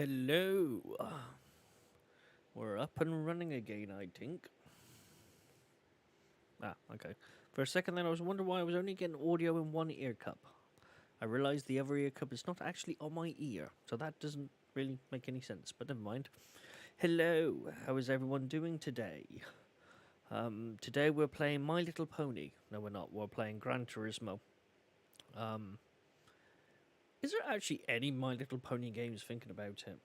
Hello. We're up and running again, I think. Okay. For a second then I was wondering why I was only getting audio in one ear cup. I realised the other ear cup is not actually on my ear, so that doesn't really make any sense, but never mind. Hello, how is everyone doing today? Today we're playing My Little Pony. No, we're not. We're playing Gran Turismo. Is there actually any My Little Pony games thinking about it?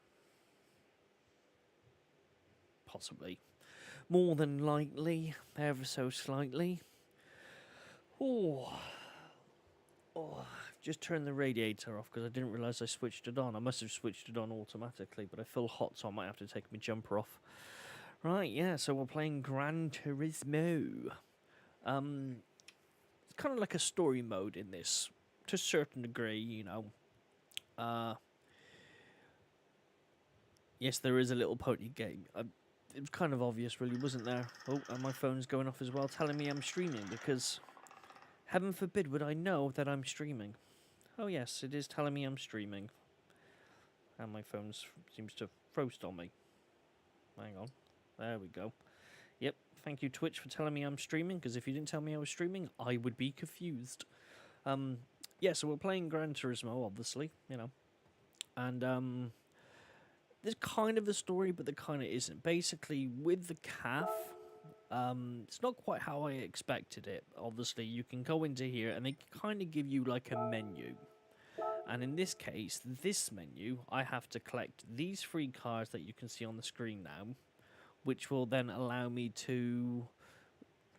Possibly. More than likely, ever so slightly. Oh, just turned the radiator off because I didn't realise I switched it on. I must have switched it on automatically, but I feel hot, so I might have to take my jumper off. Right, yeah, so we're playing Gran Turismo. It's kind of like a story mode in this, to a certain degree, you know. Yes, there is a little pony game. It was kind of obvious, really, wasn't there? Oh, and my phone's going off as well, telling me I'm streaming, because heaven forbid would I know that I'm streaming. Oh yes, it is telling me I'm streaming. And my phone seems to froze on me. Hang on. There we go. Yep, thank you Twitch for telling me I'm streaming, because if you didn't tell me I was streaming, I would be confused. Yeah, so we're playing Gran Turismo, obviously, you know. And, there's kind of a story, but there kind of isn't. Basically, with the calf, it's not quite how I expected it. Obviously, you can go into here, and they kind of give you, like, a menu. And in this case, this menu, I have to collect these 3 cars that you can see on the screen now, which will then allow me to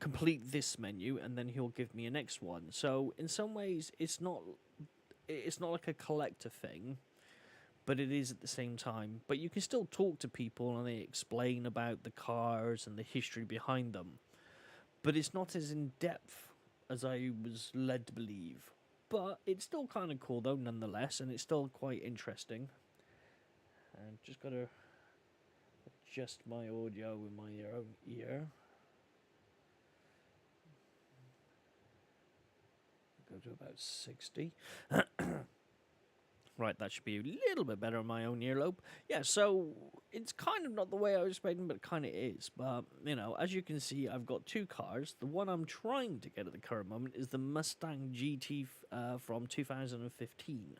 complete this menu, and then he'll give me a next one. So in some ways, it's not like a collector thing, but it is at the same time. But you can still talk to people, and they explain about the cars and the history behind them. But it's not as in depth as I was led to believe. But it's still kind of cool though, nonetheless, and it's still quite interesting. And just gotta adjust my audio in my own ear. Go to about 60. Right, that should be a little bit better on my own earlobe. Yeah, so it's kind of not the way I was expecting, but it kind of is. But, you know, as you can see, I've got 2 cars. The one I'm trying to get at the current moment is the Mustang GT from 2015,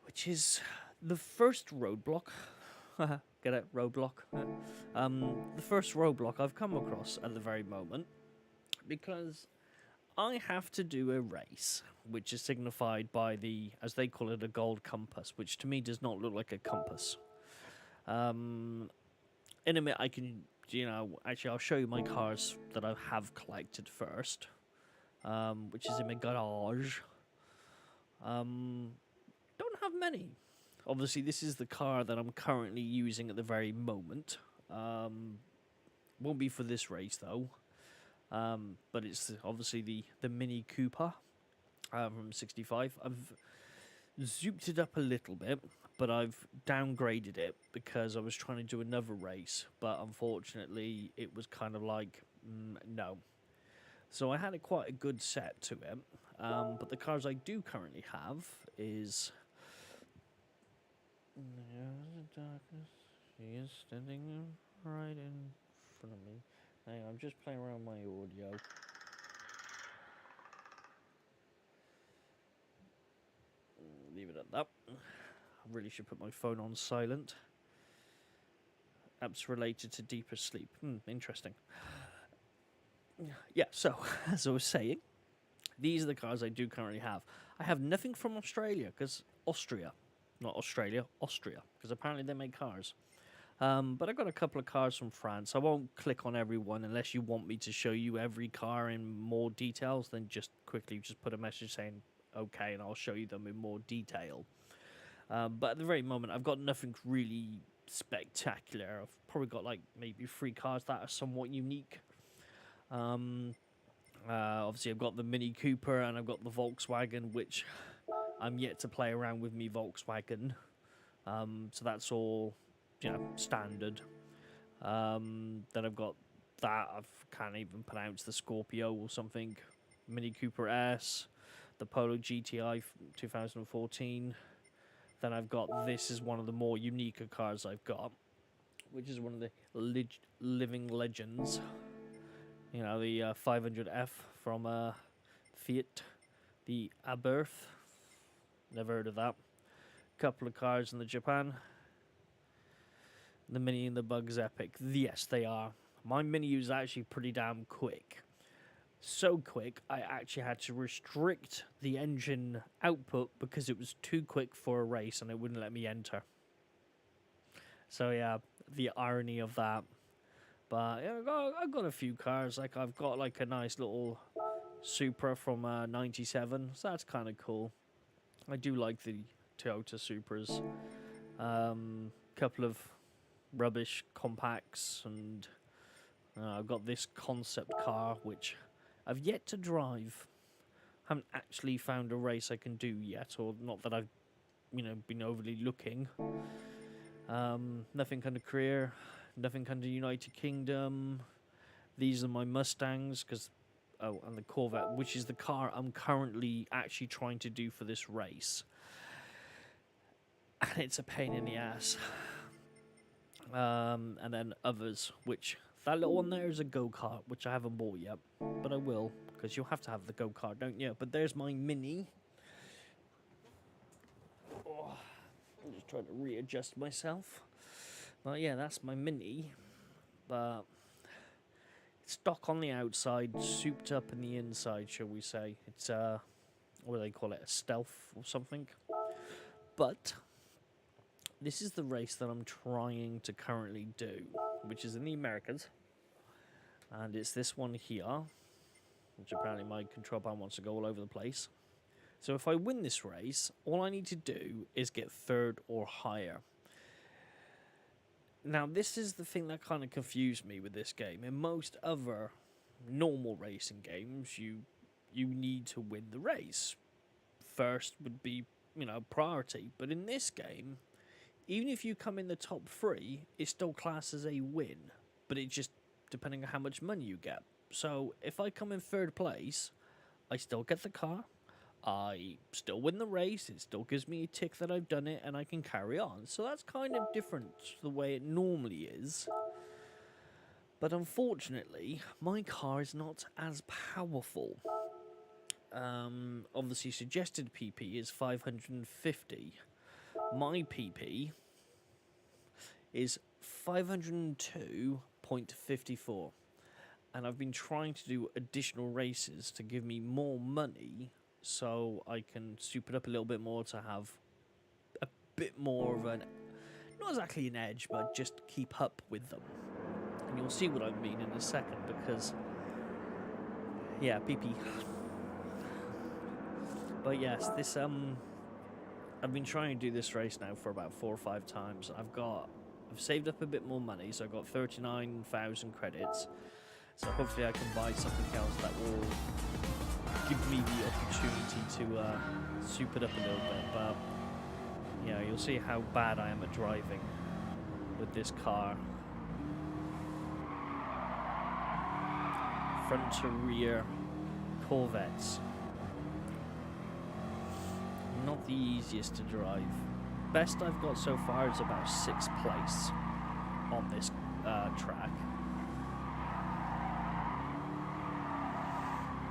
which is the first roadblock. Get it? Roadblock. The first roadblock I've come across at the very moment, because I have to do a race, which is signified by the, as they call it, a gold compass, which to me does not look like a compass. In a minute, I can, you know, actually, I'll show you my cars that I have collected first, which is in my garage. Don't have many. Obviously, this is the car that I'm currently using at the very moment. Won't be for this race, though. But it's obviously the Mini Cooper from 65. I've zooped it up a little bit, but I've downgraded it because I was trying to do another race, but unfortunately it was kind of like, no. So I had quite a good set to it, but the cars I do currently have is... Darkness, she is standing right in front of me. Hang on, I'm just playing around my audio. Leave it at that. I really should put my phone on silent. Apps related to deeper sleep. Interesting. Yeah, so, as I was saying, these are the cars I do currently have. I have nothing from Australia, because Austria. Not Australia, Austria, because apparently they make cars. But I got a couple of cars from France. I won't click on every one unless you want me to show you every car in more details. Then just quickly just put a message saying okay, and I'll show you them in more detail. But at the very moment, I've got nothing really spectacular. I've probably got like maybe 3 cars that are somewhat unique. Obviously, I've got the Mini Cooper and I've got the Volkswagen, which I'm yet to play around with me Volkswagen. So that's all, you know, standard. Then I've got that. I can't even pronounce the Scorpio or something. Mini Cooper S, the Polo GTI 2014, Then I've got, this is one of the more unique cars I've got, which is one of the living legends. You know, the 500F from Fiat, the Aberth. Never heard of that. Couple of cars in the Japan. The Mini and the Bug's epic. Yes, they are. My Mini was actually pretty damn quick. So quick, I actually had to restrict the engine output because it was too quick for a race and it wouldn't let me enter. So yeah, the irony of that. But yeah, I've got a few cars. Like I've got like a nice little Supra from '97, so that's kind of cool. I do like the Toyota Supras. Couple of rubbish compacts, and I've got this concept car which I've yet to drive. Haven't actually found a race I can do yet, or not that I've, been overly looking. Nothing kind of career, nothing kind of United Kingdom. These are my Mustangs, and the Corvette, which is the car I'm currently actually trying to do for this race. And it's a pain in the ass. And then others, which that little one there is a go-kart, which I haven't bought yet, but I will, because you'll have to have the go-kart, don't you? But there's my Mini. Oh, I'm just trying to readjust myself. But yeah, that's my Mini. But it's stock on the outside, souped up in the inside, shall we say. It's what do they call it, a stealth or something. But this is the race that I'm trying to currently do, which is in the Americas. And it's this one here, which apparently my control panel wants to go all over the place. So if I win this race, all I need to do is get third or higher. Now, this is the thing that kind of confused me with this game. In most other normal racing games, you need to win the race. First would be, priority. But in this game, even if you come in the top 3, it's still classed as a win. But it just, depending on how much money you get. So, if I come in 3rd place, I still get the car. I still win the race. It still gives me a tick that I've done it and I can carry on. So that's kind of different to the way it normally is. But unfortunately, my car is not as powerful. Obviously, suggested PP is 550. My PP is 502.54. And I've been trying to do additional races to give me more money, so I can soup it up a little bit more to have a bit more of an, not exactly an edge, but just keep up with them. And you'll see what I mean in a second, because, yeah, PP. But yes, this, I've been trying to do this race now for about 4 or 5 times. I've saved up a bit more money, so I've got 39,000 credits. So hopefully I can buy something else that will give me the opportunity to soup it up a little bit. But yeah, you'll see how bad I am at driving with this car. Front to rear Corvettes. Not the easiest to drive. Best I've got so far is about 6th place on this track.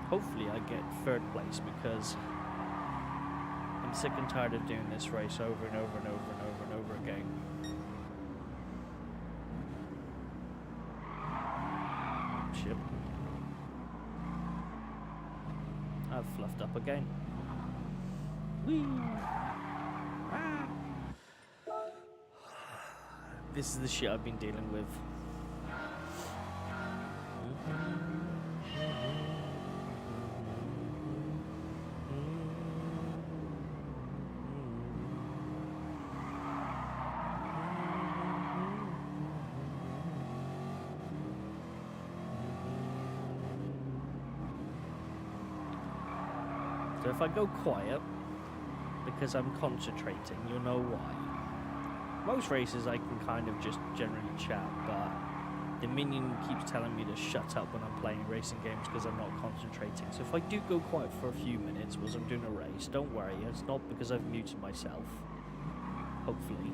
Hopefully I get 3rd place, because I'm sick and tired of doing this race over and over and over and over and over again. Shit. I've fluffed up again. Whee! Ah. This is the shit I've been dealing with. So if I go quiet, because I'm concentrating, you'll know why. Most races I can kind of just generally chat, but the minion keeps telling me to shut up when I'm playing racing games because I'm not concentrating. So if I do go quiet for a few minutes whilst I'm doing a race, don't worry, it's not because I've muted myself. hopefully.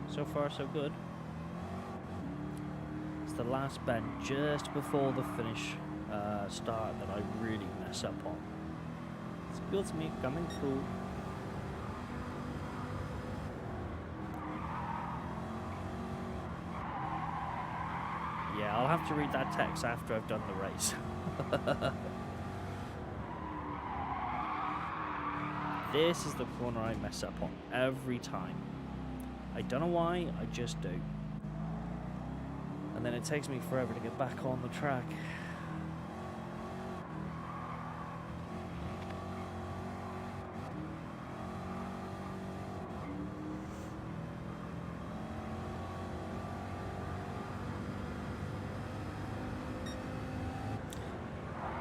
So far, so good. It's the last bend just before the finish start that I really mess up on. Excuse me, coming through. Yeah, I'll have to read that text after I've done the race. This is the corner I mess up on every time. I don't know why, I just do. And then it takes me forever to get back on the track.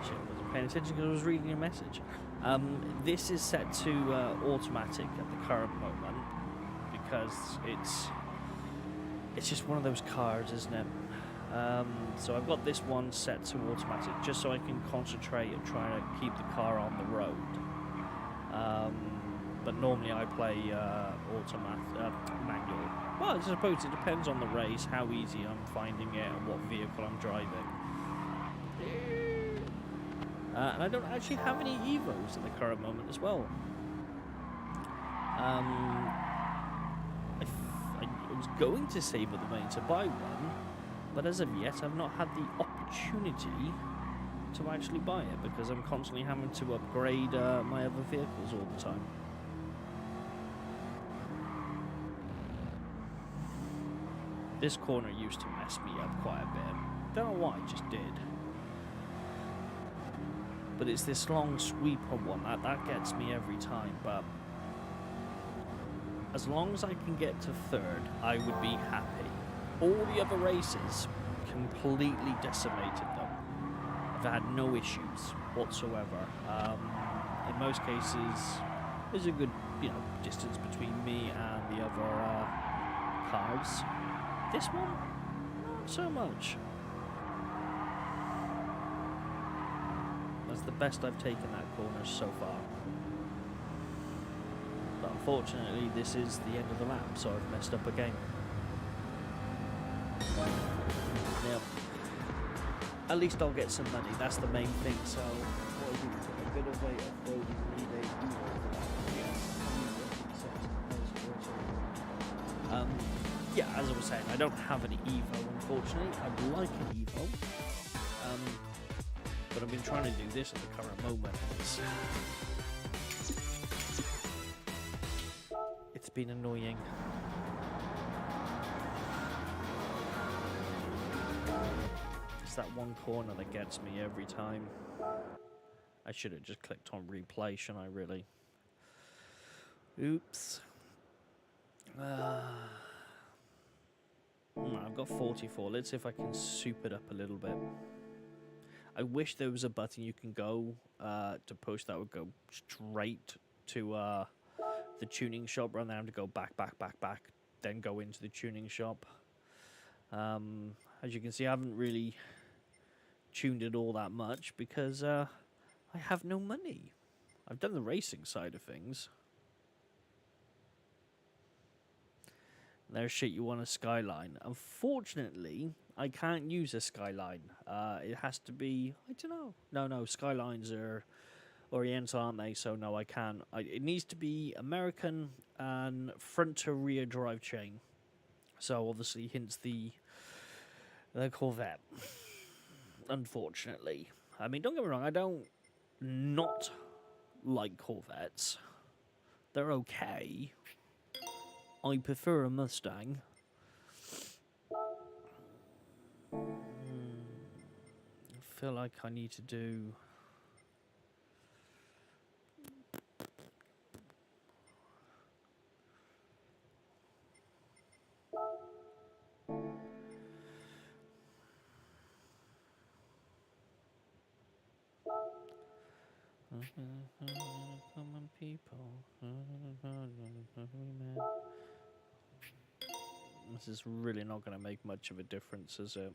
Shit, I wasn't paying attention because I was reading your message. This is set to automatic at the current moment because it's just one of those cars, isn't it? So I've got this one set to automatic just so I can concentrate and try to keep the car on the road. But normally I play manual. Well, I suppose it depends on the race, how easy I'm finding it and what vehicle I'm driving. And I don't actually have any Evos at the current moment as well. I was going to save up the money to buy one, but as of yet I've not had the opportunity to actually buy it because I'm constantly having to upgrade my other vehicles all the time. This corner used to mess me up quite a bit. Don't know why, it just did. But it's this long sweeper one that gets me every time. But as long as I can get to third, I would be happy. All the other races completely decimated them. I've had no issues whatsoever. In most cases, there's a good, distance between me and the other cars. This one, not so much. That's the best I've taken that corner so far. But unfortunately, this is the end of the lap, so I've messed up again. Yep. At least I'll get some money, that's the main thing, so what is it, a bit of a off-road relay yeah, as I was saying, I don't have any Evo, unfortunately. I'd like an Evo. But I've been trying to do this at the current moment. It's been annoying. It's that one corner that gets me every time. I should have just clicked on replay, shouldn't I, really? Oops. I've got 44. Let's see if I can soup it up a little bit. I wish there was a button you can go to push that would go straight to the tuning shop rather than having to go back, then go into the tuning shop. As you can see, I haven't really tuned it all that much because I have no money. I've done the racing side of things. There's shit you want a Skyline. Unfortunately, I can't use a Skyline. It has to be, I don't know. No, Skylines are Oriental, aren't they? So no, I can't. It needs to be American and front to rear drive chain. So obviously, hence the Corvette. Unfortunately. I mean, don't get me wrong, I don't not like Corvettes. They're okay. I prefer a Mustang. I feel like I need to do... Common people. This is really not going to make much of a difference, is it?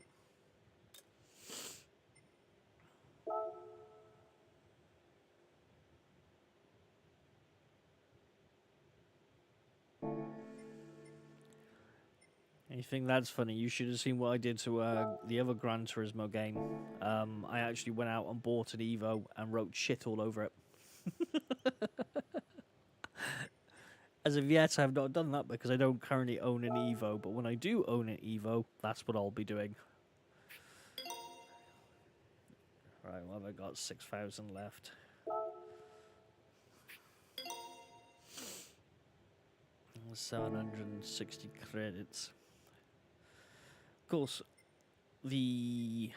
You think that's funny? You should have seen what I did to the other Gran Turismo game. I actually went out and bought an Evo and wrote shit all over it. As of yet, I have not done that because I don't currently own an Evo. But when I do own an Evo, that's what I'll be doing. Right, well, I've got 6,000 left. And 760 credits. Of course, the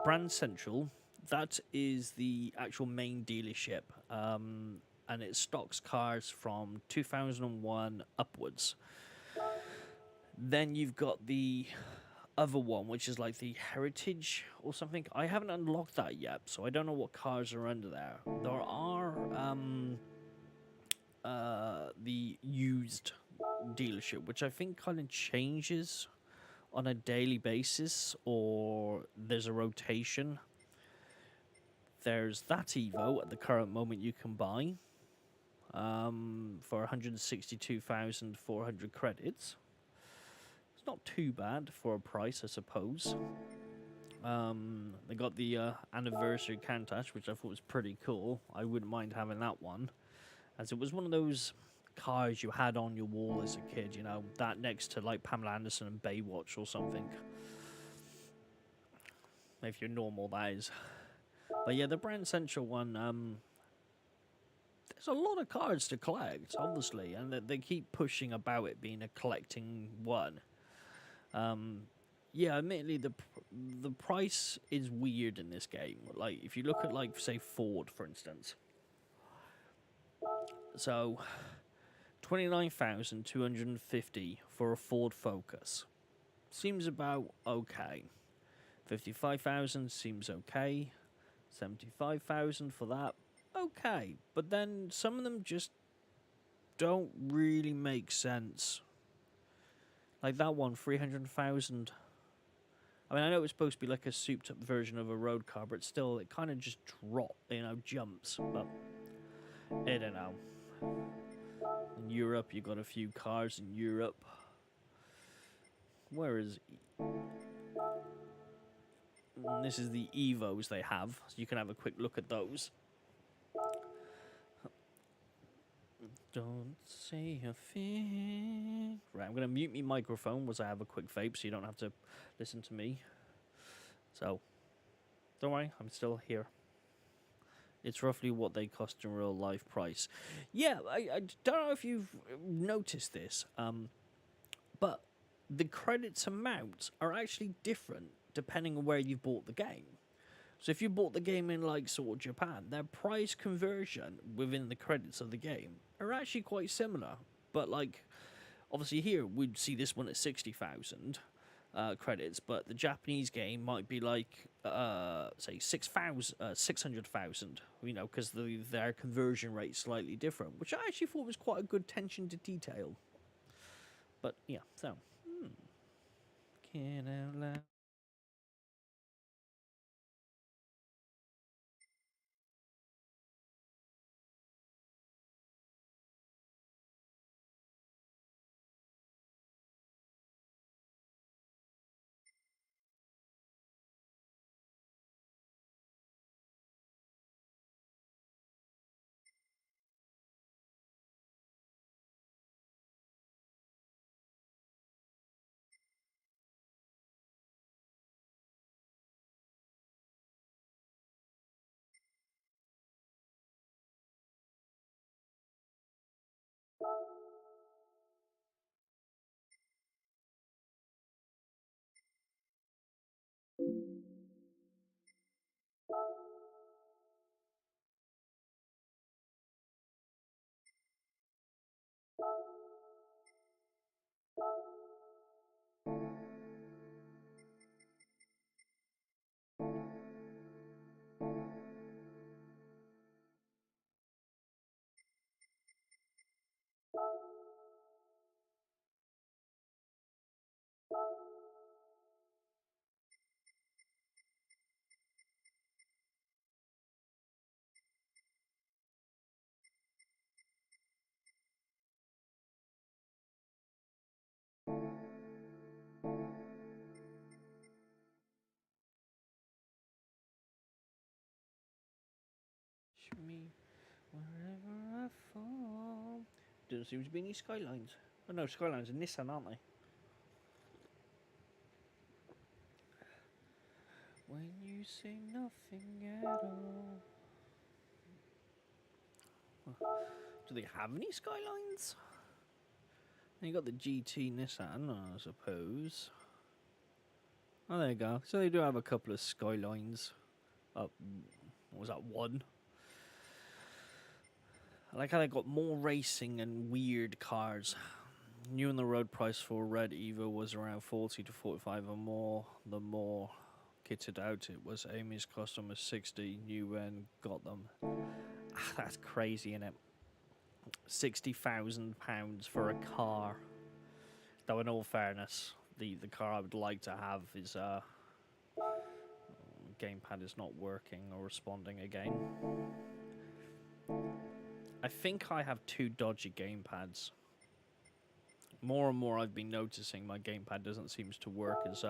Brand Central, that is the actual main dealership. And it stocks cars from 2001 upwards. Then you've got the other one, which is like the Heritage or something. I haven't unlocked that yet, so I don't know what cars are under there. There are the used dealership, which I think kind of changes on a daily basis, or there's a rotation. There's that Evo at the current moment you can buy for 162,400 credits. It's not too bad for a price, I suppose. They got the anniversary Countach, which I thought was pretty cool. I wouldn't mind having that one, as it was one of those cars you had on your wall as a kid, you know, that next to like Pamela Anderson and Baywatch or something. If you're normal, that is. But yeah, the Brand Central one, there's a lot of cards to collect, obviously, and they keep pushing about it being a collecting one. Yeah, admittedly, the price is weird in this game. Like, if you look at, like, say, Ford, for instance. So, 29,250 for a Ford Focus. Seems about okay. 55,000 seems okay. 75,000 for that. Okay. But then some of them just don't really make sense. Like that one, 300,000. I mean, I know it's supposed to be like a souped-up version of a road car, but still, it kind of just jumps. But I don't know. In Europe, you got a few cars in Europe. Where is... This is the Evos they have, so you can have a quick look at those. Don't say a thing. Right, I'm going to mute my microphone once I have a quick vape so you don't have to listen to me. So, don't worry, I'm still here. It's roughly what they cost in real life price. Yeah, I don't know if you've noticed this, but the credits amounts are actually different depending on where you've bought the game. So if you bought the game in like sort of Japan, their price conversion within the credits of the game are actually quite similar. But like, obviously here we'd see this one at 60,000 credits, but the Japanese game might be like say 600,000. You know, because their conversion rate is slightly different, which I actually thought was quite a good attention to detail. But yeah, so can't out loud. me wherever I fall. Doesn't seem to be any Skylines. Oh no, Skylines are Nissan, aren't they? When you say nothing at all. Do they have any Skylines? You got the GT Nissan, I suppose. Oh, there you go. So they do have a couple of Skylines. What was that, one? I like how they got more racing and weird cars. New on the road price for Red Evo was around 40 to 45 or more. The more kitted out it was. Amy's custom was 60. New when got them. That's crazy, innit? £60,000 for a car. Though in all fairness, the car I would like to have is gamepad is not working or responding again. I think I have two dodgy gamepads. More and more I've been noticing my gamepad doesn't seem to work as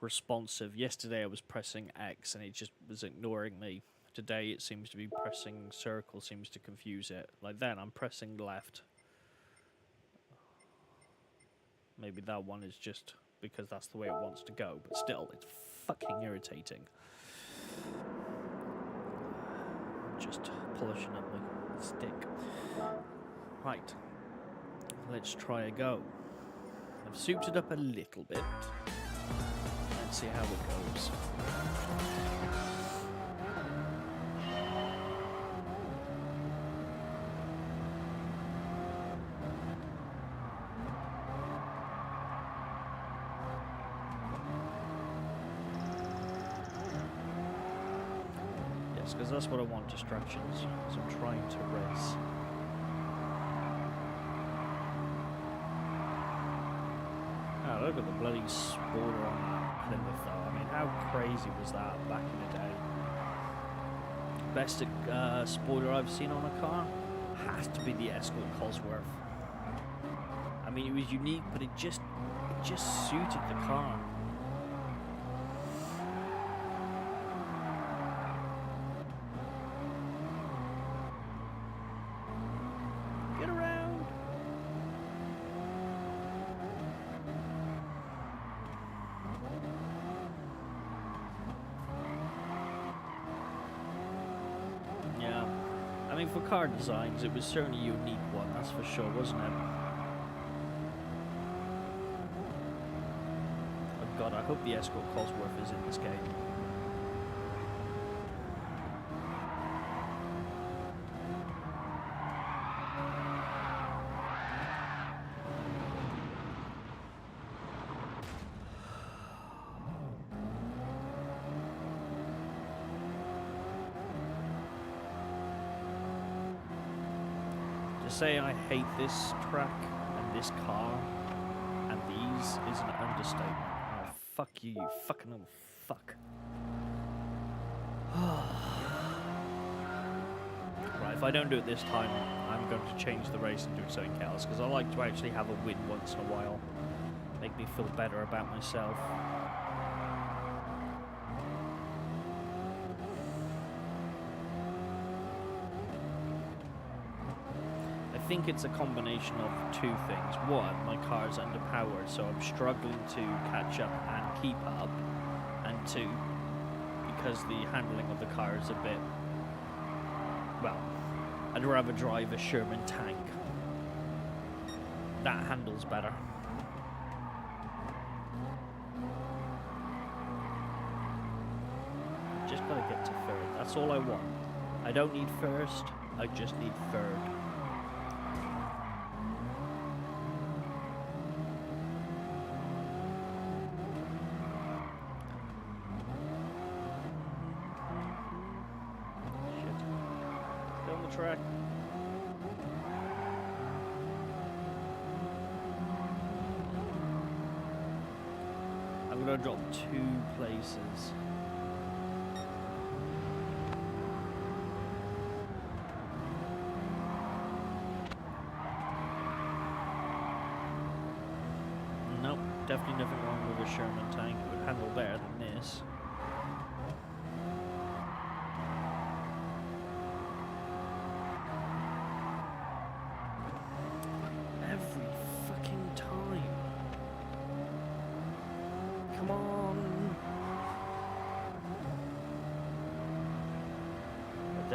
responsive. Yesterday I was pressing X and it just was ignoring me. Today it seems to be pressing circle, seems to confuse it. Like then I'm pressing left. Maybe that one is just because that's the way it wants to go, but still, it's fucking irritating. Just polishing up my stick. Right, let's try a go. I've souped it up a little bit. Let's see how it goes. Because that's what I want, distractions, as I'm trying to race. Oh, look at the bloody spoiler on that Plymouth though. I mean, how crazy was that back in the day? Best spoiler I've seen on a car has to be the Escort Cosworth. I mean, it was unique, but it just suited the car. I mean, for car designs, it was certainly a unique one, that's for sure, wasn't it? Oh god, I hope the Escort Cosworth is in this game. To say I hate this track and this car and these is an understatement. Oh, fuck you, you fucking old fuck. Right, if I don't do it this time, I'm going to change the race and do something else, because I like to actually have a win once in a while. Make me feel better about myself. I think it's a combination of two things. One, my car's underpowered, so I'm struggling to catch up and keep up. And two, because the handling of the car is a bit, well, I'd rather drive a Sherman tank. That handles better. Just gotta get to third. That's all I want. I don't need first, I just need third. Track. I'm gonna drop 2 places. Nope, definitely nothing wrong with a Sherman tank. It would handle better than this.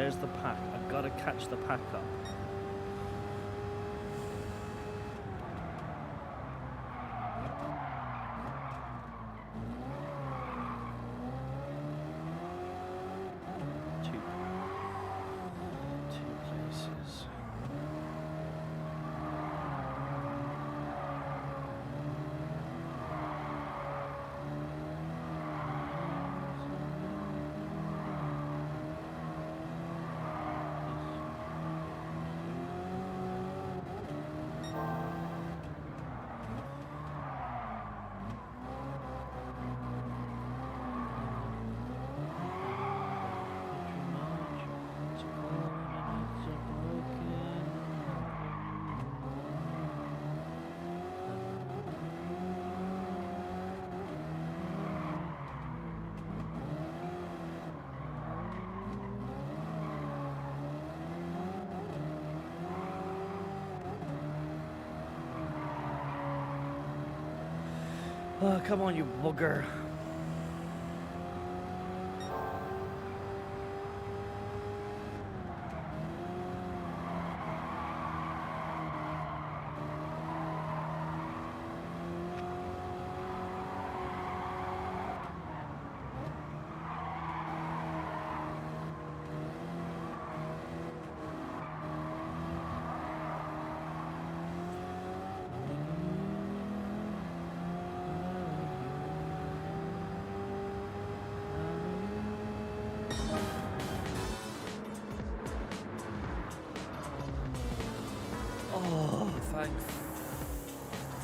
There's the pack. I've got to catch the pack up. Two places. Oh, come on, you bugger. Oh, thank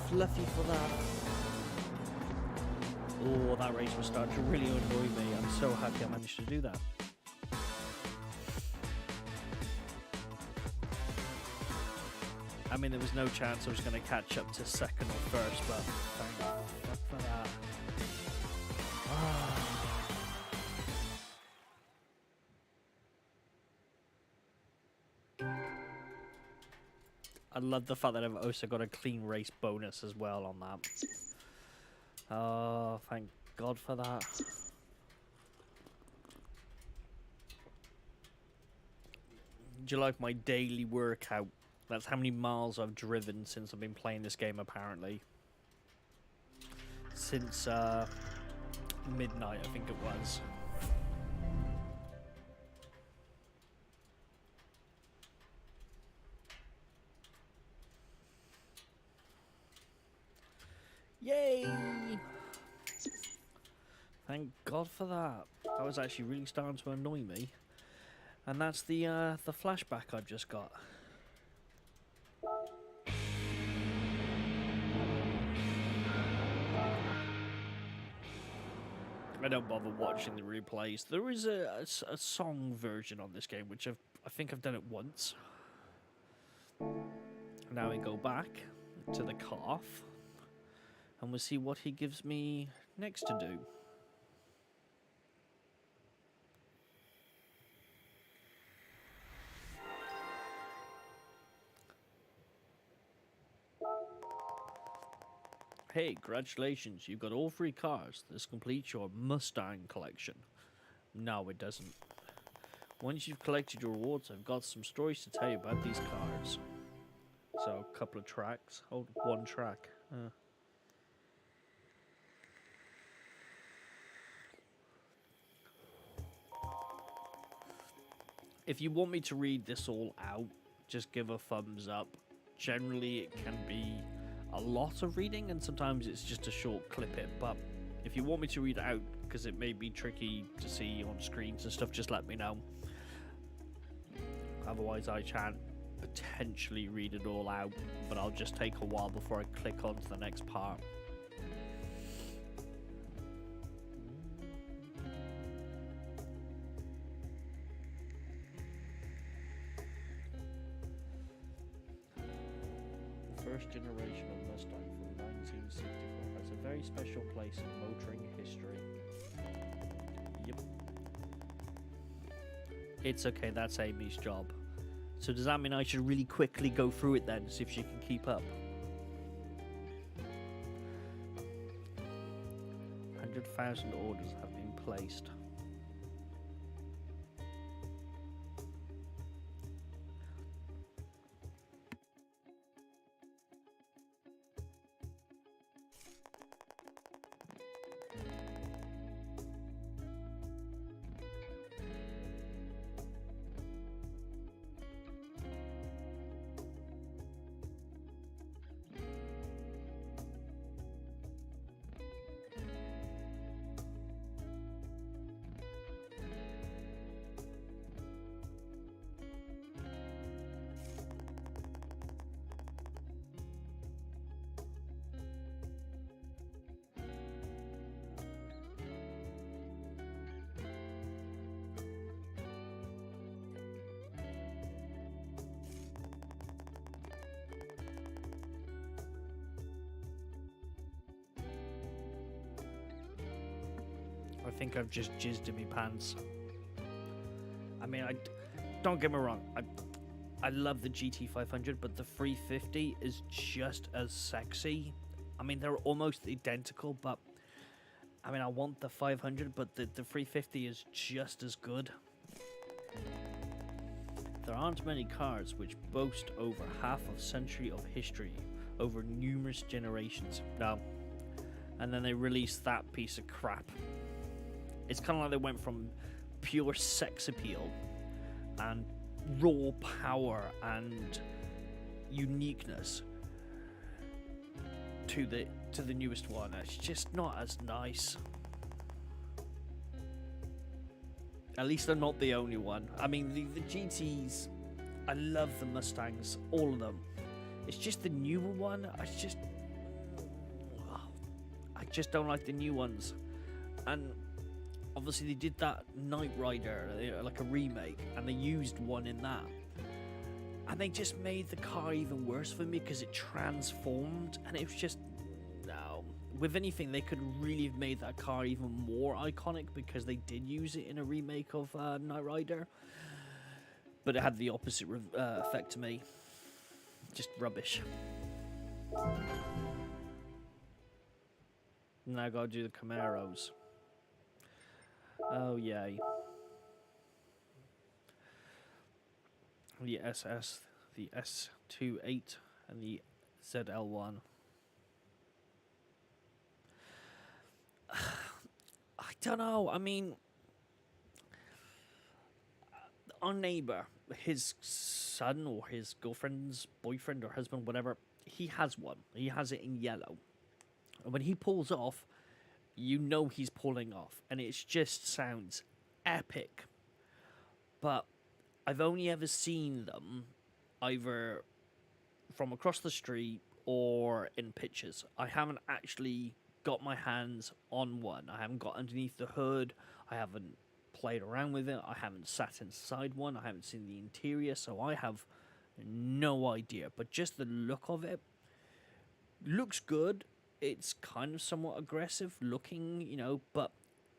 Fluffy for that. Oh, that race was starting to really annoy me. I'm so happy I managed to do that. I mean, there was no chance I was going to catch up to second or first, but thank fuck for that. I love the fact that I've also got a clean race bonus as well on that. Oh, thank God for that. Do you like my daily workout? That's how many miles I've driven since I've been playing this game, apparently. Since midnight, I think it was. Yay! Thank God for that. That was actually really starting to annoy me. And that's the flashback I've just got. I don't bother watching the replays. There is a song version on this game, which I think I've done it once. Now we go back to the cut-off, and we'll see what he gives me next to do. Hey, congratulations, you've got all 3 cars. This completes your Mustang collection. No, it doesn't. Once you've collected your rewards, I've got some stories to tell you about these cars. So, a couple of tracks. Oh, 1 track. If you want me to read this all out, just give a thumbs up. Generally, it can be a lot of reading, and sometimes it's just a short clip it. But if you want me to read it out, because it may be tricky to see on screens and stuff, just let me know. Otherwise, I can't potentially read it all out, but I'll just take a while before I click on to the next part. First generation of Mustang from 1964 has a very special place in motoring history. Yep. It's okay, that's Amy's job. So does that mean I should really quickly go through it then, see if she can keep up? 100,000 orders have been placed. I think I've just jizzed in my pants. I mean, don't get me wrong. I love the GT500, but the 350 is just as sexy. I mean, they're almost identical, but I mean, I want the 500, but the 350 is just as good. There aren't many cars which boast over half a century of history over numerous generations. No. And then they released that piece of crap. It's kind of like they went from pure sex appeal and raw power and uniqueness to the newest one. It's just not as nice. At least I'm not the only one. I mean, the GTs, I love the Mustangs, all of them. It's just the newer one. I just don't like the new ones. And obviously they did that Knight Rider, like a remake, and they used one in that. And they just made the car even worse for me because it transformed, and it was just, no. With anything, they could really have made that car even more iconic because they did use it in a remake of Knight Rider. But it had the opposite effect to me. Just rubbish. Now I gotta do the Camaros. Oh, yay. The SS, the S28, and the ZL1. I don't know. I mean, our neighbor, his son or his girlfriend's boyfriend or husband, whatever, he has one. He has it in yellow. And when he pulls off, you know he's pulling off. And it just sounds epic. But I've only ever seen them either from across the street or in pictures. I haven't actually got my hands on one. I haven't got underneath the hood. I haven't played around with it. I haven't sat inside one. I haven't seen the interior, so I have no idea. But just the look of it looks good. It's kind of somewhat aggressive looking, you know, but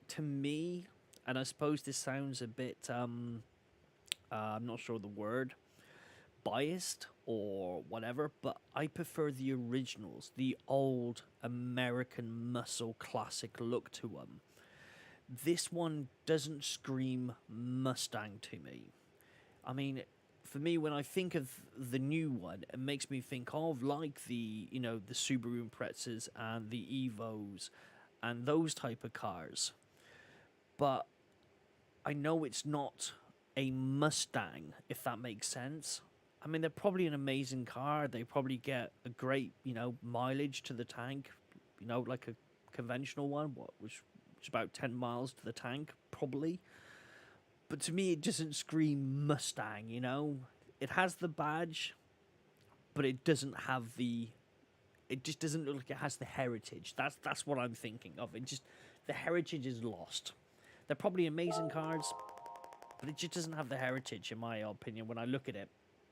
to me, and I suppose this sounds a bit, I'm not sure the word, biased or whatever, but I prefer the originals, the old American muscle classic look to them. This one doesn't scream Mustang to me. I mean, for me, when I think of the new one, it makes me think of like the, you know, the Subaru Imprezas and the Evos and those type of cars. But I know it's not a Mustang, if that makes sense. I mean, they're probably an amazing car. They probably get a great, you know, mileage to the tank, you know, like a conventional one, which is about 10 miles to the tank, probably. But to me, it doesn't scream Mustang, you know? It has the badge, but it doesn't have the... It just doesn't look like it has the heritage. That's what I'm thinking of. It just... The heritage is lost. They're probably amazing cars, but it just doesn't have the heritage, in my opinion, when I look at it.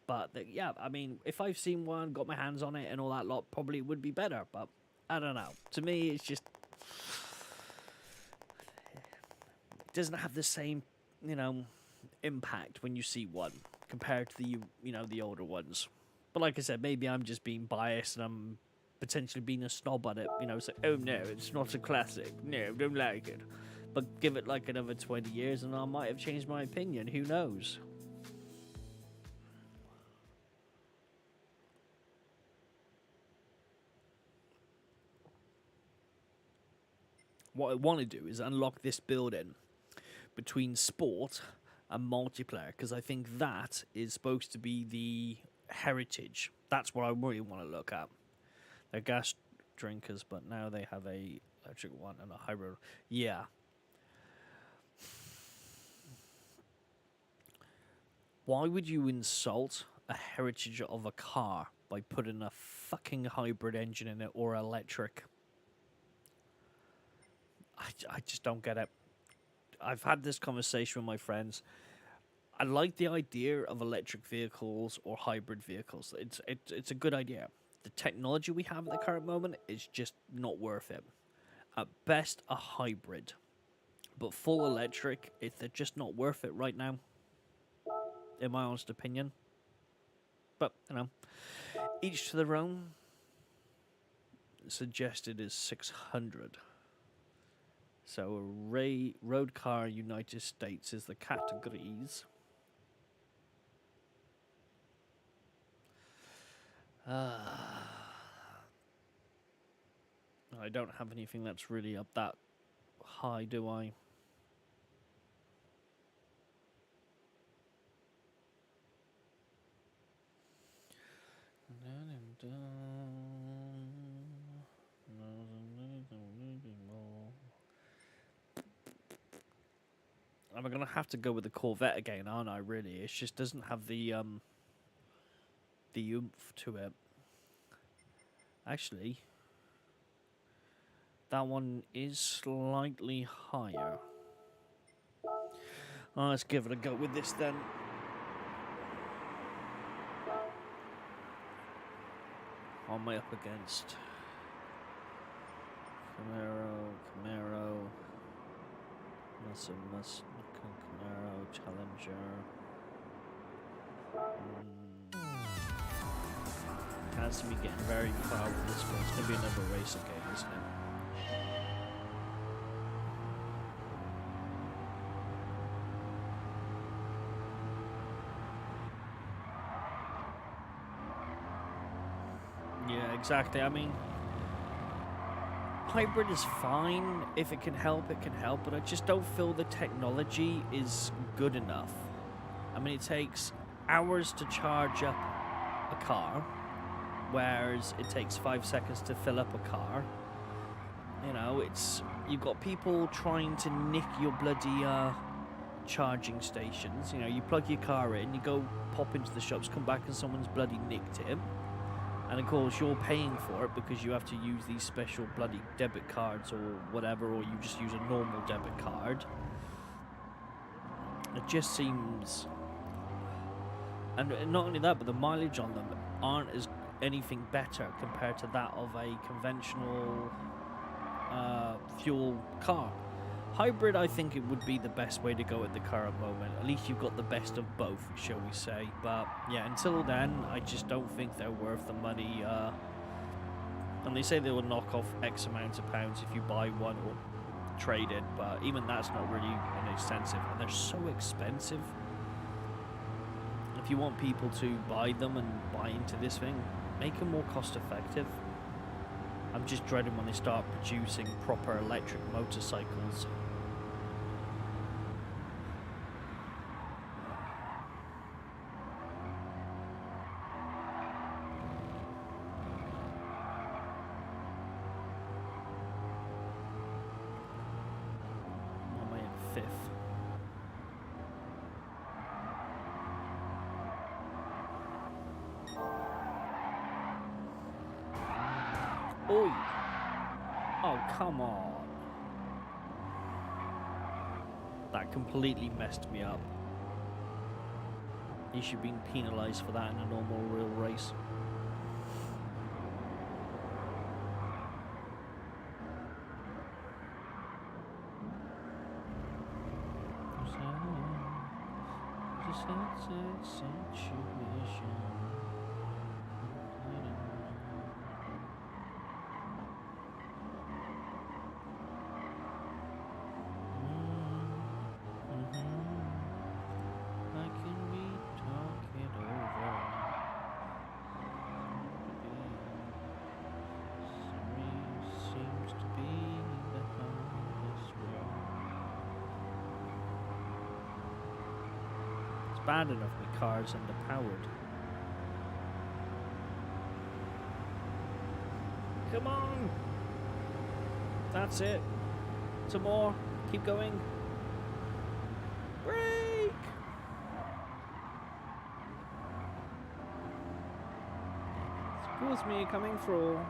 But, yeah, I mean, if I've seen one, got my hands on it and all that lot, probably would be better. But, I don't know. To me, it's just... It doesn't have the same... you know, impact when you see one compared to the, you know, the older ones. But like I said, maybe I'm just being biased and I'm potentially being a snob at it. You know, it's like, oh no, it's not a classic. No, don't like it. But give it like another 20 years and I might have changed my opinion. Who knows? What I want to do is unlock this building between sport and multiplayer, because I think that is supposed to be the heritage. That's what I really want to look at. They're gas drinkers, but now they have a electric one and a hybrid. Yeah. Why would you insult a heritage of a car by putting a fucking hybrid engine in it or electric? I just don't get it. I've had this conversation with my friends. I like the idea of electric vehicles or hybrid vehicles. It's a good idea. The technology we have at the current moment is just not worth it. At best, a hybrid. But full electric, they're just not worth it right now, in my honest opinion. But, you know, each to their own. Suggested is 600. So road car United States is the categories. I don't have anything that's really up that high, do I? I'm gonna have to go with the Corvette again, aren't I? Really, it just doesn't have the oomph to it. Actually, that one is slightly higher. Oh, let's give it a go with this then. What am I up against? Camaro, Camaro, Challenger. Can't see me getting very far with this one. It's going to be another race again, isn't it? Yeah, exactly. I mean, hybrid is fine. If it can help, it can help. But I just don't feel the technology is good enough. I mean, it takes hours to charge up a car, whereas it takes 5 seconds to fill up a car. You know, you've got people trying to nick your bloody charging stations. You know, you plug your car in, you go pop into the shops, come back and someone's bloody nicked it. And of course you're paying for it because you have to use these special bloody debit cards or whatever, or you just use a normal debit card. It just seems... And not only that, but the mileage on them aren't as anything better compared to that of a conventional fuel car. Hybrid, I think it would be the best way to go at the current moment. At least you've got the best of both, shall we say. But yeah, until then, I just don't think they're worth the money. And they say they will knock off X amount of pounds if you buy one or trade it. But even that's not really inexpensive. And they're so expensive. If you want people to buy them and buy into this thing, make them more cost effective. I'm just dreading when they start producing proper electric motorcycles. Am I in fifth? Oi! Oh, come on. That completely messed me up. You should be penalised for that in a normal real race. Bad enough with cars underpowered. Come on! That's it. Some more. Keep going. Brake! Excuse me, coming through.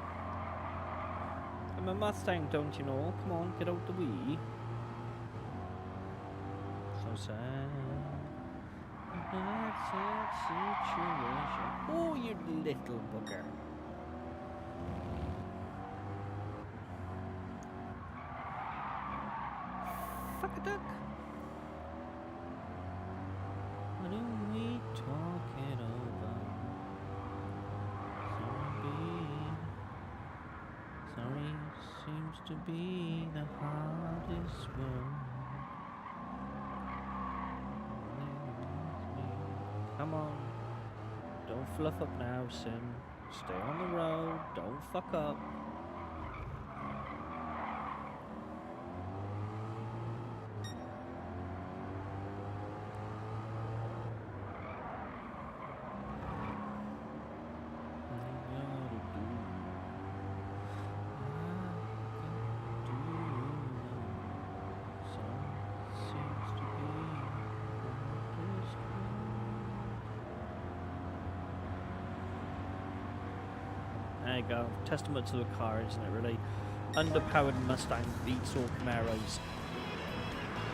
I'm a Mustang, don't you know? Come on, get out the way. So sad. Situation. Oh, you little bugger. Fuck a duck. What are we talking about? Sorry seems to be the hardest word. Come on, don't fluff up now, Sim. Stay on the road, don't fuck up. There you go. Testament to the car, isn't it, really? Underpowered Mustang beats all Camaros.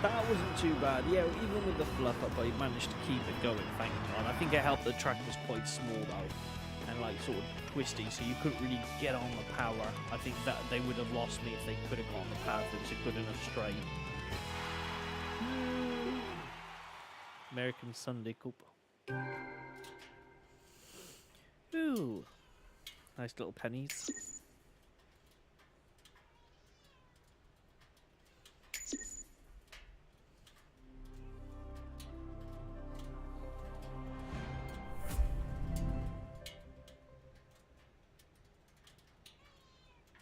That wasn't too bad. Yeah, even with the fluff up, I managed to keep it going, thank God. I think it helped the track was quite small, though, and like sort of twisty, so you couldn't really get on the power. I think that they would have lost me if they could have got on the power if it was a good enough straight. American Sunday Coupe. Ooh. Nice little pennies.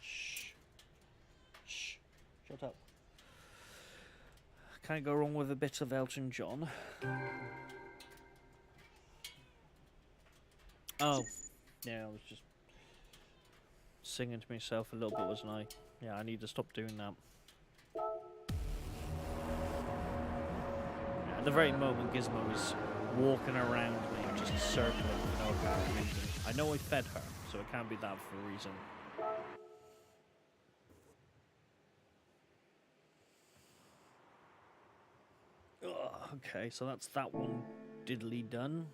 Shh. Shh. Shut up. Can't go wrong with a bit of Elton John. Oh. Yeah, I was just singing to myself a little bit, wasn't I? Yeah, I need to stop doing that. Yeah, at the very moment Gizmo was walking around me, just circling for no apparent reason. I know I fed her, so it can't be that for a reason. Ugh, okay, so that's that one diddly done.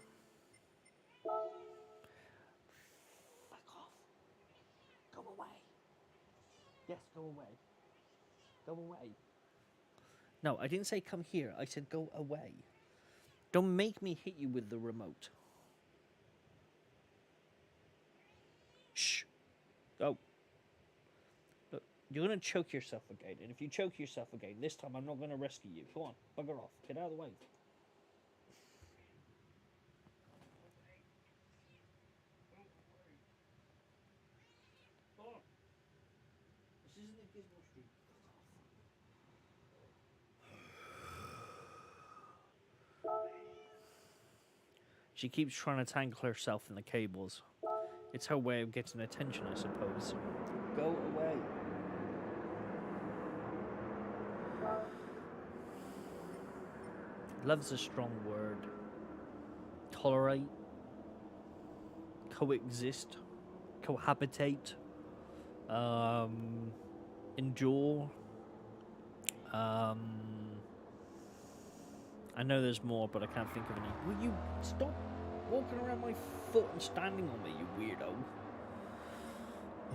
Yes, go away. Go away. No, I didn't say come here. I said go away. Don't make me hit you with the remote. Shh. Go. Look, you're going to choke yourself again. And if you choke yourself again, this time I'm not going to rescue you. Come on, bugger off. Get out of the way. This isn't a Gizmo Street. She keeps trying to tangle herself in the cables. It's her way of getting attention, I suppose. Go away. Love's a strong word. Tolerate. Coexist. Cohabitate. Endure. I know there's more, but I can't think of any. Will you stop walking around my foot and standing on me, you weirdo?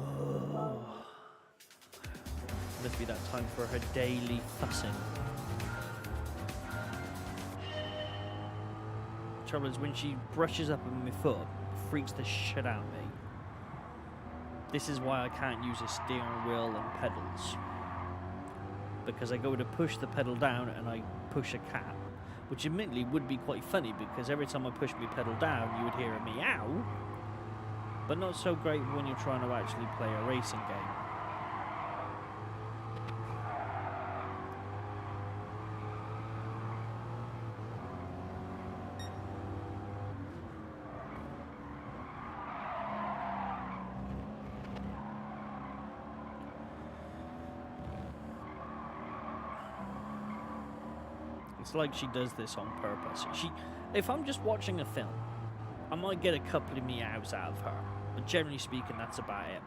Oh. Must be that time for her daily fussing. Trouble is, when she brushes up on my foot, it freaks the shit out of me. This is why I can't use a steering wheel and pedals. Because I go to push the pedal down and I push a cat. Which admittedly would be quite funny, because every time I push my pedal down you would hear a meow. But not so great when you're trying to actually play a racing game. It's like she does this on purpose. If I'm just watching a film, I might get a couple of meows out of her, but generally speaking, that's about it.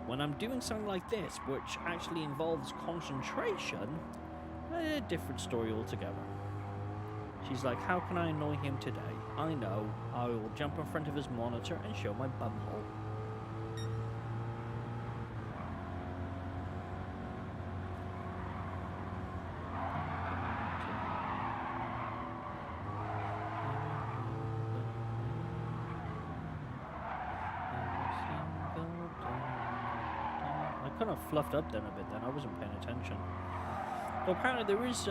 When I'm doing something like this, which actually involves concentration, a different story altogether. She's like, how can I annoy him today? I know, I will jump in front of his monitor and show my bumhole. kind of fluffed up then a bit then. I wasn't paying attention. So apparently there is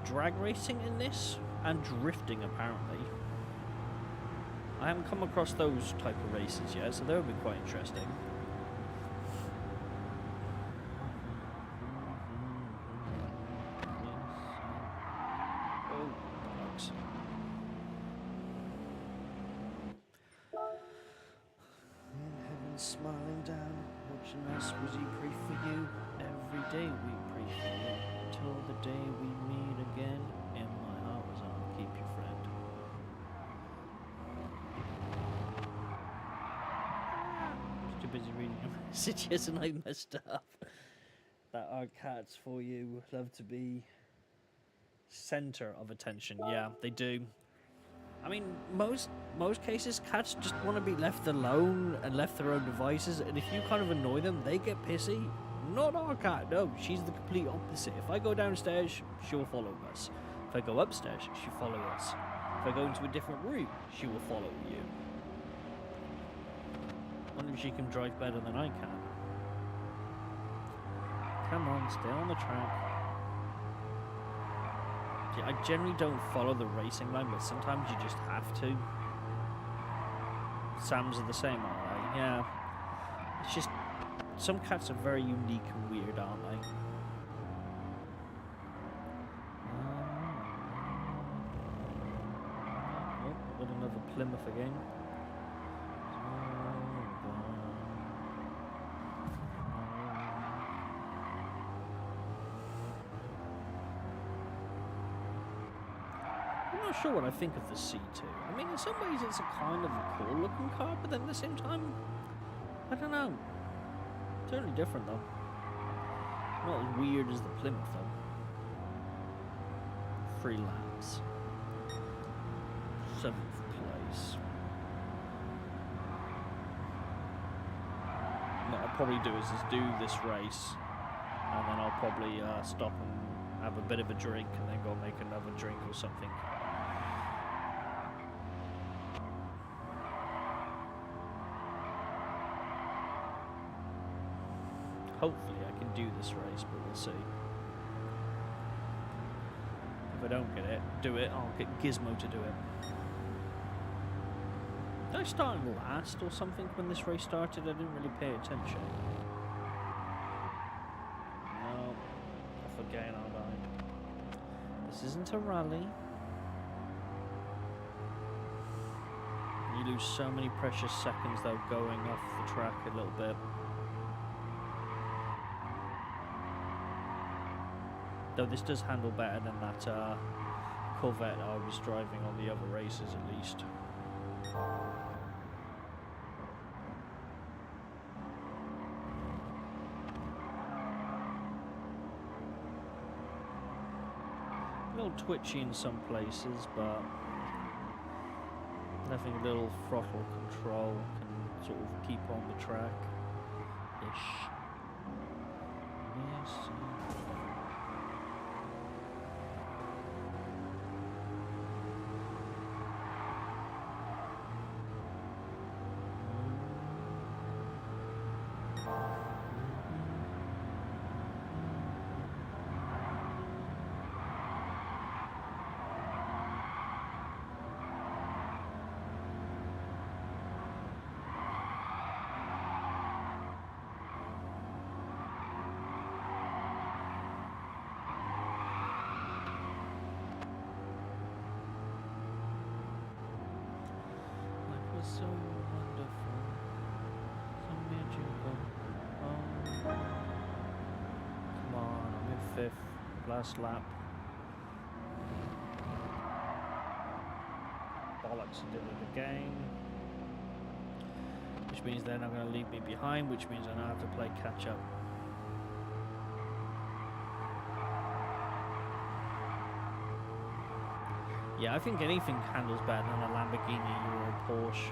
drag racing in this, and drifting apparently. I haven't come across those type of races yet, so that would be quite interesting. Oh, bollocks. In heaven smiling down, watching us, was he pray for you? Every day we pray for you, till the day we meet again. In my heart was I'll keep you friend. Too busy reading your messages and I messed up. That our cats for you love to be center of attention. Yeah, they do. I mean, most cases, cats just want to be left alone and left to their own devices. And if you kind of annoy them, they get pissy. Not our cat. No, she's the complete opposite. If I go downstairs, she'll follow us. If I go upstairs, she'll follow us. If I go into a different room, she will follow you. I wonder if she can drive better than I can. Come on, stay on the track. Yeah, I generally don't follow the racing line, but sometimes you just have to. Sam's are the same, aren't they? Yeah. It's just, some cats are very unique and weird, aren't they? Oh, got another Plymouth again. I'm not sure what I think of the C2. I mean, in some ways it's a kind of a cool looking car, but then at the same time, I don't know. Totally different though. Not as weird as the Plymouth though. 3 laps. 7th place. What I'll probably do is just do this race, and then I'll probably stop and have a bit of a drink, and then go make another drink or something. Hopefully I can do this race, but we'll see. If I don't do it, I'll get Gizmo to do it. Did I start last or something when this race started? I didn't really pay attention. No, off again, aren't I? This isn't a rally. You lose so many precious seconds though going off the track a little bit. Though this does handle better than that Corvette I was driving on the other races at least. A little twitchy in some places, but nothing a little throttle control can sort of keep on the track-ish. Yes. So wonderful, so magical. Oh. Come on, I'm in 5th, last lap. Bollocks, I did it again. Which means they're not going to leave me behind, which means I now have to play catch up. Yeah, I think anything handles better than a Lamborghini or a Porsche.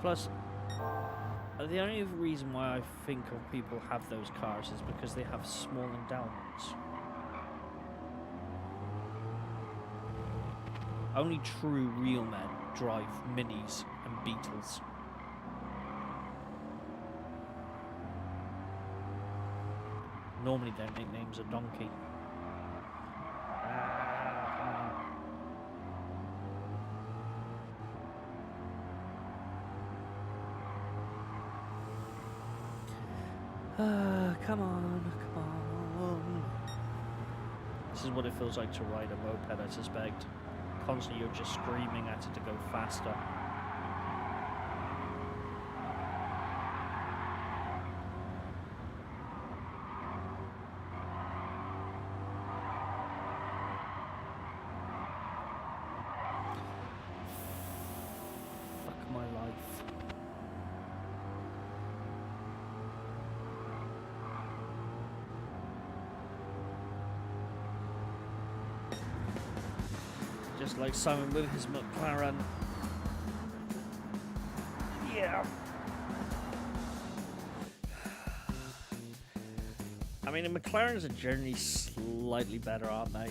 Plus, the only reason why I think of people have those cars is because they have small endowments. Only true real men drive Minis and Beetles. Normally their nickname's a donkey. Come on, come on. This is what it feels like to ride a moped, I suspect. Constantly you're just screaming at it to go faster. Fuck my life. Just like Simon with his McLaren. Yeah. I mean, the McLarens are generally slightly better, aren't they?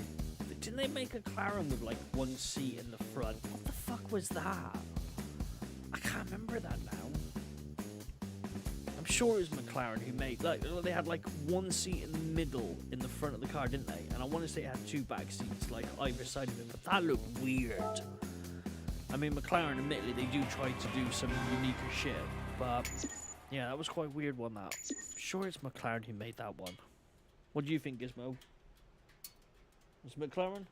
Didn't they make a McLaren with like one seat in the front? What the fuck was that? I can't remember that now. I'm sure it was McLaren who made, like, they had like one seat in the middle in the front of the car, didn't they? And I want to say it had two back seats, like either side of it, but that looked weird. I mean, McLaren, admittedly, they do try to do some unique shit, but yeah, that was quite a weird one, that. I'm sure it's McLaren who made that one. What do you think, Gizmo? Was it McLaren?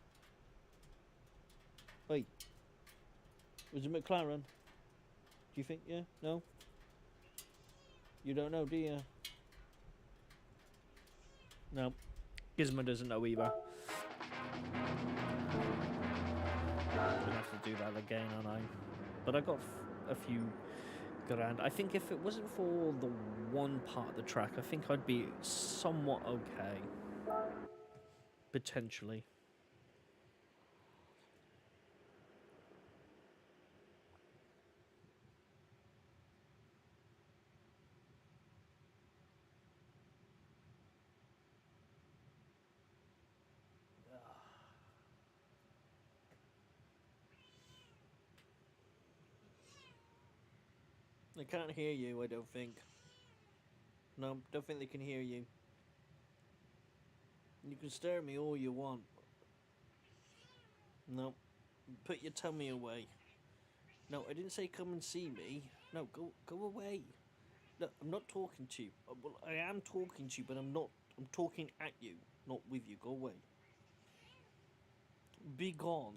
Wait. Was it McLaren? Do you think, yeah? No? You don't know, do you? No. Gizmo doesn't know either. I'm gonna have to do that again, aren't I? But I got a few grand. I think if it wasn't for the one part of the track, I think I'd be somewhat okay. Potentially. They can't hear you, I don't think. No, don't think they can hear you. You can stare at me all you want. No, put your tummy away. No, I didn't say come and see me. No, go away. Look, I'm not talking to you. Well, I am talking to you, but I'm not. I'm talking at you, not with you. Go away. Be gone.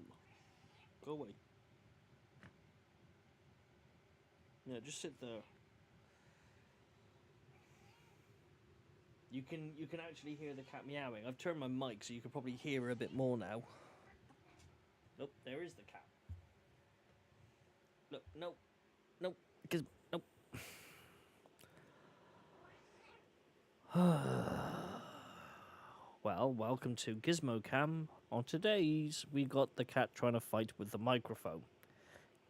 Go away. Yeah, just sit there. You can actually hear the cat meowing. I've turned my mic so you can probably hear her a bit more now. Nope, there is the cat. Look, nope, because nope. Well, welcome to Gizmo Cam. On today's, we got the cat trying to fight with the microphone.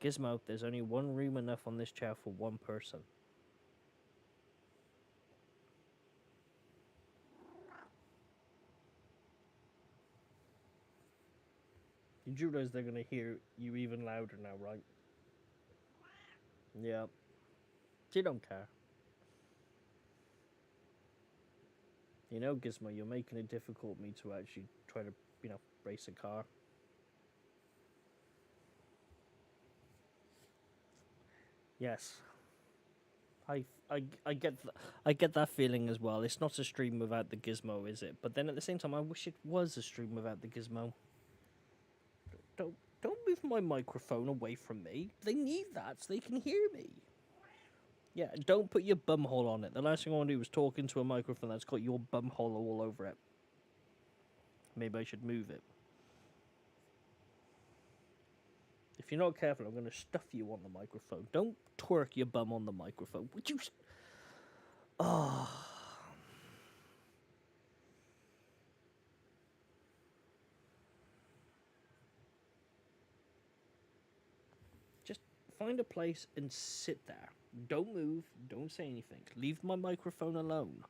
Gizmo, there's only one room enough on this chair for one person. You do realize they're going to hear you even louder now, right? Yeah. They don't care. You know, Gizmo, you're making it difficult for me to actually try to, race a car. Yes. I get that feeling as well. It's not a stream without the Gizmo, is it? But then at the same time, I wish it was a stream without the Gizmo. Don't move my microphone away from me. They need that so they can hear me. Yeah, don't put your bumhole on it. The last thing I want to do is talk into a microphone that's got your bumhole all over it. Maybe I should move it. If you're not careful, I'm going to stuff you on the microphone. Don't twerk your bum on the microphone. Would you? Oh. Just find a place and sit there. Don't move. Don't say anything. Leave my microphone alone.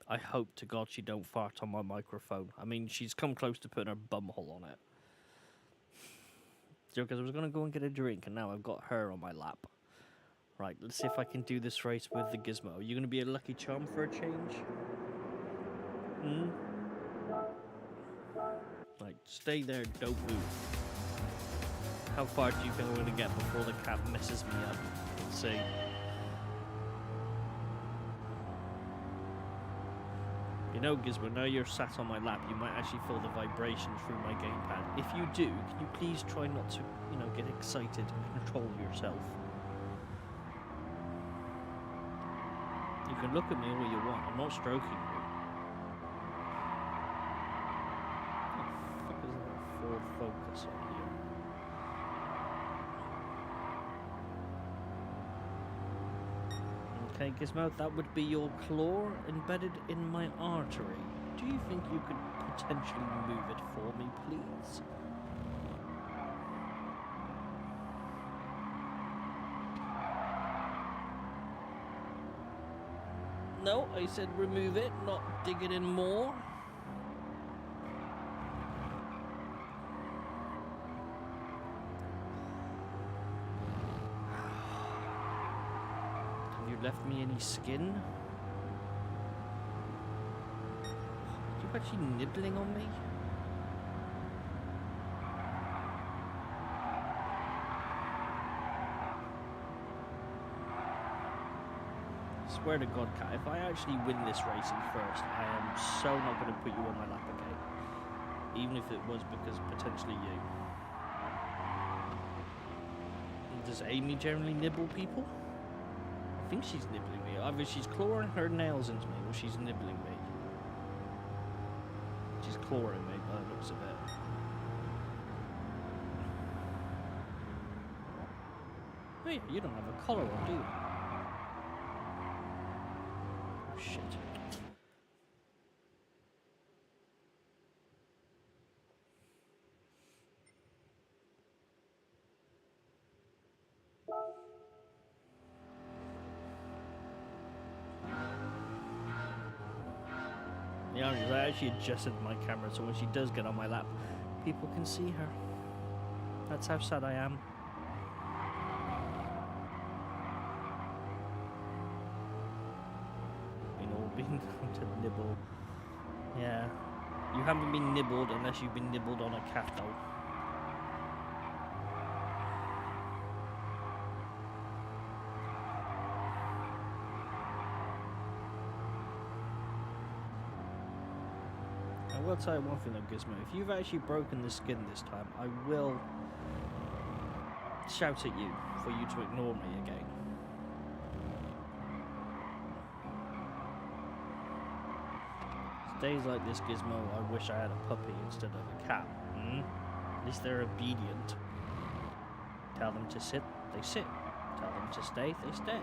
I hope to God she don't fart on my microphone. I mean, she's come close to putting her bumhole on it. Because I was going to go and get a drink, and now I've got her on my lap. Right, let's see if I can do this race with the gizmo. Are you going to be a lucky charm for a change? Hmm? Like, stay there, don't move. How far do you think I'm going to get before the cat messes me up? Let's see. You know, Gizmo, now you're sat on my lap, you might actually feel the vibrations through my gamepad. If you do, can you please try not to, get excited and control yourself? You can look at me all you want, I'm not stroking you. What the fuck is that Ford Focus on here? Okay, Gizmo, that would be your claw embedded in my artery. Do you think you could potentially move it for me, please? No, I said remove it, not dig it in more. Have you left me any skin? Are you actually nibbling on me? I swear to God, Cat, if I actually win this racing first, I am so not going to put you on my lap again. Even if it was because potentially you. Does Amy generally nibble people? I think she's nibbling me. Either she's clawing her nails into me or she's nibbling me. She's clawing me by the looks of it. Oh yeah, you don't have a collar on, do you? Oh shit. Yeah, I actually adjusted my camera so when she does get on my lap, people can see her. That's how sad I am. Been to nibble. Yeah. You haven't been nibbled unless you've been nibbled on a cat, though. I will tell you one thing though, Gizmo. If you've actually broken the skin this time, I will shout at you for you to ignore me again. Days like this, Gizmo, I wish I had a puppy instead of a cat. At least they're obedient. Tell them to sit, they sit. Tell them to stay, they stay.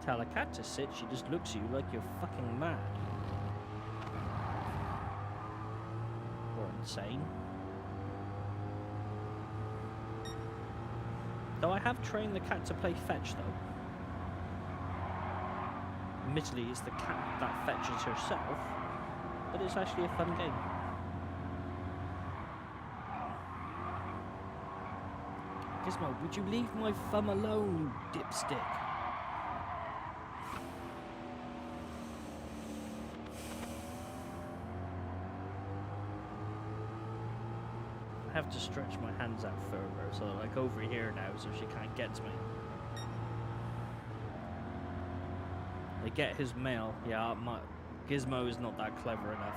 Tell a cat to sit, she just looks at you like you're fucking mad. Or insane. Though I have trained the cat to play fetch, though. Admittedly, it's the cat that fetches herself, but it's actually a fun game. Gizmo, would you leave my thumb alone, you dipstick? I have to stretch my hands out further, so like over here now, so she can't get to me. They get his mail. Yeah, Gizmo is not that clever enough.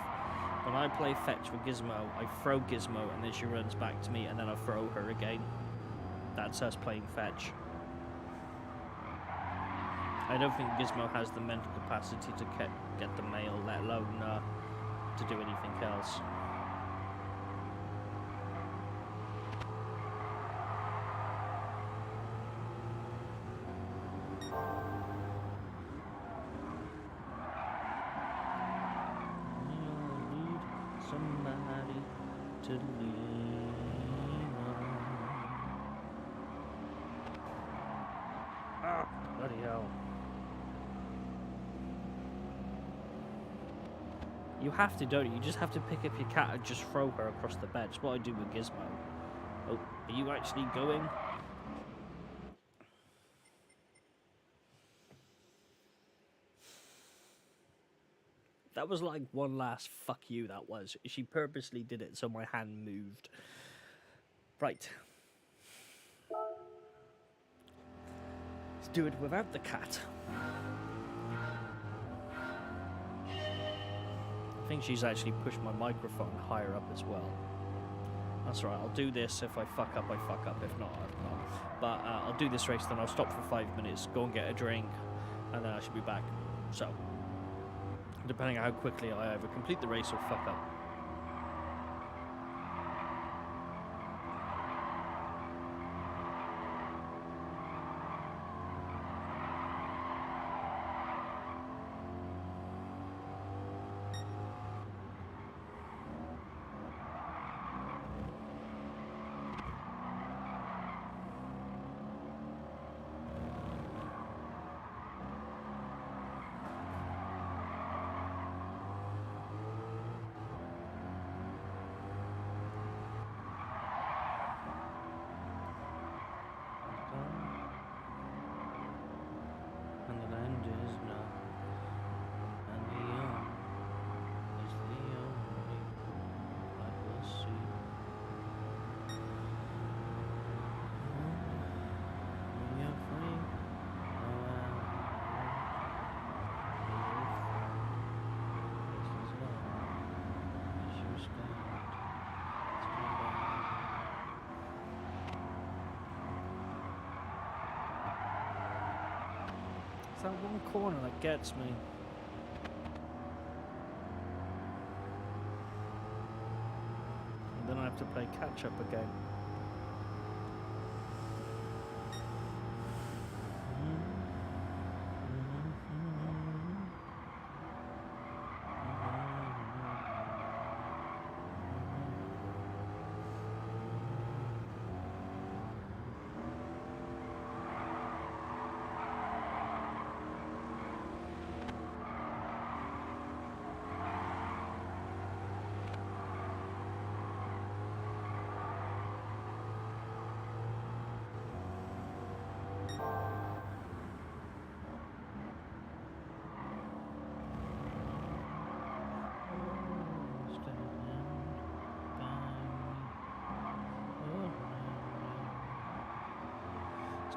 When I play fetch with Gizmo, I throw Gizmo and then she runs back to me and then I throw her again. That's us playing fetch. I don't think Gizmo has the mental capacity to get the mail, let alone to do anything else. Somebody to lean on. Ah, bloody hell. You have to, don't you? You just have to pick up your cat and just throw her across the bed. It's what I do with Gizmo. Oh, are you actually going? That was like one last fuck you, that was. She purposely did it so my hand moved. Right. Let's do it without the cat. I think she's actually pushed my microphone higher up as well. That's right, I'll do this. If I fuck up, I fuck up. If not, I not. But I'll do this race, then I'll stop for 5 minutes, go and get a drink, and then I should be back. So, depending on how quickly I either complete the race or fuck up. It's that one corner that gets me. And then I have to play catch up again.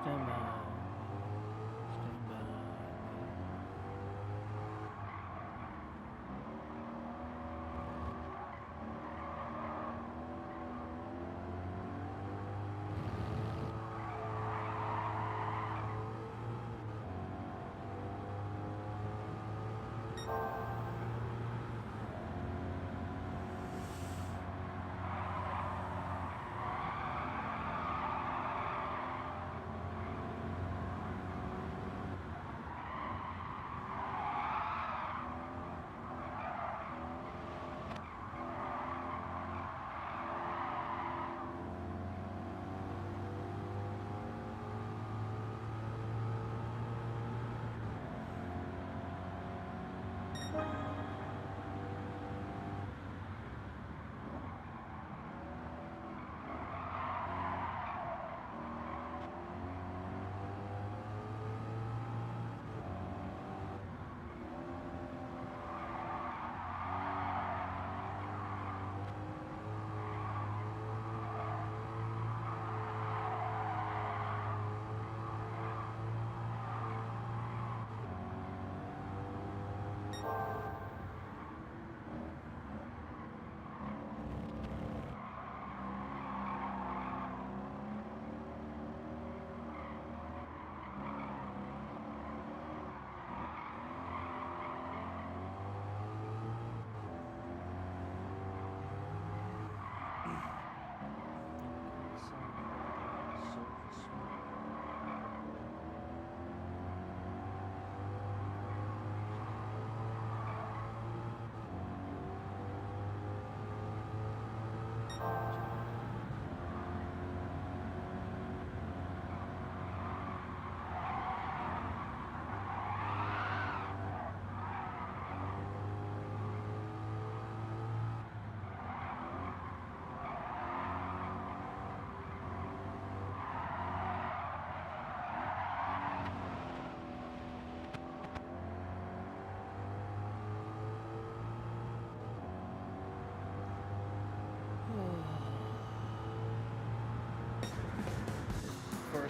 Stand by. Stand by.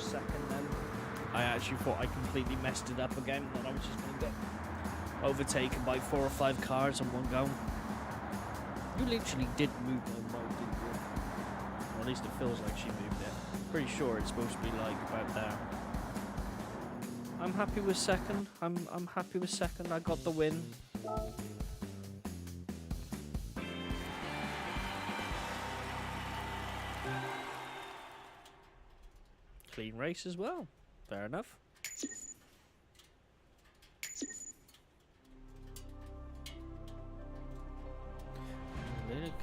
a second then. I actually thought I completely messed it up again, that I was just going to get overtaken by 4 or 5 cars in one go. You literally did move the remote, didn't you? Or at least it feels like she moved it. Pretty sure it's supposed to be like about there. I'm happy with second. I'm happy with second. I got the win. Clean race as well. Fair enough.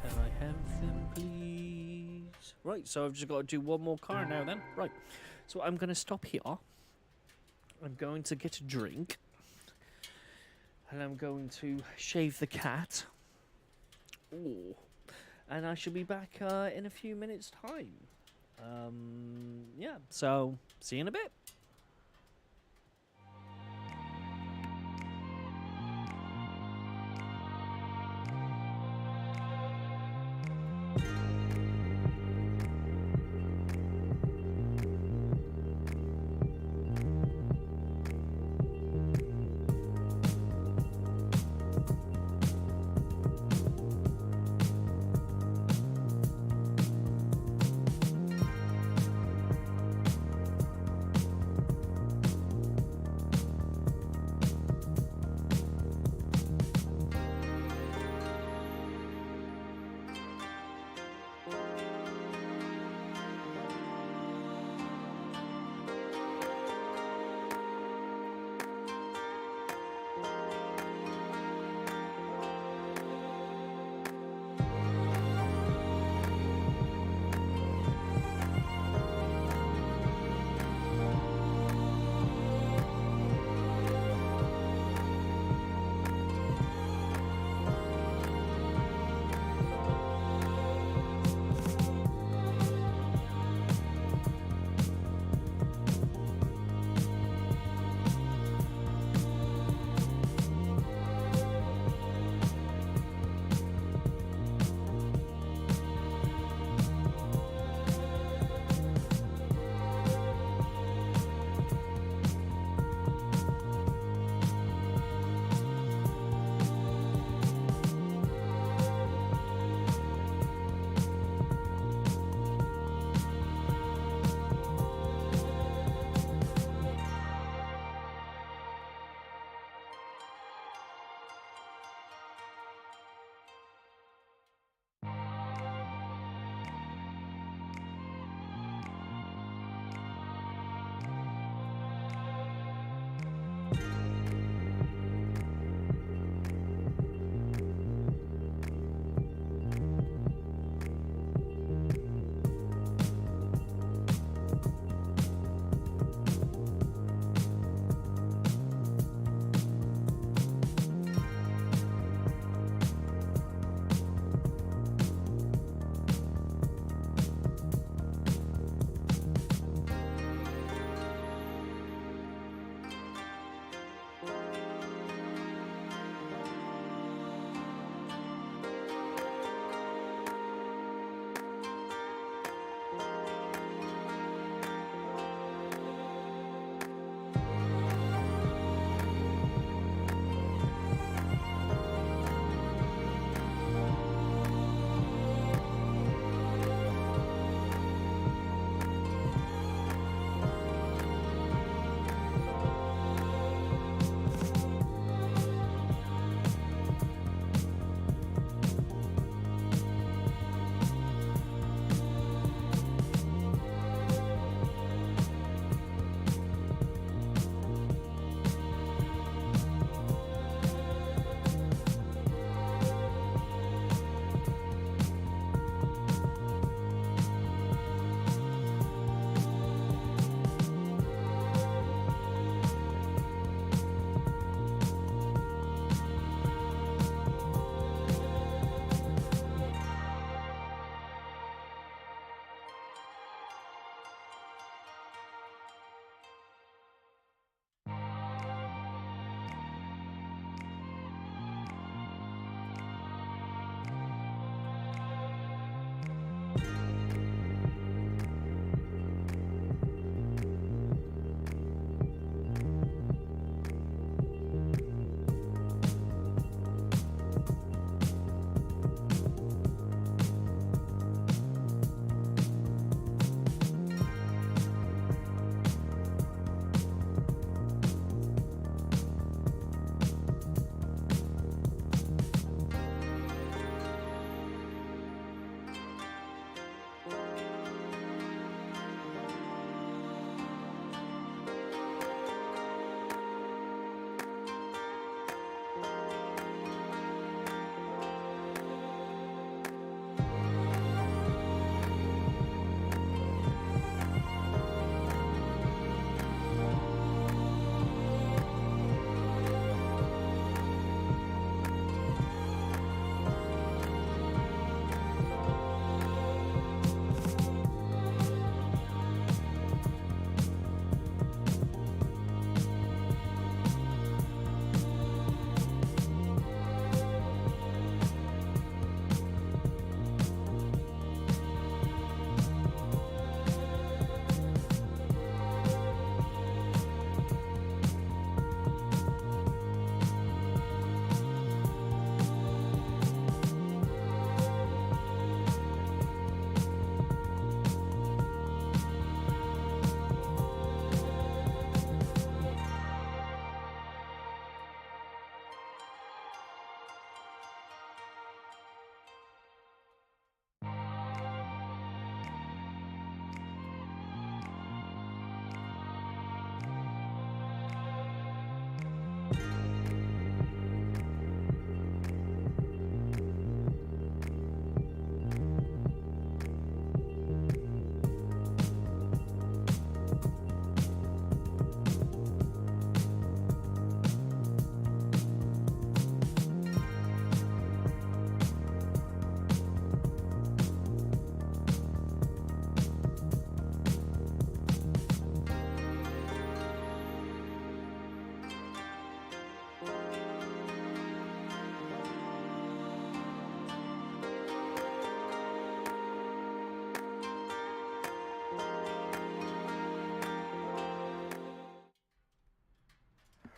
Can I have them, please? Right, so I've just got to do one more car now then. Right, so I'm going to stop here. I'm going to get a drink. And I'm going to shave the cat. Ooh. And I shall be back in a few minutes' time. Yeah, so see you in a bit.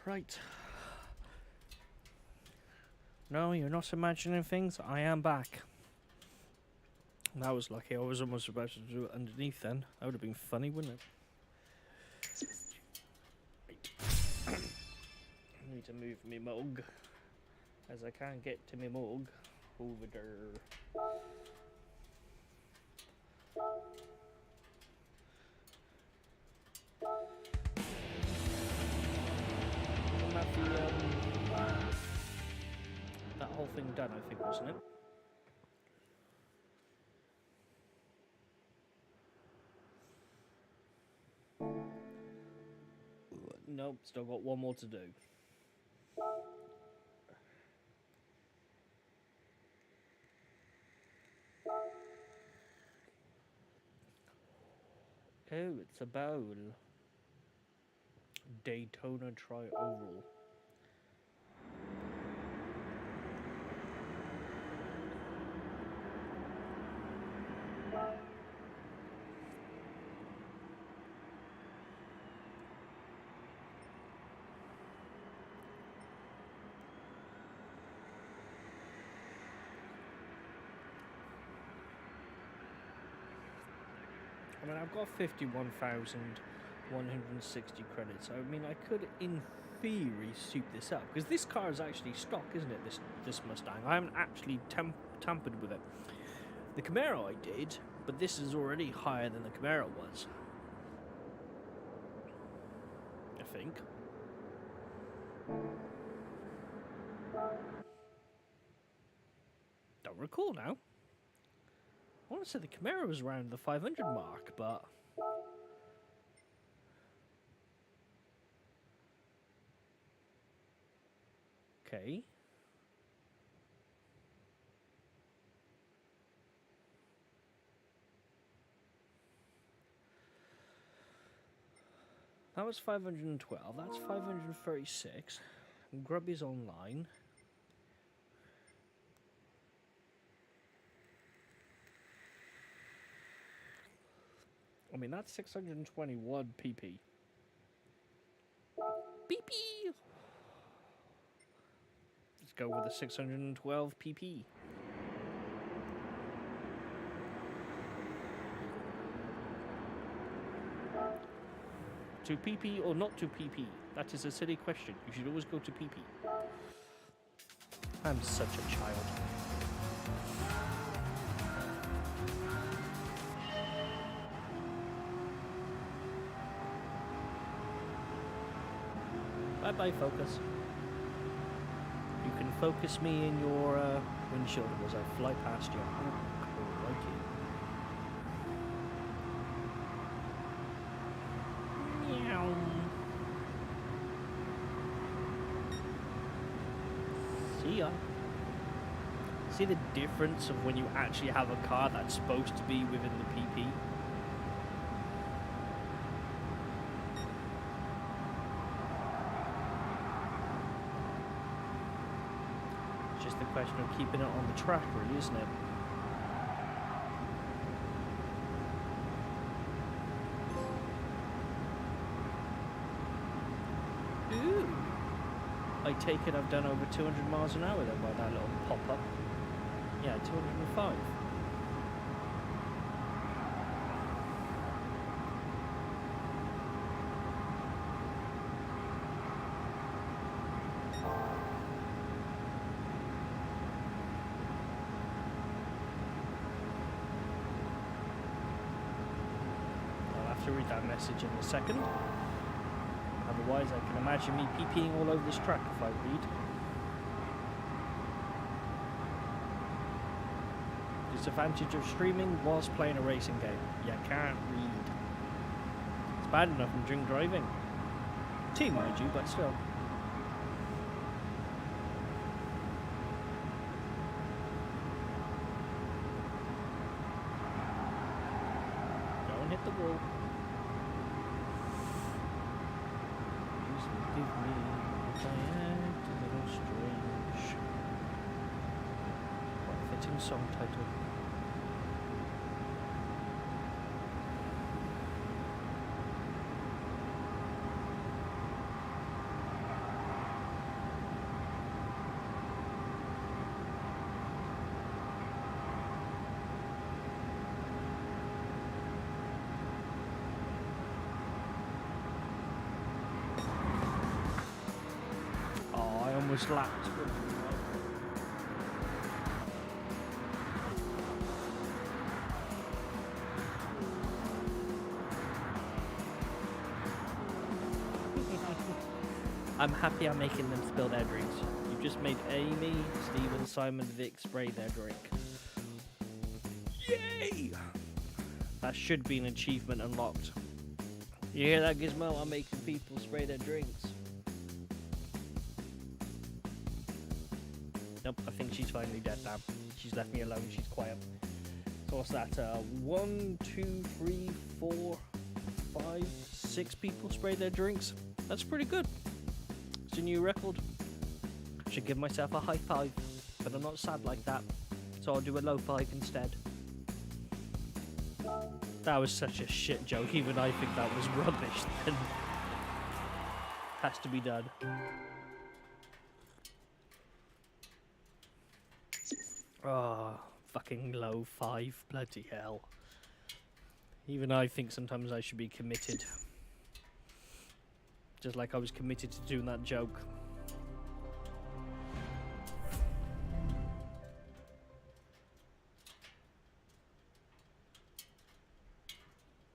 Right. No, you're not imagining things. I am back. That was lucky. I was almost about to do it underneath then. That would have been funny, wouldn't it? Right. I need to move me mug, as I can't get to me mug over there. Wasn't that that whole thing done, I think, wasn't it? Nope, still got one more to do. Oh, it's a bowl. Daytona Tri-Oval. I mean, I've got 51,160 credits. I mean, I could, in theory, soup this up. Because this car is actually stock, isn't it, this Mustang? I haven't actually tampered with it. The Camaro I did, but this is already higher than the Camaro was. I think. Don't recall now. I want to say the Camaro was around the 500 mark, but... Okay. That was 512. That's 536. Grubby's online. I mean, that's 621 pp. PP! Let's go with the 612 pp. To PP or not to PP? That is a silly question. You should always go to PP. I'm such a child. Bye-bye, focus. You can focus me in your windshield as I fly past you. Oh, crikey. Meow. See ya. See the difference of when you actually have a car that's supposed to be within the PP? The question of keeping it on the track, really, isn't it? Ooh. I take it I've done over 200 miles an hour then by that little pop-up. Yeah, 205. Read that message in a second. Otherwise, I can imagine me peeing all over this track if I read. Disadvantage of streaming whilst playing a racing game. You can't read. It's bad enough in drink driving. Team, mind you, but still. Don't hit the wall. Give me what I act a little strange. Quite a fitting song title. almost lapped. I'm happy I'm making them spill their drinks. You've just made Amy, Stephen, Simon, Vic spray their drink. Yay! That should be an achievement unlocked. You hear that, Gizmo? I'm making people spray their drinks. Nope, I think she's finally dead now. She's left me alone, she's quiet. So what's that? 1, 2, 3, 4, 5, 6 people sprayed their drinks. That's pretty good. It's a new record. Should give myself a high five, but I'm not sad like that, so I'll do a low five instead. That was such a shit joke, even I think that was rubbish then. Has to be done. Oh, fucking low five, bloody hell. Even I think sometimes I should be committed. Just like I was committed to doing that joke.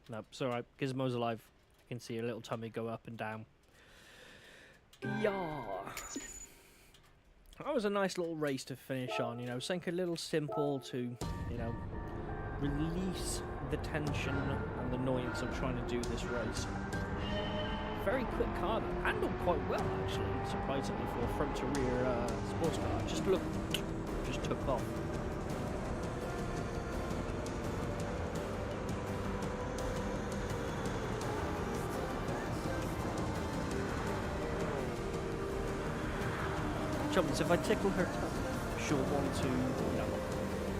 Nope, it's alright. Gizmo's alive. I can see her little tummy go up and down. Yeah. That was a nice little race to finish on, you know. Something a little simple to, you know, release the tension and the annoyance of trying to do this race. Very quick car, though. Handled quite well, actually, surprisingly, for a front to rear sports car. Just look, just took off. Trouble is, if I tickle her tongue, she'll want to, you know,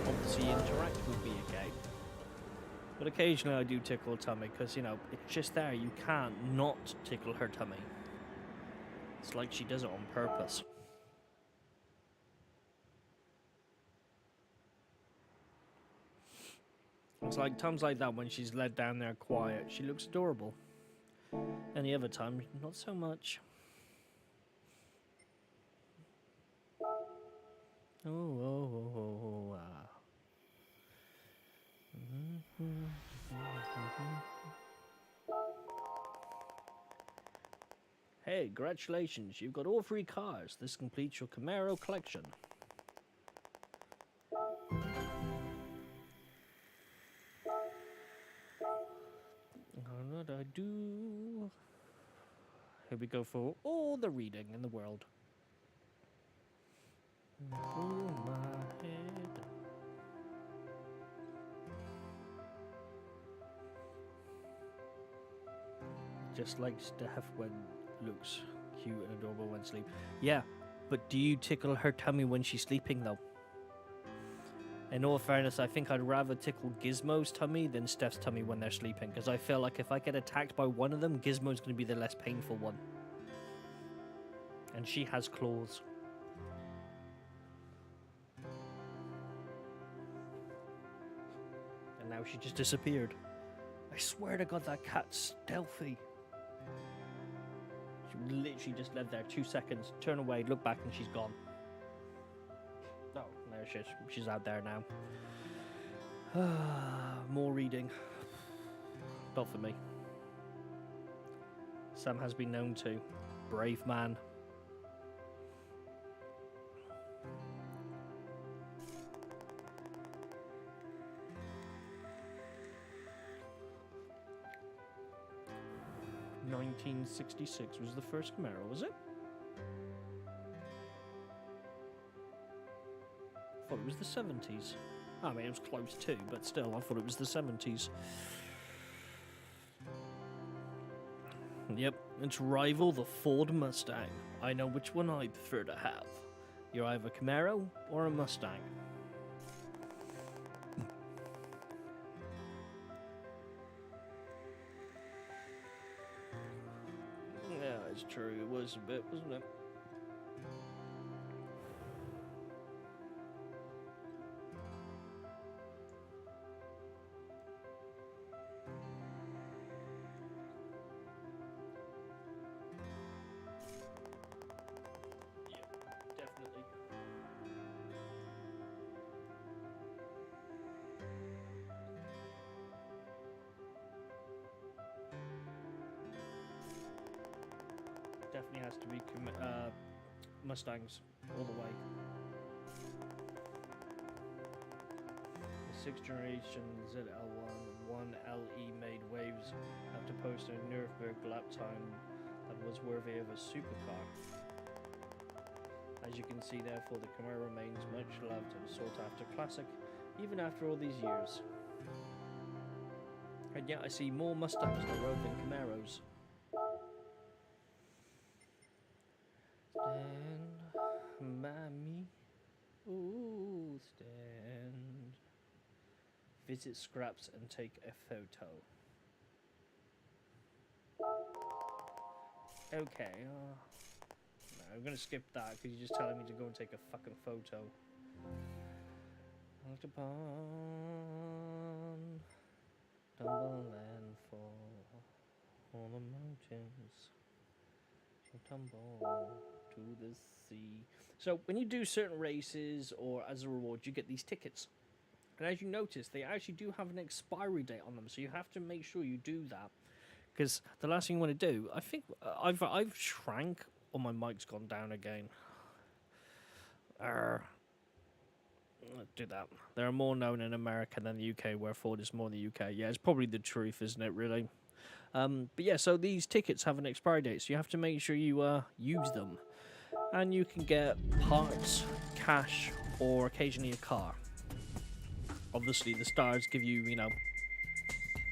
obviously interact with me again. But occasionally I do tickle her tummy because, you know, it's just there. You can't not tickle her tummy. It's like she does it on purpose. It's like times like that when she's led down there quiet. She looks adorable. Any other time, not so much. Oh, Hey, congratulations, you've got all 3 cars. This completes your Camaro collection. What I do? Here we go for all the reading in the world. Oh, my head. Just like Steph when looks cute and adorable when asleep. Yeah, but do you tickle her tummy when she's sleeping though? In all fairness, I think I'd rather tickle Gizmo's tummy than Steph's tummy when they're sleeping, because I feel like if I get attacked by one of them, Gizmo's going to be the less painful one. And she has claws. And now she just disappeared. I swear to God, that cat's stealthy. She literally just lived there 2 seconds, turn away, look back, and she's gone. Oh, there she is. She's out there now. More reading. Not for me. Sam has been known to. Brave man. (1966) was the first Camaro, was it? I thought it was the 70s. I mean, it was close too, but still, I thought it was the 70s. Yep, it's rival the Ford Mustang. I know which one I prefer to have. You're either a Camaro or a Mustang. Yeah, it's true. It was a bit, wasn't it? definitely has to be Mustangs all the way. The 6th generation ZL1 1LE made waves after posting a Nürburgring lap time that was worthy of a supercar. As you can see, therefore, the Camaro remains much loved and sought after classic even after all these years. And yet I see more Mustangs on the road than Camaros. Stand by me, ooh, stand. Visit Scraps and take a photo. Okay, no, I'm gonna skip that because you're just telling me to go and take a fucking photo. Looked upon, tumble and fall on the mountains, tumble to the sea. So when you do certain races or as a reward, you get these tickets. And as you notice, they actually do have an expiry date on them, so you have to make sure you do that. Because the last thing you want to do, I think I've shrank, or my mic's gone down again. Do that. There are more known in America than the UK, where Ford is more in the UK. Yeah, it's probably the truth, isn't it, really? But yeah, so these tickets have an expiry date, so you have to make sure you use them. And you can get parts, cash, or occasionally a car. Obviously, the stars give you, you know,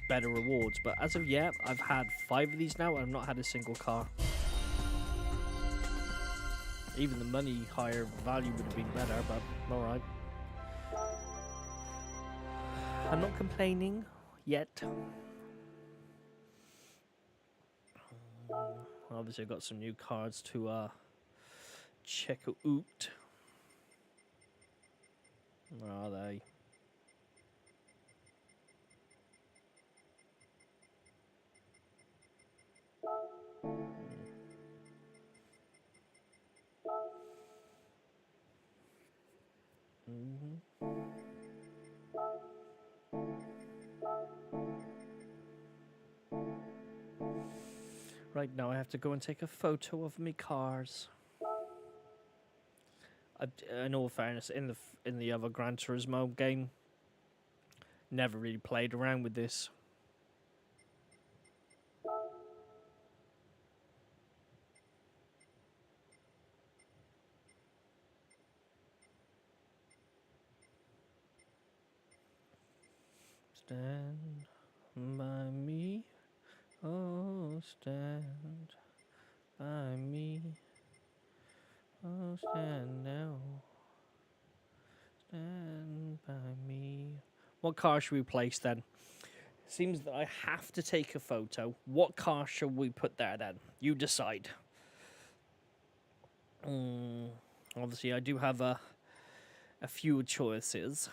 better rewards. But as of yet, I've had 5 of these now, and I've not had a single car. Even the money higher value would have been better, but alright. I'm not complaining yet. Obviously, I've got some new cards to check out. Where are they? Right now, I have to go and take a photo of me cars. In all fairness, in the other Gran Turismo game, never really played around with this. Stand by me, oh, stand by me, oh, stand now, stand by me. What car should we place then? Seems that I have to take a photo. What car should we put there then? You decide. Obviously, I do have a few choices.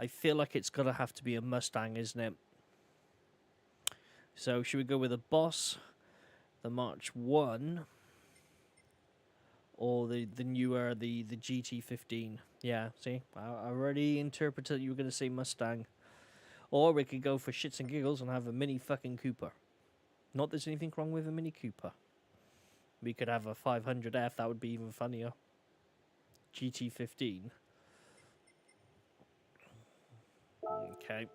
I feel like it's gonna have to be a Mustang, isn't it? So should we go with a Boss, the March 1, or the newer, the GT15? Yeah, see, I already interpreted you were gonna say Mustang. Or we could go for shits and giggles and have a mini fucking Cooper. Not there's anything wrong with a mini Cooper. We could have a 500F, that would be even funnier. GT15. Okay.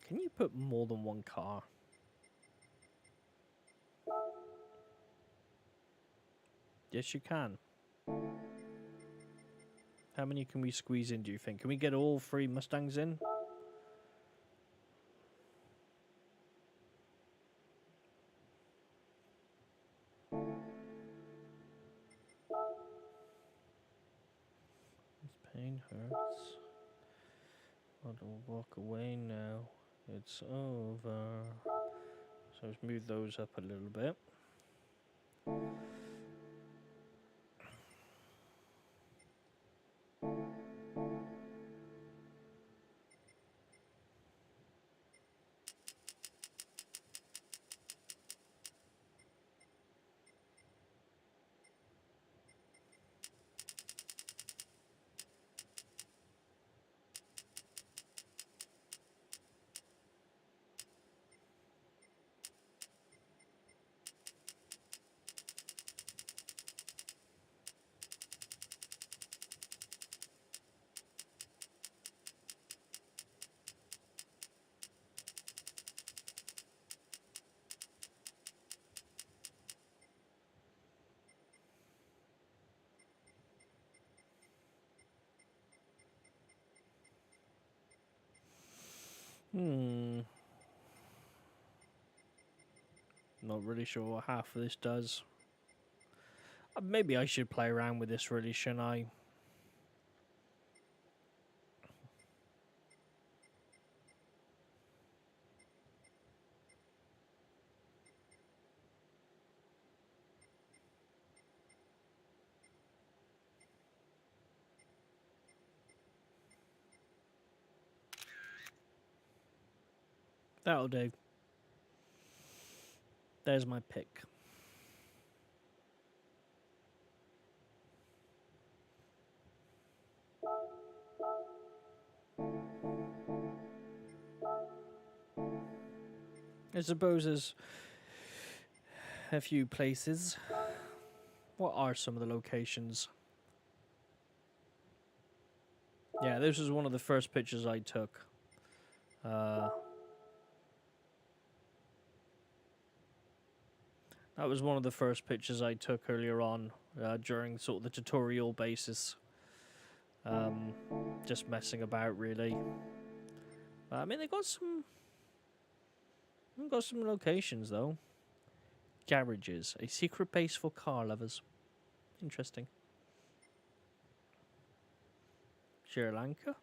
Can you put more than one car? Yes, you can. How many can we squeeze in, do you think? Can we get all 3 Mustangs in? This pain hurts. I'll walk away now. It's over. So let's move those up a little bit. Hmm. Not really sure what half of this does. Maybe I should play around with this, really, shouldn't I? That'll do. There's my pick. I suppose there's a few places. What are some of the locations? Yeah, this was one of the first pictures I took. That was one of the first pictures I took earlier on during sort of the tutorial basis. Just messing about, really. I mean, they've got some locations, though. Garages. A secret base for car lovers. Interesting. Sri Lanka.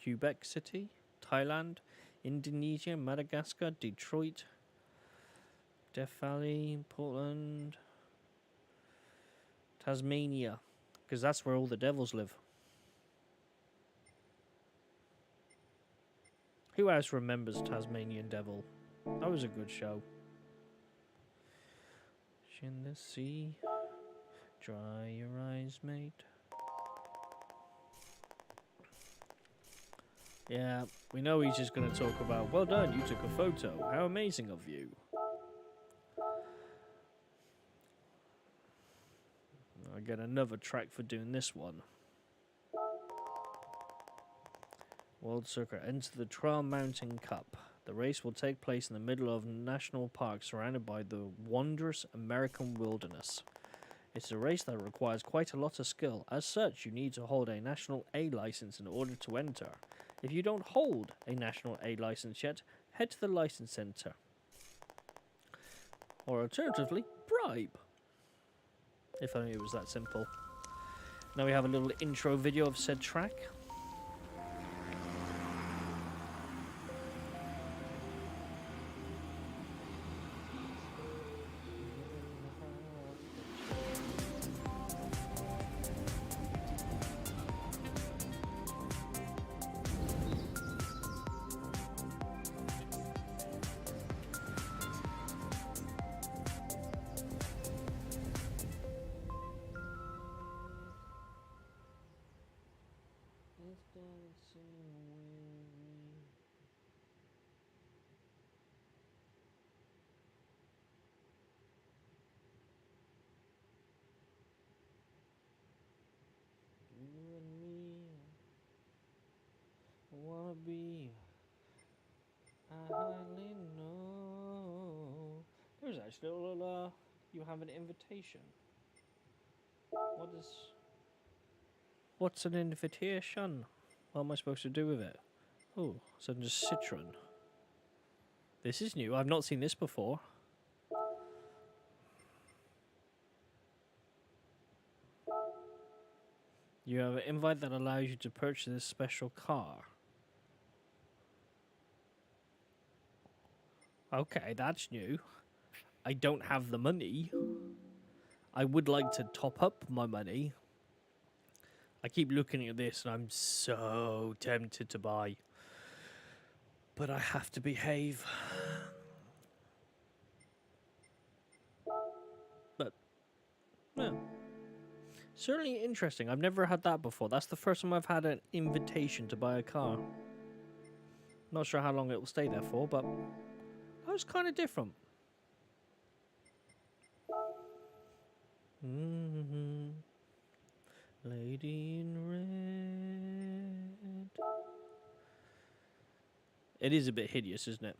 Quebec City. Thailand. Indonesia. Madagascar. Detroit. Death Valley. Portland. Tasmania. Because that's where all the devils live. Who else remembers Tasmanian Devil? That was a good show. In the sea, dry your eyes, mate. Yeah, we know he's just going to talk about, well done, you took a photo. How amazing of you. I get another track for doing this one. World Circuit, enter the Trail Mountain Cup. The race will take place in the middle of a national park surrounded by the wondrous American wilderness. It's a race that requires quite a lot of skill. As such, you need to hold a National A license in order to enter. If you don't hold a National A license yet, head to the license center. Or alternatively, bribe. If only it was that simple. Now we have a little intro video of said track. There's actually a little, you have an invitation. What's an invitation? What am I supposed to do with it? Oh, so just citron. This is new. I've not seen this before. You have an invite that allows you to purchase this special car. Okay, that's new. I don't have the money. I would like to top up my money. I keep looking at this and I'm so tempted to buy. But I have to behave. But, yeah. Certainly interesting. I've never had that before. That's the first time I've had an invitation to buy a car. Not sure how long it will stay there for, but that was kind of different. Lady in red. It is a bit hideous, isn't it?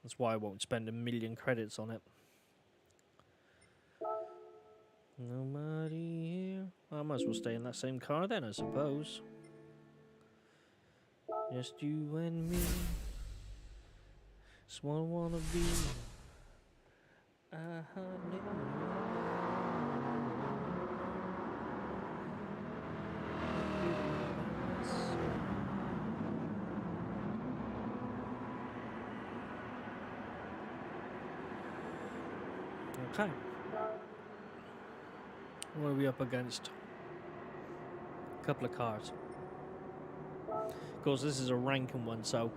That's why I won't spend 1,000,000 credits on it. Nobody here. I might as well stay in that same car then, I suppose. Just you and me. Just wanna be. Okay. What are we up against? A couple of cars. Of course, this is a ranking one, so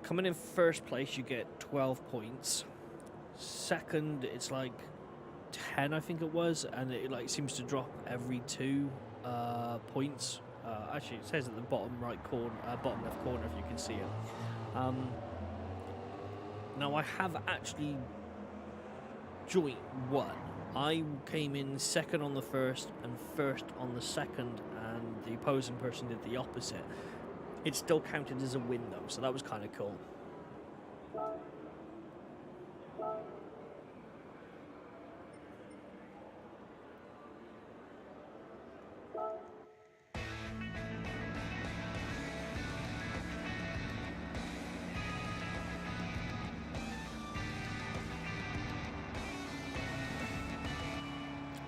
coming in first place, you get 12 points. Second, it's like 10, I think it was, and it like seems to drop every 2 points. Actually, it says at the bottom right corner, bottom left corner, if you can see it. Now, I have actually joint one. I came in second on the first and first on the second, and the opposing person did the opposite. It still counted as a win though, so that was kind of cool.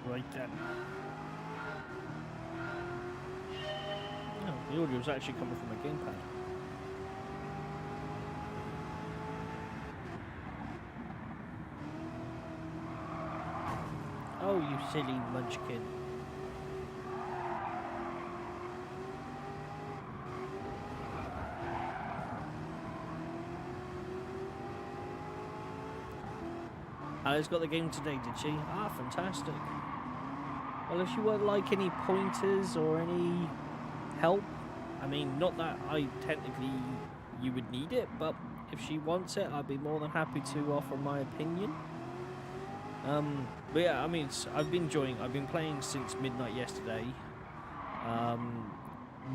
Right then. Oh, the audio was actually coming from a gamepad. Oh, you silly munchkin. Alice got the game today, did she? Ah, fantastic. Well, if she would like any pointers or any help, I mean, not that technically you would need it, but if she wants it, I'd be more than happy to offer my opinion. But yeah, I mean, I've been playing since midnight yesterday.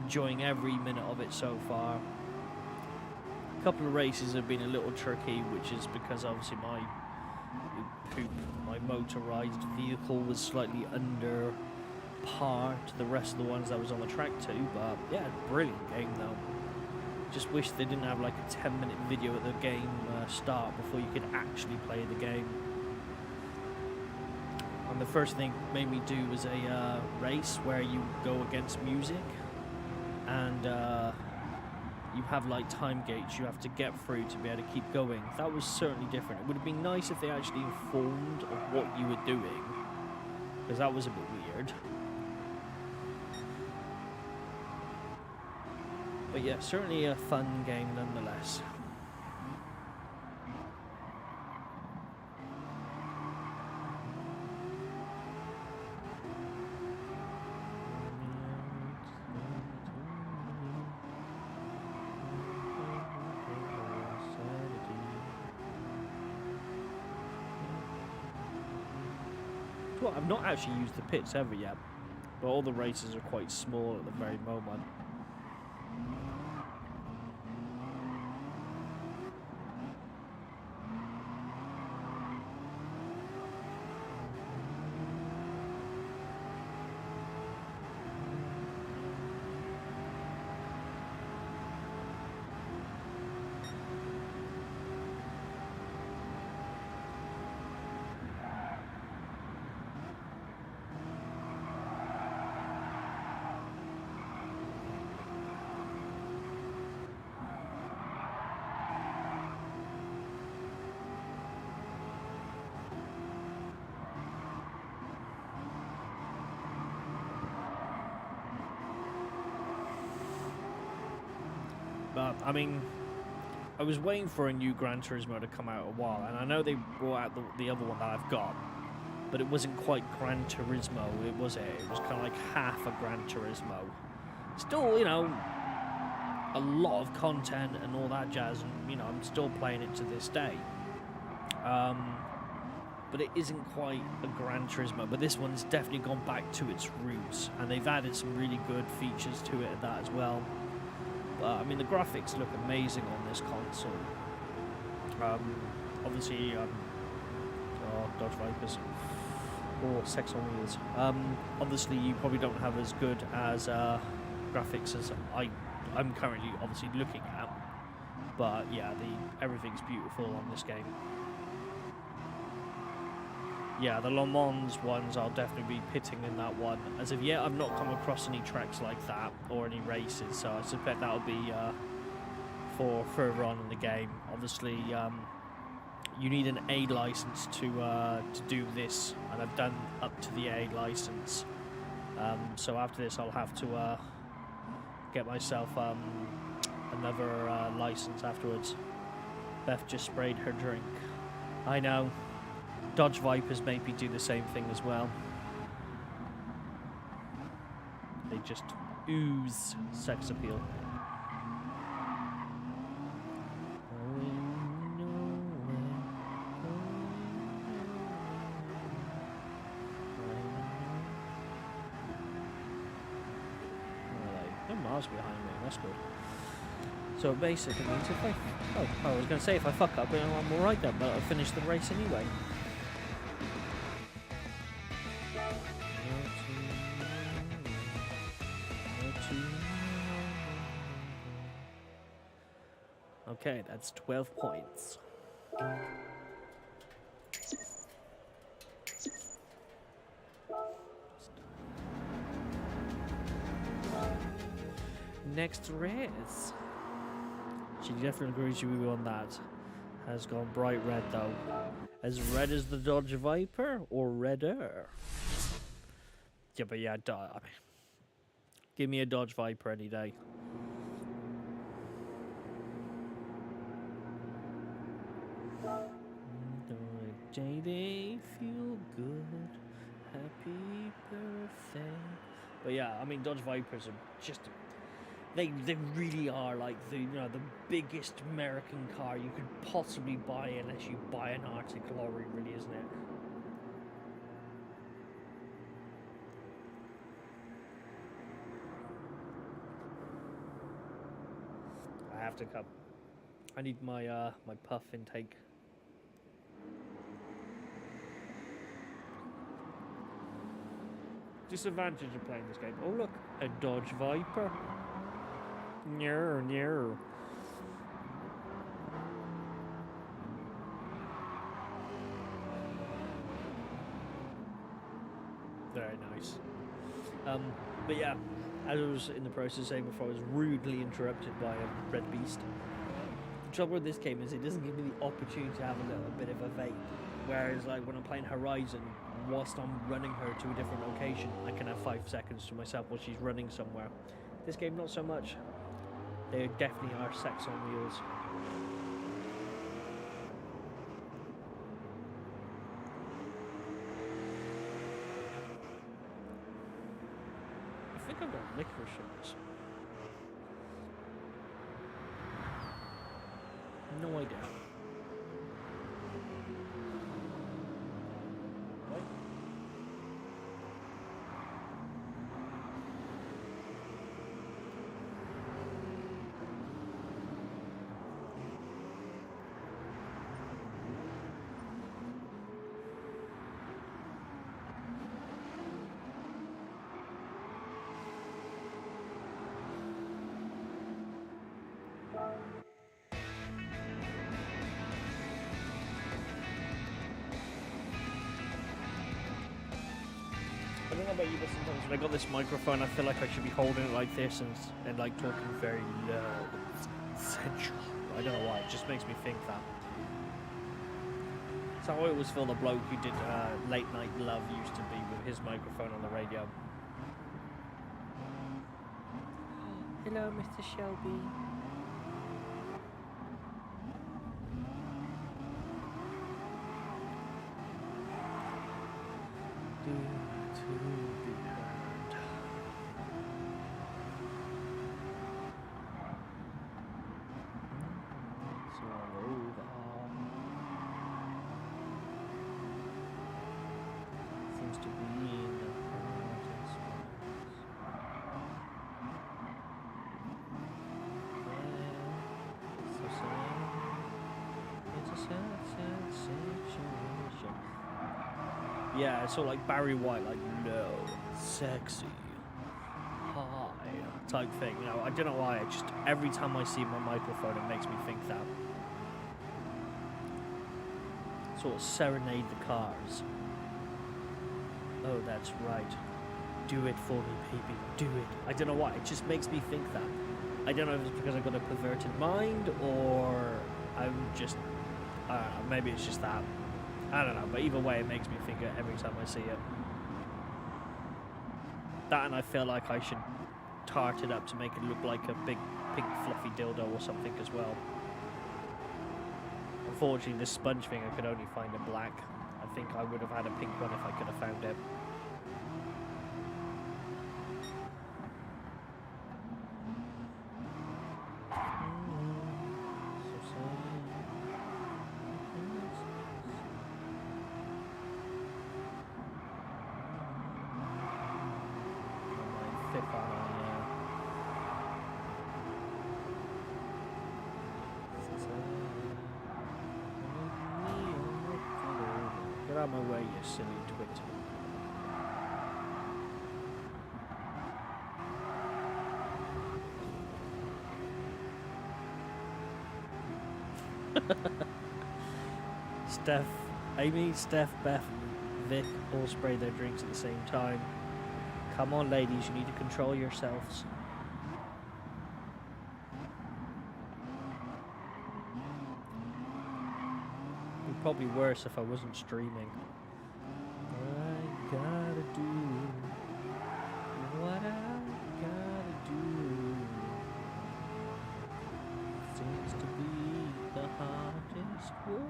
Enjoying every minute of it so far. A couple of races have been a little tricky, which is because obviously my motorized vehicle was slightly under par to the rest of the ones that was on the track too. But yeah, brilliant game though. Just wish they didn't have like a 10-minute video at the game start before you could actually play the game. And the first thing it made me do was a race where you go against music, and you have like time gates you have to get through to be able to keep going. That was certainly different. It would have been nice if they actually informed of what you were doing, because that was a bit weird. But yeah, certainly a fun game nonetheless. Well, I've not actually used the pits ever yet, but all the races are quite small at the very moment. But, I mean, I was waiting for a new Gran Turismo to come out a while, and I know they brought out the other one that I've got, but it wasn't quite Gran Turismo, it was kind of like half a Gran Turismo. Still, you know, a lot of content and all that jazz, and, you know, I'm still playing it to this day. But it isn't quite a Gran Turismo, but this one's definitely gone back to its roots, and they've added some really good features to it and that as well. I mean, the graphics look amazing on this console. Obviously, Dodge Vipers or Sex on Wheels. Obviously, you probably don't have as good as graphics as I I'm currently obviously looking at. But yeah, everything's beautiful on this game. Yeah, the Le Mans ones I'll definitely be pitting in that one. As of yet, I've not come across any tracks like that or any races, so I suspect that'll be for further on in the game. Obviously, you need an A license to do this, and I've done up to the A license. So after this, I'll have to get myself another license afterwards. Beth just sprayed her drink. I know. Dodge Vipers maybe do the same thing as well. They just ooze sex appeal. They're miles behind me, that's good. So it basically means if I... Oh, I was going to say if I fuck up, I'm alright then, but I'll finish the race anyway. Okay, that's 12 points. Next race. She definitely agrees with you on that. Has gone bright red though. As red as the Dodge Viper or redder? Yeah, but yeah, I mean, give me a Dodge Viper any day. They feel good. Happy birthday. But yeah, I mean, Dodge Vipers are just... They really are like the biggest American car you could possibly buy unless you buy an Arctic lorry, really, isn't it? I have to come. I need my my puff intake. Disadvantage of playing this game. Oh look, a Dodge Viper. No. Very nice. But yeah, as I was in the process of saying before, I was rudely interrupted by a red beast. The trouble with this game is it doesn't give me the opportunity to have a little bit of a vape. Whereas like when I'm playing Horizon, whilst I'm running her to a different location, I can have 5 seconds to myself while she's running somewhere. This game, not so much. There definitely are sex on wheels. I think I've got liquor shirts. No idea. I don't know about you, but sometimes when I got this microphone, I feel like I should be holding it like this and like talking very low, sensual. I don't know why, it just makes me think that. So I always feel the bloke who did Late Night Love used to be with his microphone on the radio. Hello, Mr. Shelby. To be heard. It's all over. Seems to be in the hardest it's a sad situation. Yeah, it's all like Barry White, like, no, sexy, high, type thing. You know, I don't know why. It just every time I see my microphone, it makes me think that. Sort of serenade the cars. Oh, that's right. Do it for me, baby. Do it. I don't know why. It just makes me think that. I don't know if it's because I've got a perverted mind or I'm just... I don't know. Maybe it's just that. I don't know. But either way, it makes me think it every time I see it. That, and I feel like I should tart it up to make it look like a big, pink, fluffy dildo or something as well. Unfortunately, this sponge thing, I could only find in black. I think I would have had a pink one if I could have found it. Get out of my way, you silly twit. Amy, Steph, Beth, Vic all spray their drinks at the same time. Come on, ladies, you need to control yourselves. It'd probably be worse if I wasn't streaming. I gotta do what I gotta do. Seems to be the hardest work.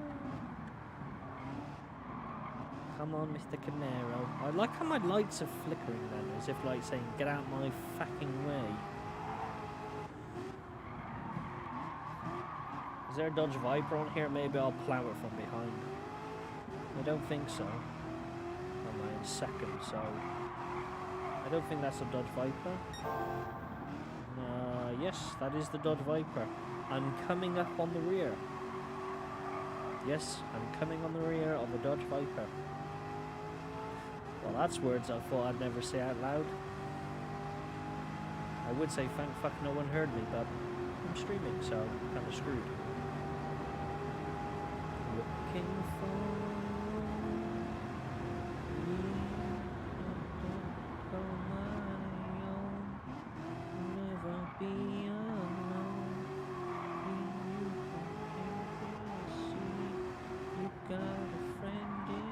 Come on, Mr. Camaro. I like how my lights are flickering then, as if like saying, get out my fucking way. Is there a Dodge Viper on here? Maybe I'll plow it from behind. I don't think so. I'm in second, so... I don't think that's a Dodge Viper. Yes, that is the Dodge Viper. I'm coming up on the rear. Yes, I'm coming on the rear of a Dodge Viper. Well, that's words I thought I'd never say out loud. I would say thank fuck no one heard me, but I'm streaming, so I'm kind of screwed. Looking for never be alone. You got a friend in me.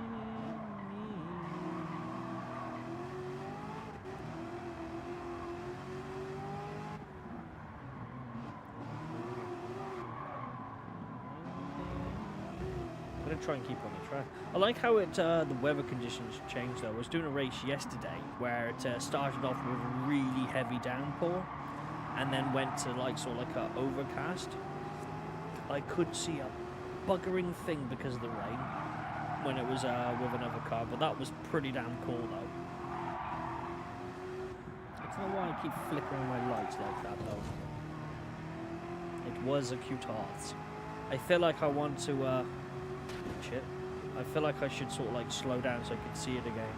I'm gonna try and keep on the track. I like how it the weather conditions changed though. I was doing a race yesterday where it started off with a really heavy downpour and then went to like sort of like a overcast. I could see a buggering thing because of the rain when it was with another car, but that was pretty damn cool though. I don't know why I keep flickering my lights like that though. It was a cute heart. I feel like I want to shit. I feel like I should sort of like slow down so I can see it again.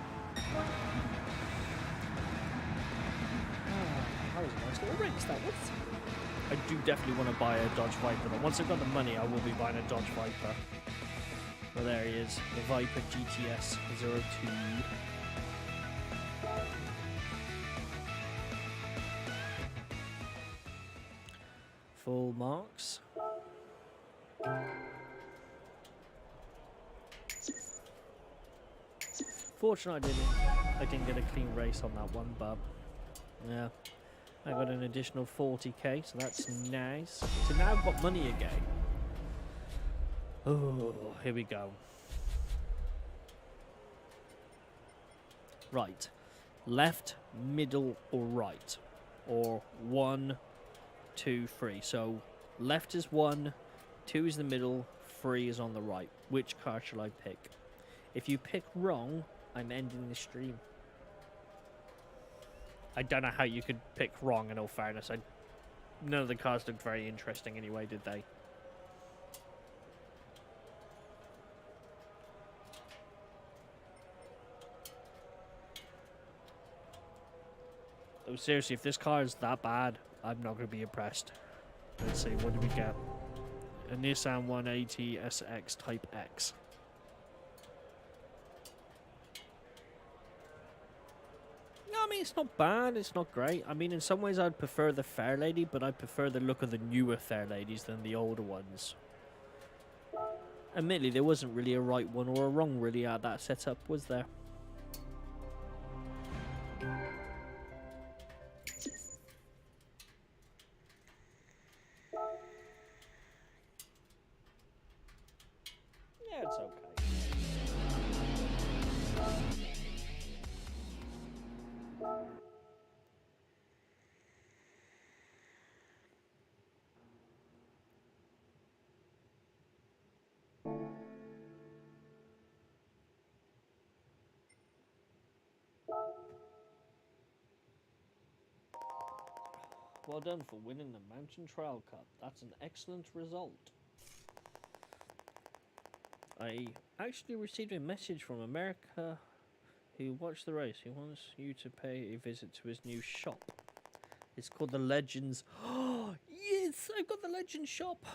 That was a nice little race that was. I do definitely want to buy a Dodge Viper, but once I've got the money I will be buying a Dodge Viper. Well, there he is, the Viper GTS 02. Full marks. Fortunately, I didn't get a clean race on that one, but yeah, I got an additional 40k, so that's nice. So now I've got money again. Oh, here we go. Right, left, middle, or right, or 1, 2, 3. So left is 1, 2 is the middle, 3 is on the right. Which car shall I pick? If you pick wrong, I'm ending the stream. I don't know how you could pick wrong, in all fairness. None of the cars looked very interesting anyway, did they? Oh, seriously, if this car is that bad, I'm not going to be impressed. Let's see, what do we get? A Nissan 180 SX Type X. No, I mean, it's not bad, it's not great. I mean, in some ways I'd prefer the Fairlady, but I prefer the look of the newer Fairladies than the older ones. Admittedly, there wasn't really a right one or a wrong really at that setup, was there? Yeah, it's okay. Well done for winning the Mountain Trail Cup. That's an excellent result. I actually received a message from America who watched the race. He wants you to pay a visit to his new shop. It's called the Legends. Oh, yes! I've got the Legends shop!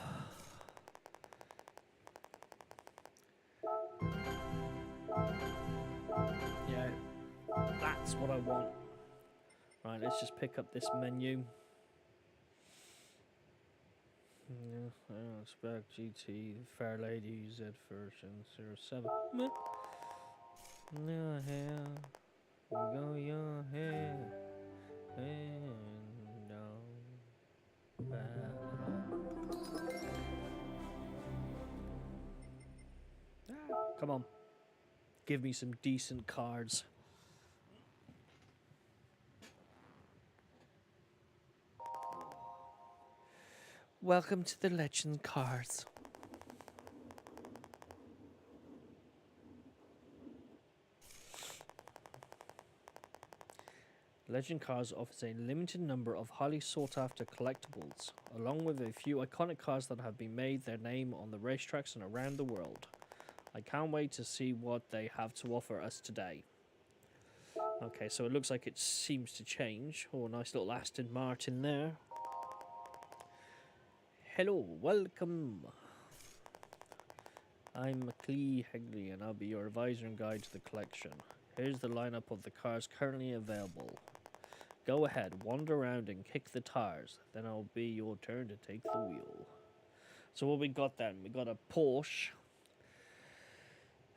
Yeah, that's what I want. Right, let's just pick up this menu. Yeah, I expect GT Fairlady Z version 07. Your hair, go your hair, and down. Come on, give me some decent cards. Welcome to the Legend cards. Legend Cars offers a limited number of highly sought-after collectibles, along with a few iconic cars that have been made their name on the racetracks and around the world. I can't wait to see what they have to offer us today. Okay, so it looks like it seems to change. Oh, nice little Aston Martin there. Hello, welcome. I'm McLee Hegley, and I'll be your advisor and guide to the collection. Here's the lineup of the cars currently available. Go ahead, wander around and kick the tires. Then it'll be your turn to take the wheel. So what we got then? We got a Porsche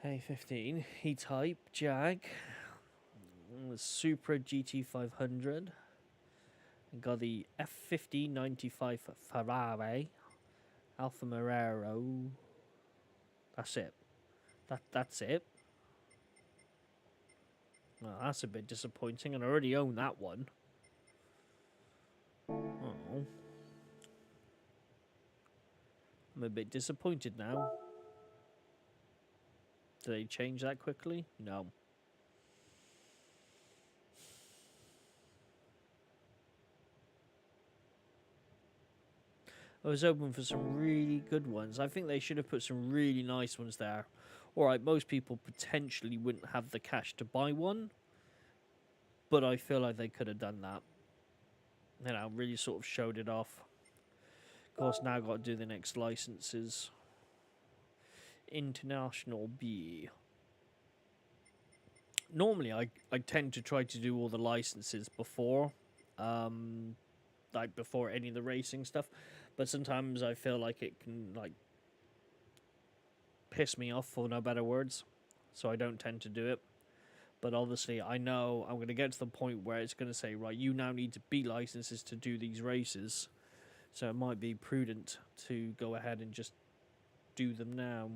A15 E-Type Jag, Supra GT500. We got the F5095 Ferrari, Alfa Romeo. That's it. That's it. Well, that's a bit disappointing, and I already own that one. Oh. I'm a bit disappointed now. Did they change that quickly? No. I was hoping for some really good ones. I think they should have put some really nice ones there. Alright, most people potentially wouldn't have the cash to buy one, but I feel like they could have done that. You know, really sort of showed it off. Of course, now I've got to do the next licenses. International B. Normally, I tend to try to do all the licenses before, like before any of the racing stuff. But sometimes I feel like it can like piss me off, for no better words, so I don't tend to do it. But obviously, I know I'm going to get to the point where it's going to say, right, you now need to be licenses to do these races. So it might be prudent to go ahead and just do them now.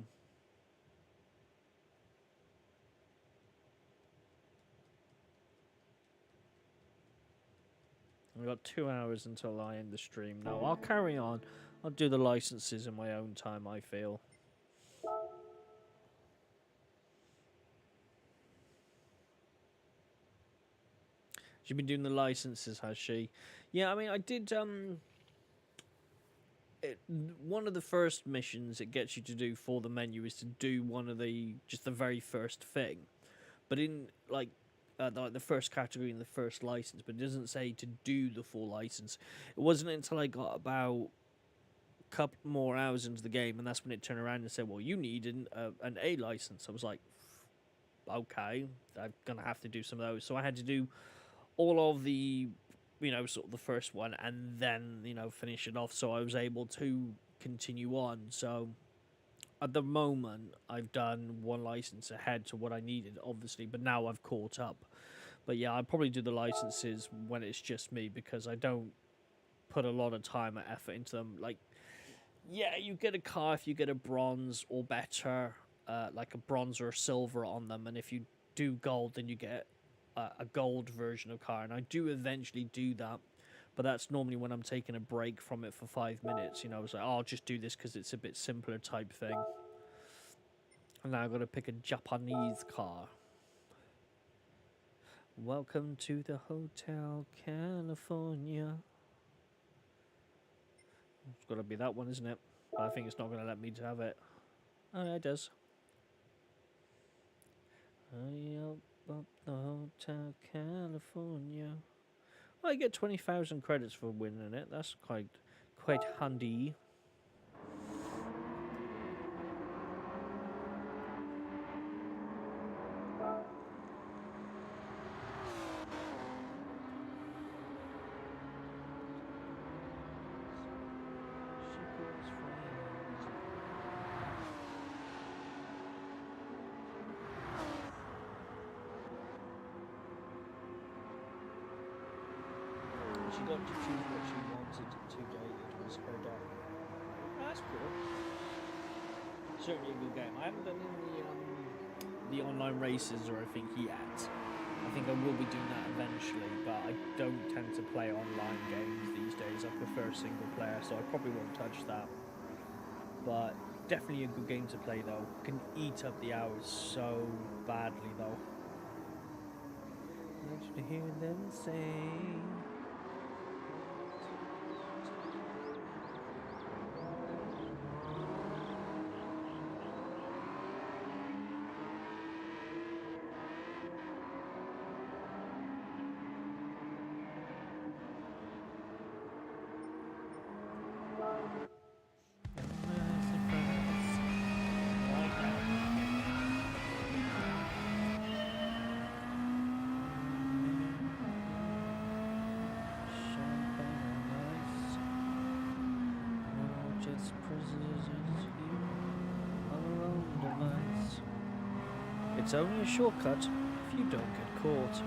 I've got 2 hours until I end the stream. No, I'll carry on. I'll do the licenses in my own time, I feel. She's been doing the licenses, has she? Yeah, I mean, I did, one of the first missions it gets you to do for the menu is to do one of the, just the very first thing. But in, like, the first category and the first license, but it doesn't say to do the full license. It wasn't until I got about a couple more hours into the game, and that's when it turned around and said, "Well, you need an A license." I was like, "Okay, I'm gonna have to do some of those." So I had to do all of the, sort of the first one, and then finish it off. So I was able to continue on. So at the moment, I've done one license ahead to what I needed, obviously, but now I've caught up. But yeah, I'd probably do the licenses when it's just me, because I don't put a lot of time and effort into them. Like, yeah, you get a car if you get a bronze or better, like a bronze or a silver on them, and if you do gold, then you get a gold version of car, and I do eventually do that. But that's normally when I'm taking a break from it for 5 minutes. It's like, oh, I'll just do this because it's a bit simpler type thing. And now I've got to pick a Japanese car. Welcome to the Hotel California. It's got to be that one, isn't it? But I think it's not going to let me have it. Oh, yeah, it does. Up the Hotel California. Well, I get 20,000 credits for winning it. That's quite handy. She got to choose what she wanted to do. It was her day. That's cool. Certainly a good game. I haven't done the online races or anything yet. I think I will be doing that eventually, but I don't tend to play online games these days. I prefer single player, so I probably won't touch that. But definitely a good game to play though. Can eat up the hours so badly though. I want you to hear them say. It's only a shortcut if you don't get caught.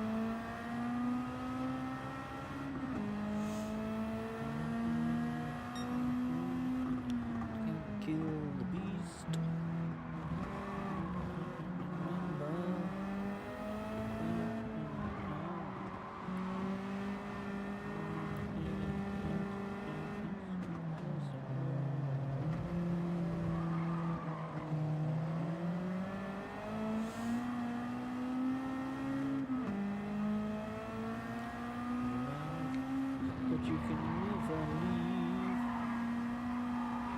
Kill the beast.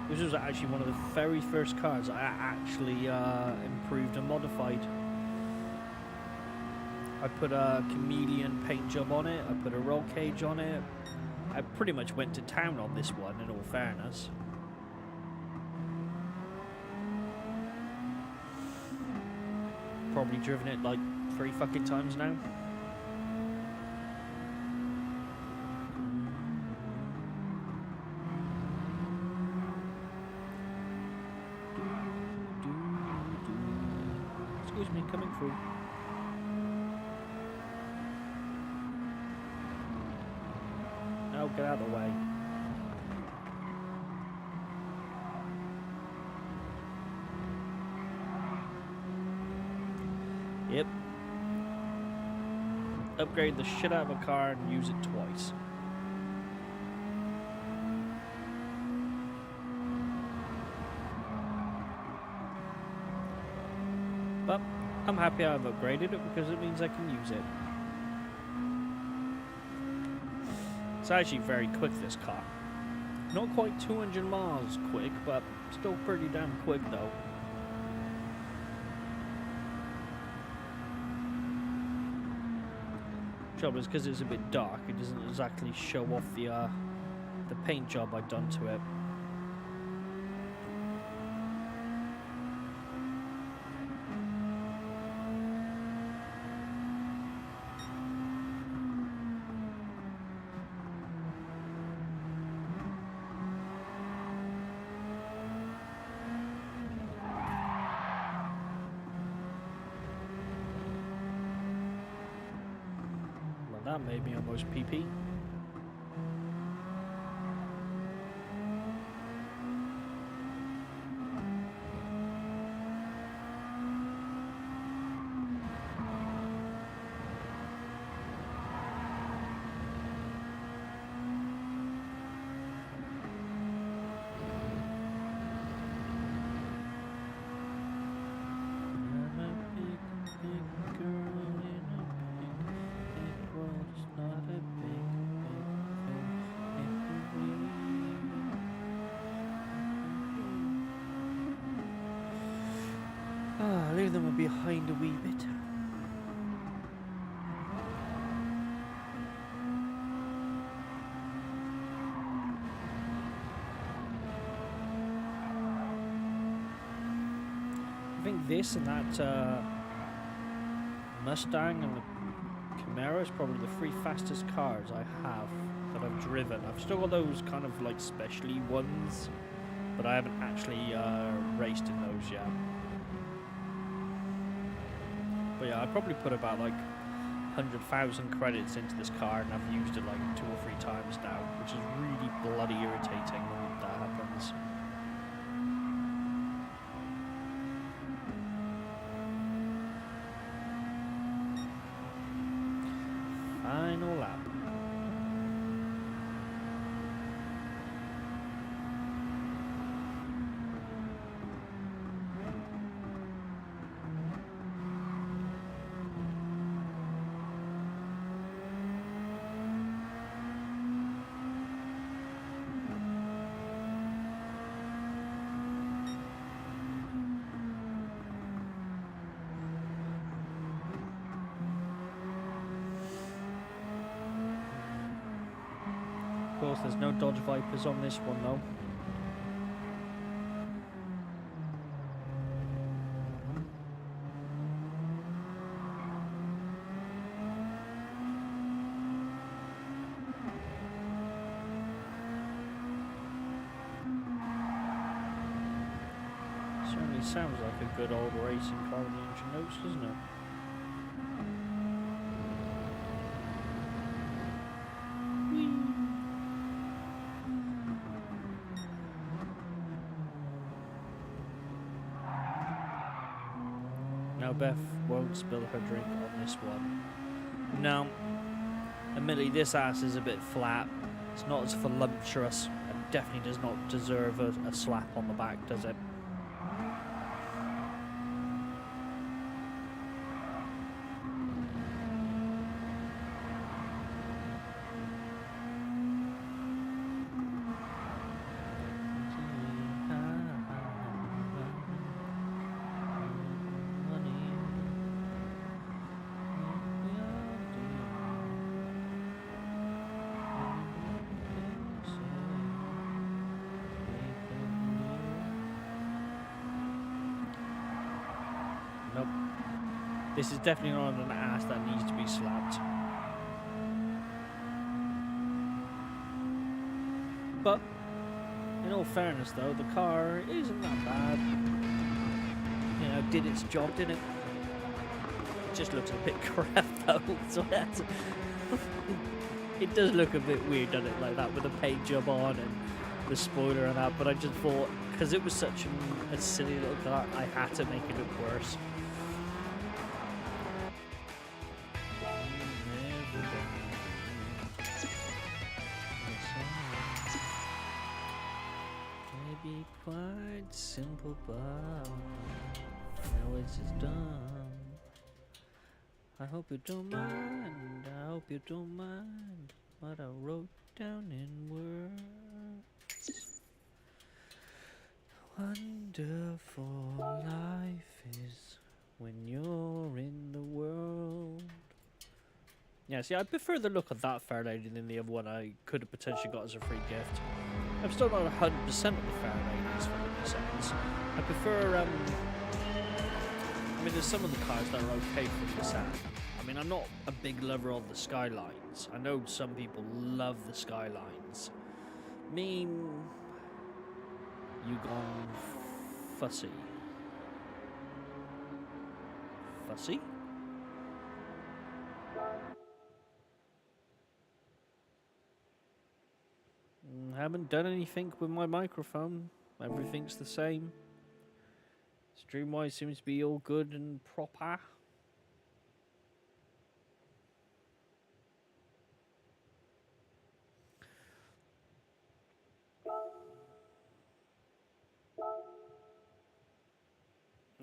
This was actually one of the very first cars I actually improved and modified. I put a chameleon paint job on it, I put a roll cage on it. I pretty much went to town on this one, in all fairness. Probably driven it like 3 fucking times now. Excuse me, coming through. No, get out of the way. Yep. Upgrade the shit out of a car and use it twice. But I'm happy I've upgraded it because it means I can use it. It's actually very quick, this car. Not quite 200 miles quick, but still pretty damn quick though. Trouble is, because it's a bit dark, it doesn't exactly show off the paint job I've done to it. That made me almost pee-pee. Leave them behind a wee bit. I think this and that Mustang and the Camaro is probably the 3 fastest cars I have that I've driven. I've still got those kind of like specially ones, but I haven't actually raced in those yet. But yeah, I'd probably put about like 100,000 credits into this car, and I've used it like 2 or 3 times now, which is really bloody irritating when that happens. Final lap. Of course, there's no Dodge Vipers on this one though. Certainly sounds like a good old racing car with the engine notes, doesn't it? Now Beth won't spill her drink on this one. Now, admittedly this ass is a bit flat. It's not as voluptuous and definitely does not deserve a slap on the back, does it? Nope. This is definitely not an ass that needs to be slapped. But, in all fairness though, the car isn't that bad. You know, did its job, didn't it? It just looks a bit crap though, so that's... It does look a bit weird, doesn't it, like that with the paint job on and the spoiler and that, but I just thought, because it was such a silly little car, I had to make it look worse. Maybe quite simple, but now it's just done. I hope you don't mind, I hope you don't mind what I wrote down in words. Wonderful life is when you're in the world. Yeah, see, I prefer the look of that Fair Lady than the other one I could have potentially got as a free gift. I'm still not 100% of the Fair Ladies for the sense. I prefer, I mean, there's some of the cars that are okay for the sound. I mean, I'm not a big lover of the Skylines. I know some people love the Skylines. Me, you gone fussy. Fussy? Haven't done anything with my microphone. Everything's the same. Stream-wise seems to be all good and proper.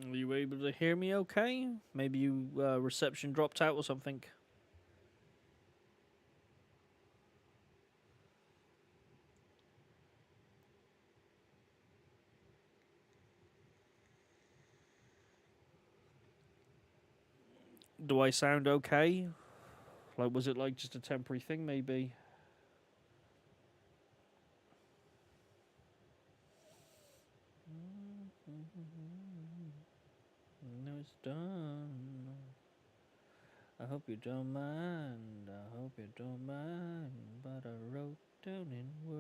Are you able to hear me okay? Maybe you reception dropped out or something. Do I sound okay? Like, was it like just a temporary thing, maybe? No, it's done. I hope you don't mind. I hope you don't mind. But I wrote down in words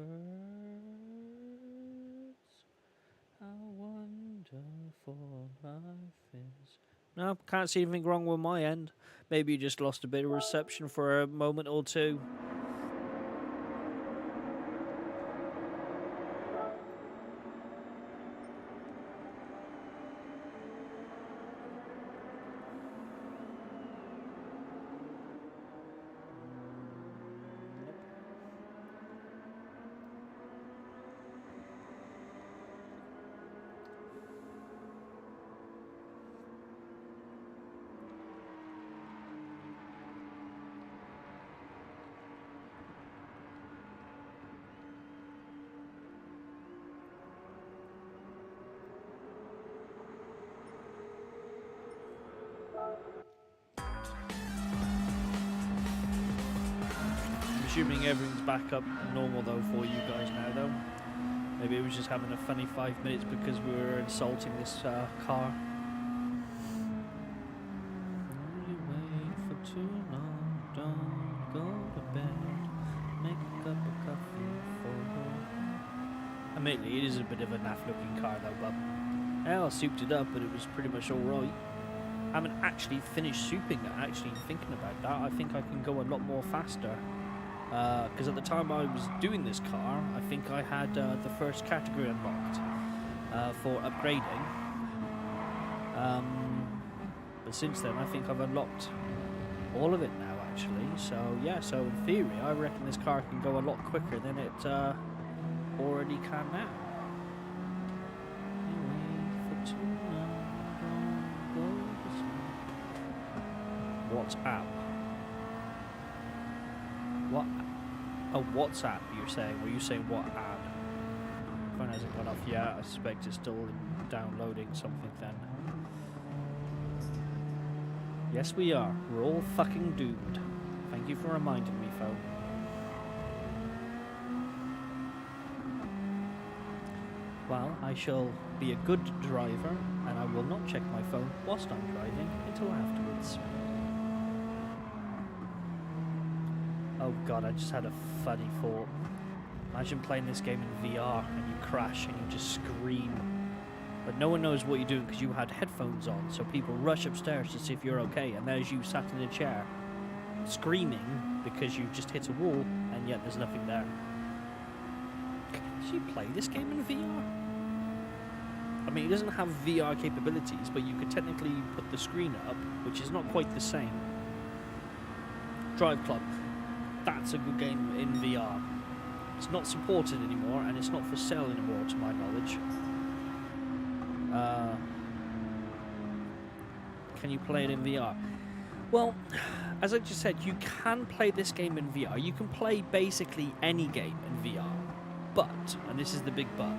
how wonderful life is. No, can't see anything wrong with my end. Maybe you just lost a bit of reception for a moment or two. Assuming everything's back up normal though for you guys now though. Maybe it was just having a funny 5 minutes because we were insulting this car. You wait for too long, don't go to bed. Make a cup of coffee for her. Admittedly, it is a bit of a naff looking car though, but I souped it up, but it was pretty much alright. I haven't actually finished souping it, actually thinking about that. I think I can go a lot more faster. Because at the time I was doing this car, I think I had the first category unlocked for upgrading. But since then, I think I've unlocked all of it now, actually. So, yeah, so in theory, I reckon this car can go a lot quicker than it already can now. WhatsApp. What? Oh, WhatsApp, you're saying? Were you saying what ad? Phone hasn't gone off yet. I suspect it's still downloading something then. Yes, we are. We're all fucking doomed. Thank you for reminding me, phone. Well, I shall be a good driver, and I will not check my phone whilst I'm driving until afterwards. Oh god, I just had a funny thought. Imagine playing this game in VR and you crash and you just scream. But no one knows what you're doing because you had headphones on, so people rush upstairs to see if you're okay, and there's you sat in a chair, screaming because you just hit a wall and yet there's nothing there. Can you play this game in VR? I mean, it doesn't have VR capabilities, but you could technically put the screen up, which is not quite the same. Drive Club. That's a good game in VR. It's not supported anymore, and it's not for sale anymore, to my knowledge. Can you play it in VR? Well, as I just said, you can play this game in VR. You can play basically any game in VR. But, and this is the big but,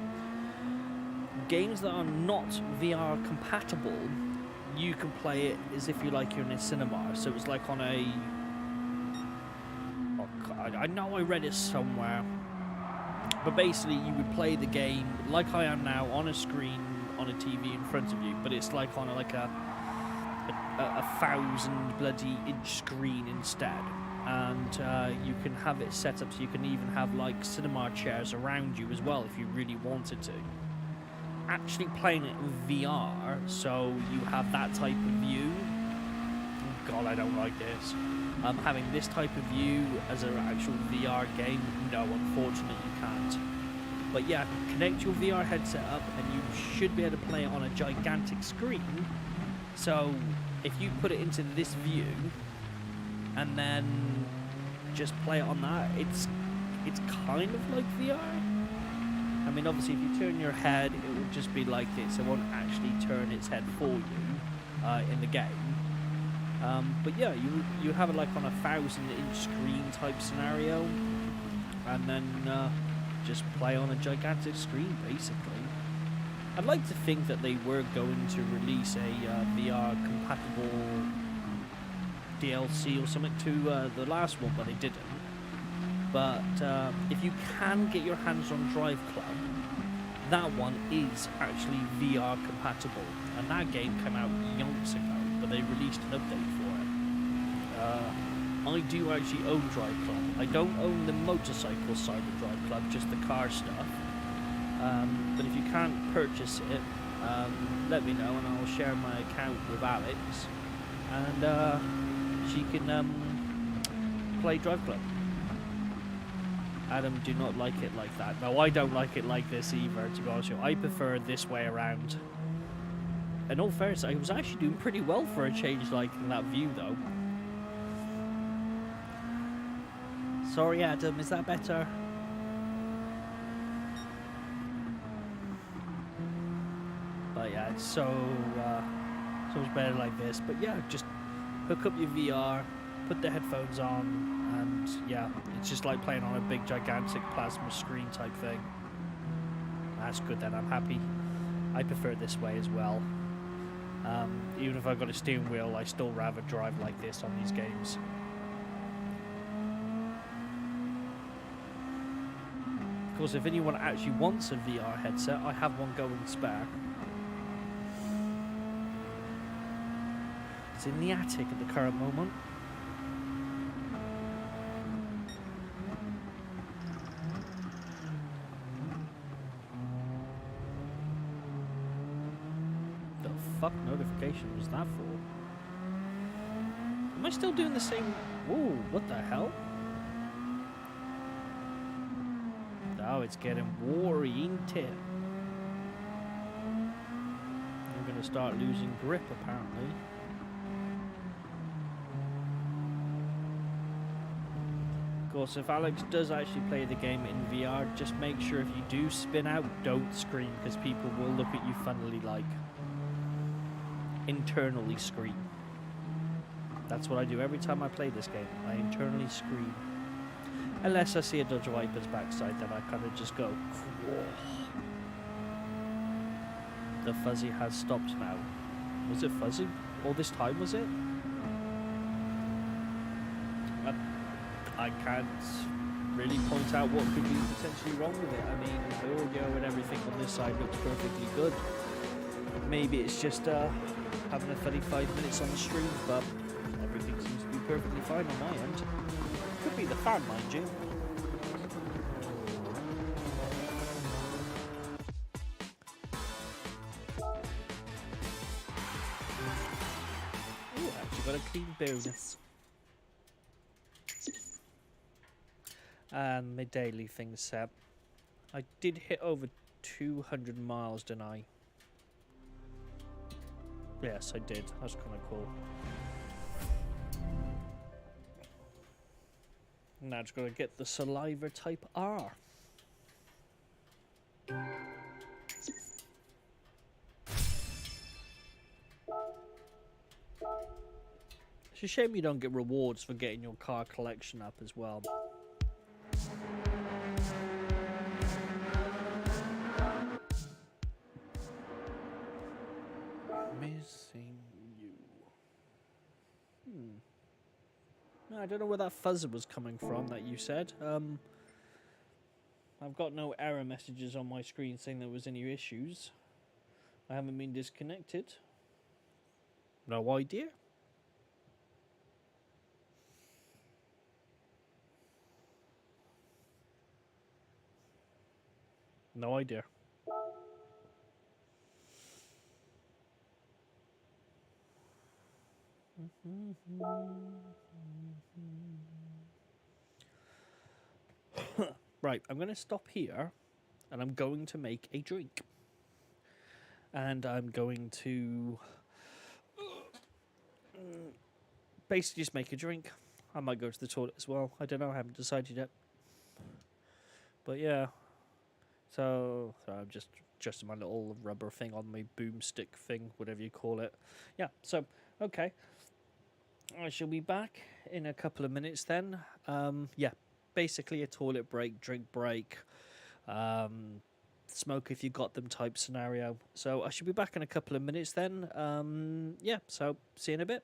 games that are not VR compatible, you can play it as if you like you're in a cinema. So it's like on a I know I read it somewhere, but basically you would play the game like I am now on a screen on a TV in front of you, but it's like on a 1,000 bloody inch screen instead. And you can have it set up so you can even have like cinema chairs around you as well if you really wanted to. Actually playing it in VR, so you have that type of view. Oh God, I don't like this. Having this type of view as an actual VR game, no, unfortunately you can't. But yeah, connect your VR headset up and you should be able to play it on a gigantic screen. So if you put it into this view and then just play it on that, it's kind of like VR. I mean, obviously if you turn your head, it will just be like this. It won't actually turn its head for you in the game. But yeah, you have it like on a 1,000-inch screen type scenario, and then just play on a gigantic screen basically. I'd like to think that they were going to release a VR compatible DLC or something to the last one, but they didn't. But if you can get your hands on Drive Club, that one is actually VR compatible, and that game came out yonks ago, but they released an update for it. I do actually own Drive Club. I don't own the motorcycle side of Drive Club, just the car stuff. But if you can't purchase it, let me know and I'll share my account with Alex, and she can play Drive Club. Adam, do not like it like that. No, I don't like it like this either, to be honest with you. I prefer it this way around. In all fairness, I was actually doing pretty well for a change like in that view, though. Sorry, Adam, is that better? But yeah, it's so much better like this. But yeah, just hook up your VR, put the headphones on, and yeah, it's just like playing on a big gigantic plasma screen type thing. That's good then, I'm happy. I prefer it this way as well. Even if I've got a steering wheel, I still rather drive like this on these games. Of course, if anyone actually wants a VR headset, I have one going spare. It's in the attic at the current moment. The fuck notification was that for? Am I still doing the same? Whoa, what the hell? Oh, it's getting warry, ain't it? I'm gonna start losing grip, apparently. Of course, if Alex does actually play the game in VR, just make sure if you do spin out, don't scream, because people will look at you funnily like. Internally scream. That's what I do every time I play this game. I internally scream. Unless I see a Dodge Viper's backside, then I kind of just go, whoa. The fuzzy has stopped now. Was it fuzzy all this time, was it? I can't really point out what could be potentially wrong with it. I mean, the audio and everything on this side looks perfectly good. Maybe it's just having a 35 minutes on the stream, but everything seems to be perfectly fine on my end. Could be the fan, mind you. Ooh, actually got a clean bonus. And my daily thing set. I did hit over 200 miles, didn't I? Yes, I did. That's kind of cool. Now just gotta get the saliva type R. It's a shame you don't get rewards for getting your car collection up as well. Missing you. I don't know where that fuzz was coming from that you said. I've got no error messages on my screen saying there was any issues. I haven't been disconnected. No idea. No idea. Right, I'm going to stop here and I'm going to make a drink. And I'm going to basically just make a drink. I might go to the toilet as well. I don't know, I haven't decided yet. But yeah. So I'm just adjusting my little rubber thing on my boomstick thing, whatever you call it. Yeah, so, okay. I shall be back in a couple of minutes then. Yeah, basically a toilet break, drink break, smoke if you got them type scenario. So I should be back in a couple of minutes then. Yeah, so see you in a bit.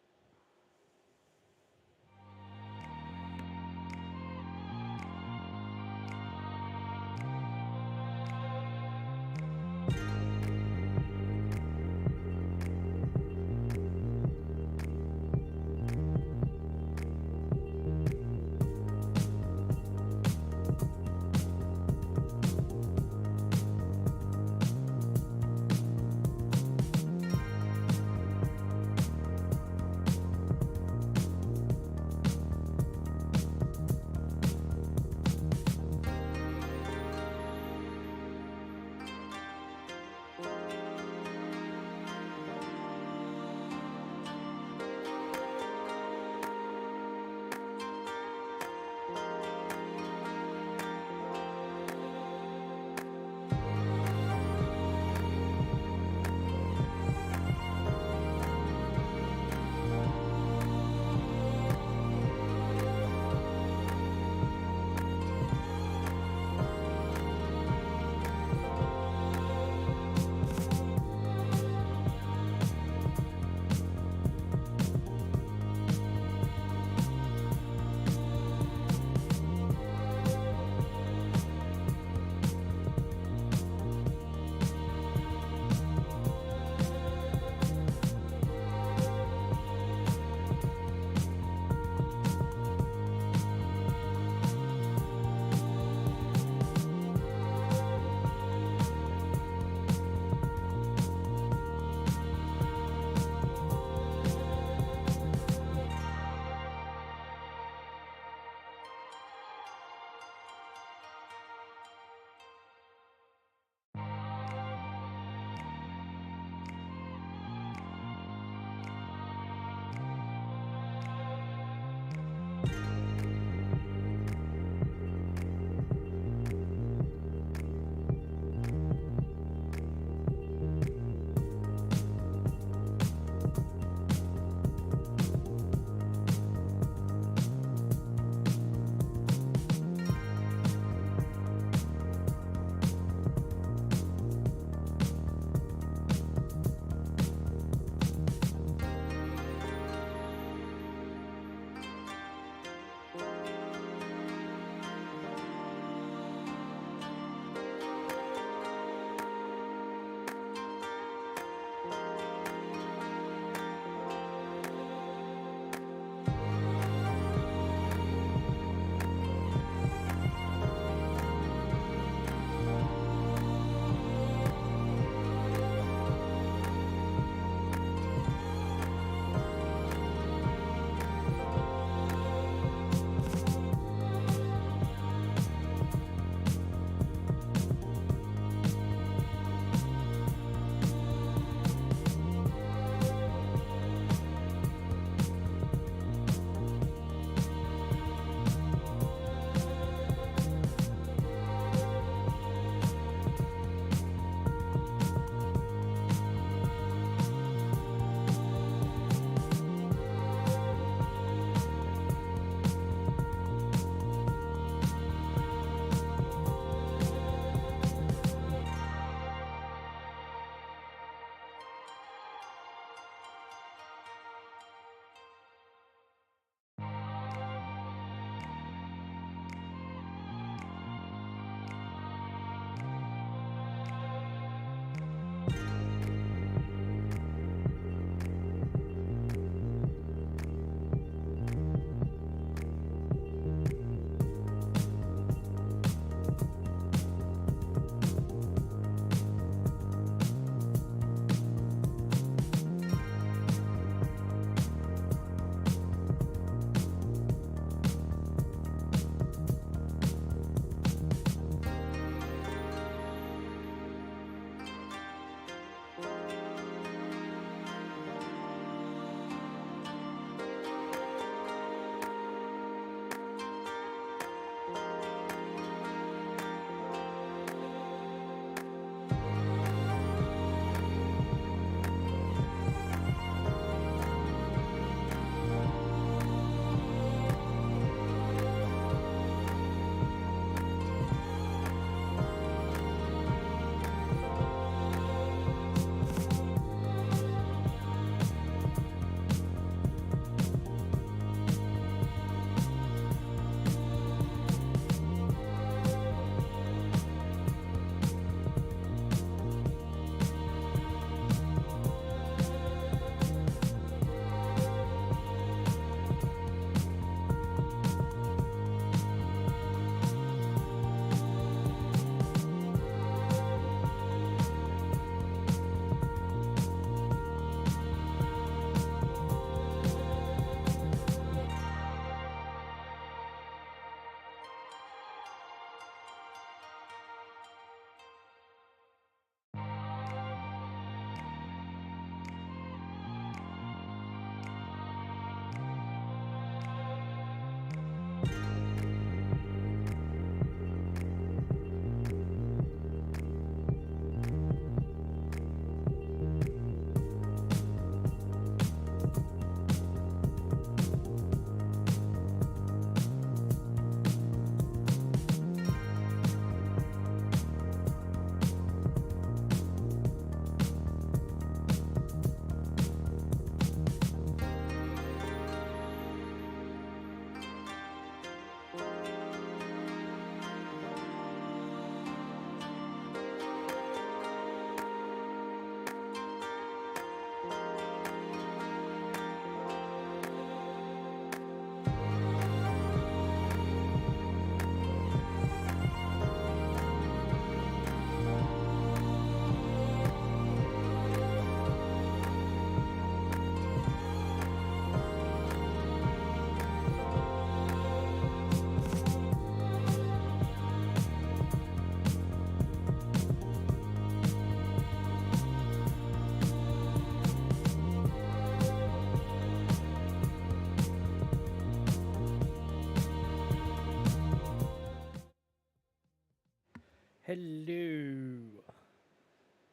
Hello.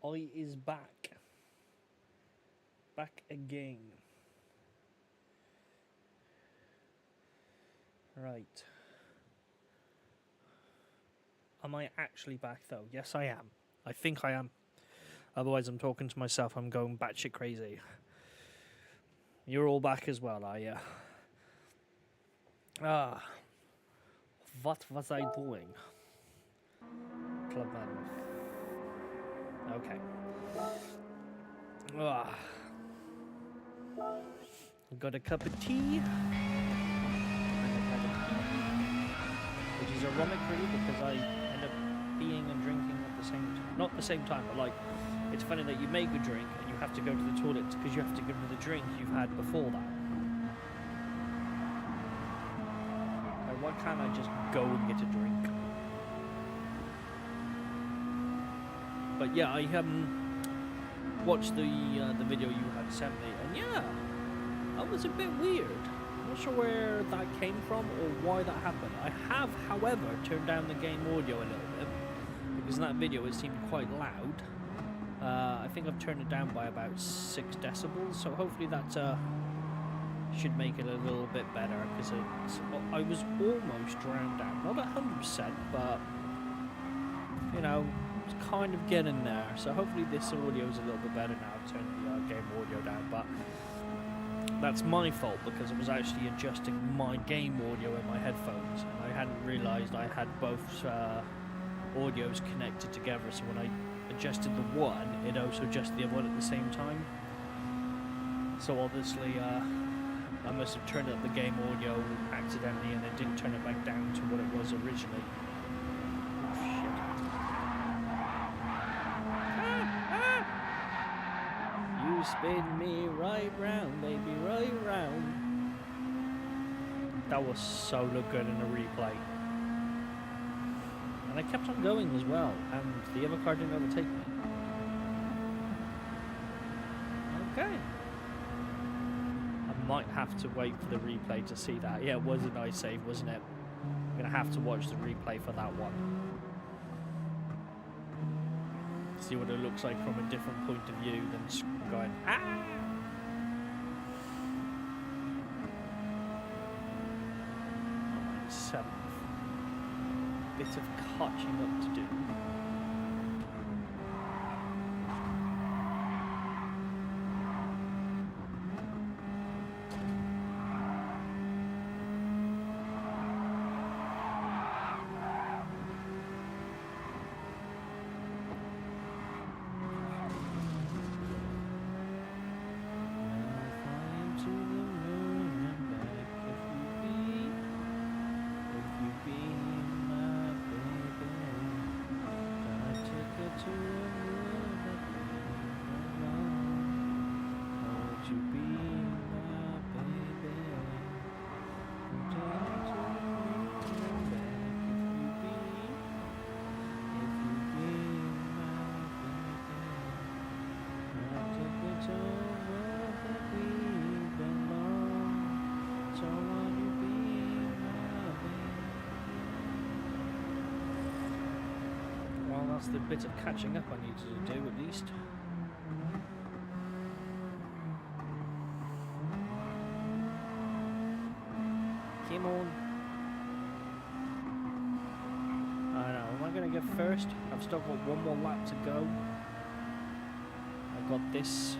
I is back. Back again. Right. Am I actually back though? Yes, I am. I think I am. Otherwise, I'm talking to myself. I'm going batshit crazy. You're all back as well, are you? Ah. What was I doing? Clubman. Okay. Ah. Got a cup of tea. Which is ironic, really, because I end up peeing and drinking at the same time. Not the same time, but like, it's funny that you make a drink and you have to go to the toilet because you have to go to the drink you've had before that. Like, why can't I just go and get a drink? But yeah, I watched the video you had sent me, and yeah, that was a bit weird. I'm not sure where that came from or why that happened. I have, however, turned down the game audio a little bit because in that video it seemed quite loud. I think I've turned it down by about 6 decibels, so hopefully that should make it a little bit better, because I was almost drowned out. Not 100%, but you know, it's kind of getting there. So hopefully this audio is a little bit better now. I've turned the game audio down, but that's my fault because I was actually adjusting my game audio in my headphones, and I hadn't realised I had both audios connected together. So when I adjusted the one, it also adjusted the other one at the same time. So obviously I must have turned up the game audio accidentally and then didn't turn it back down to what it was originally. Oh, shit. You spin me right round, baby, right round. That was so good in a replay. And I kept on going as well, and the other car didn't overtake me. Okay. I might have to wait for the replay to see that. Yeah, it was a nice save, wasn't it? I'm going to have to watch the replay for that one. See what it looks like from a different point of view than going, ah! Seventh. Bit of catching up to do. That's the bit of catching up I needed to do, at least. Come on. I don't know, am I going to get first? I've still got one more lap to go. I've got this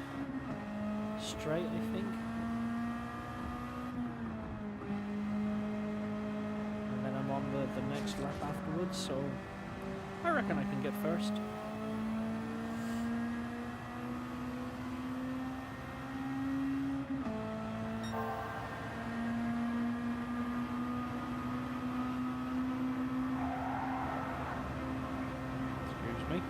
straight, I think. And then I'm on the next lap afterwards, so I reckon I can get first. Excuse me.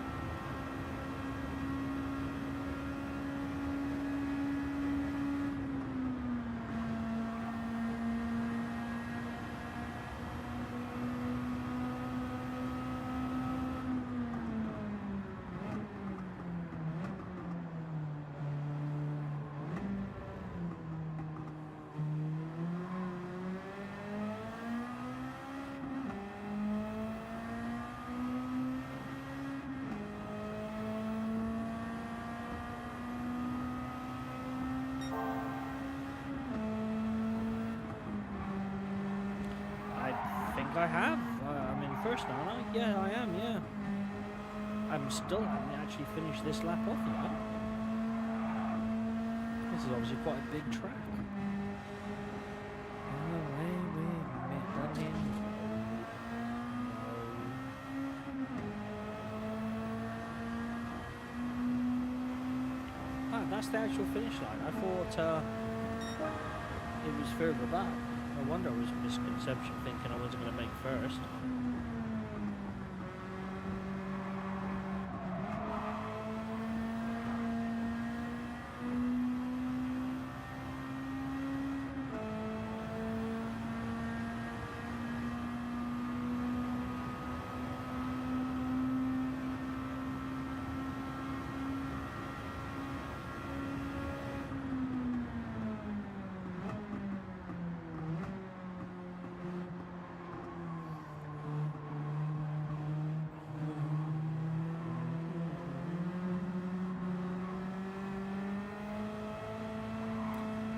think I have. I'm in first now, aren't I? Yeah, I am, yeah. I'm still haven't actually finished this lap off yet. This is obviously quite a big track. Ah, that's the actual finish line. I thought it was further back. No wonder I was a misconception thinking I wasn't going to make first.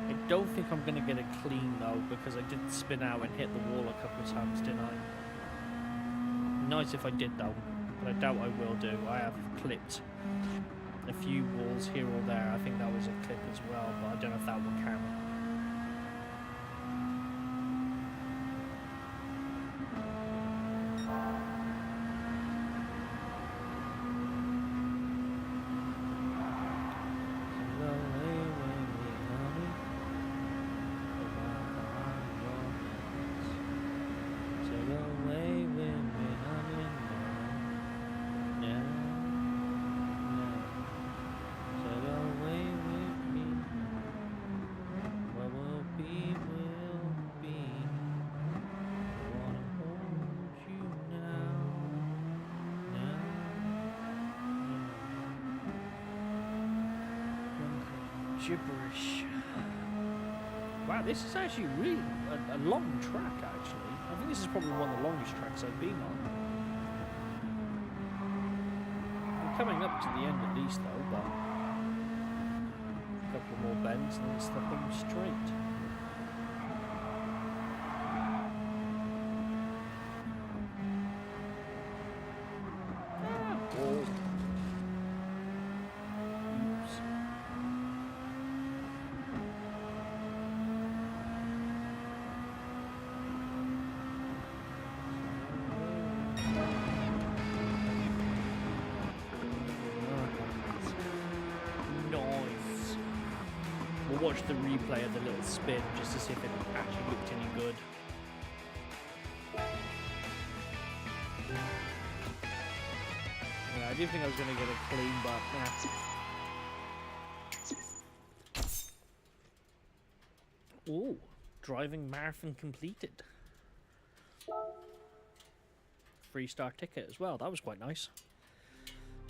I don't think I'm going to get it clean though, because I did spin out and hit the wall a couple of times, didn't I? Nice if I did though, but I doubt I will do. I have clipped a few walls here or there. I think that was a clip as well, but I don't know if that will count. Gibberish. Wow, this is actually really a long track, actually. I think this is probably one of the longest tracks I've been on. We're coming up to the end at least, though, but a couple more bends and it's the home straight. We'll watch the replay of the little spin just to see if it actually looked any good. Yeah, I do think I was going to get it clean, but nah. Ooh, driving marathon completed. 3-star ticket as well. That was quite nice.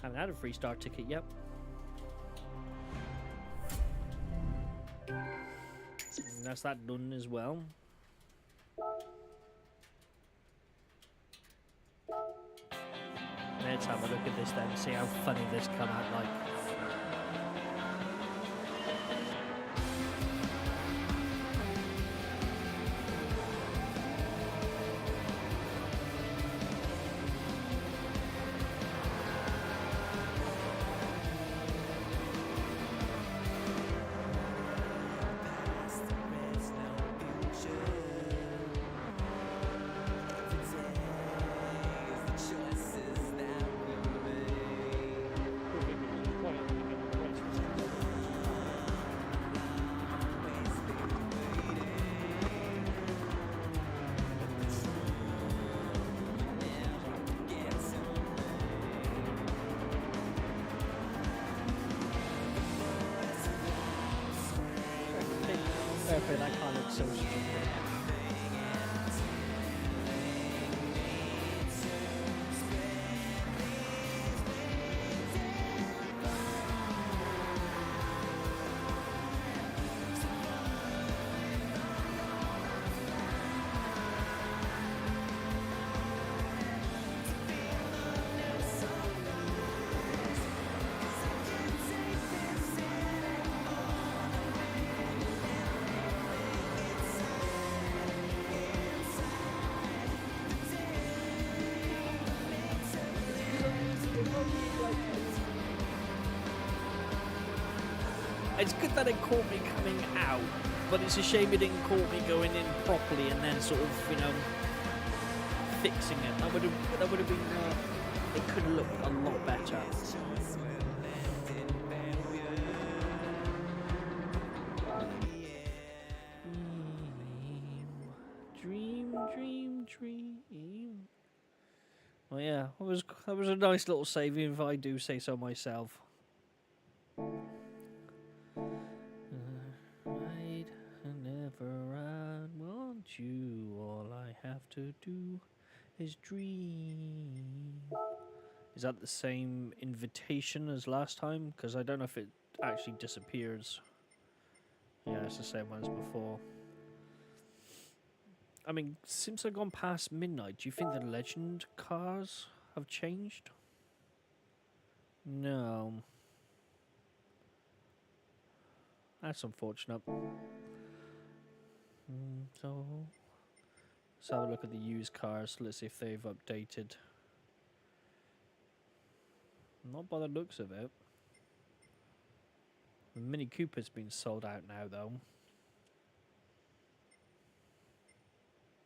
Haven't had a 3-star ticket yet. And that's that done as well. Let's have a look at this then, see how funny this come out like. it's good that it caught me coming out, but it's a shame it didn't caught me going in properly and then sort of, you know, fixing it. That would have been. It could have looked a lot better. Dream. Oh yeah, that was a nice little save, if I do say so myself. Right, whenever I want you, all I have to do is dream. Is that the same invitation as last time? Because I don't know if it actually disappears. Yeah, it's the same one as before. I mean, since I've gone past midnight, do you think the legend cars have changed? No. That's unfortunate. So, let's have a look at the used cars. Let's see if they've updated. Not by the looks of it. The Mini Cooper's been sold out now, though.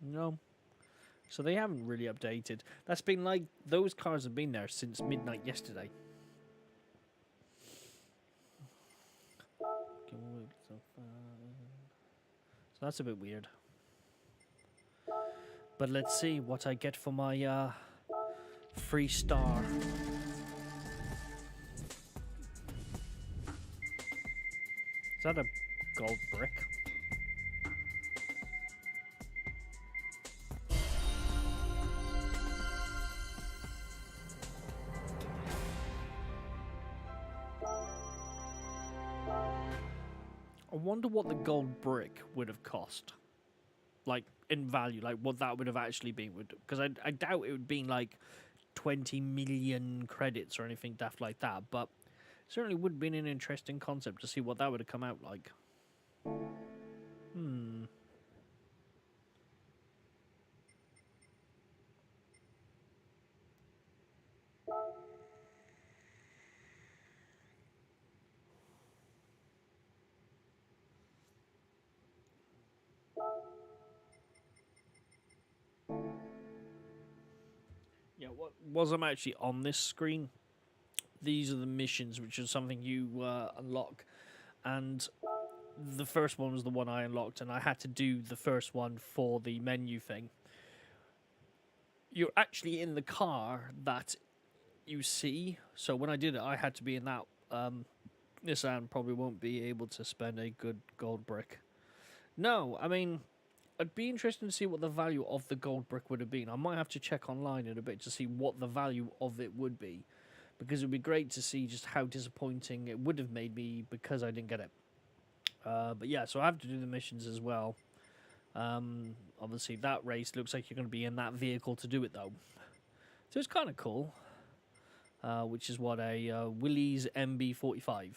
No. So they haven't really updated. That's been like, those cars have been there since midnight yesterday. So that's a bit weird. But let's see what I get for my free star. Is that a gold brick? I wonder what the gold brick would have cost. Like, in value, like what that would have actually been. Because I doubt it would be like 20 million credits or anything daft like that. But it certainly would have been an interesting concept to see what that would have come out like. Yeah, what was I'm actually on this screen? These are the missions, which is something you unlock. And the first one was the one I unlocked, and I had to do the first one for the menu thing. You're actually in the car that you see. So when I did it, I had to be in that. Nissan probably won't be able to spend a good gold brick. No, I mean, I'd be interested to see what the value of the gold brick would have been. I might have to check online in a bit to see what the value of it would be. Because it would be great to see just how disappointing it would have made me because I didn't get it. But yeah, so I have to do the missions as well. Obviously, that race looks like you're going to be in that vehicle to do it, though. So it's kind of cool. Which is what a Willys MB45.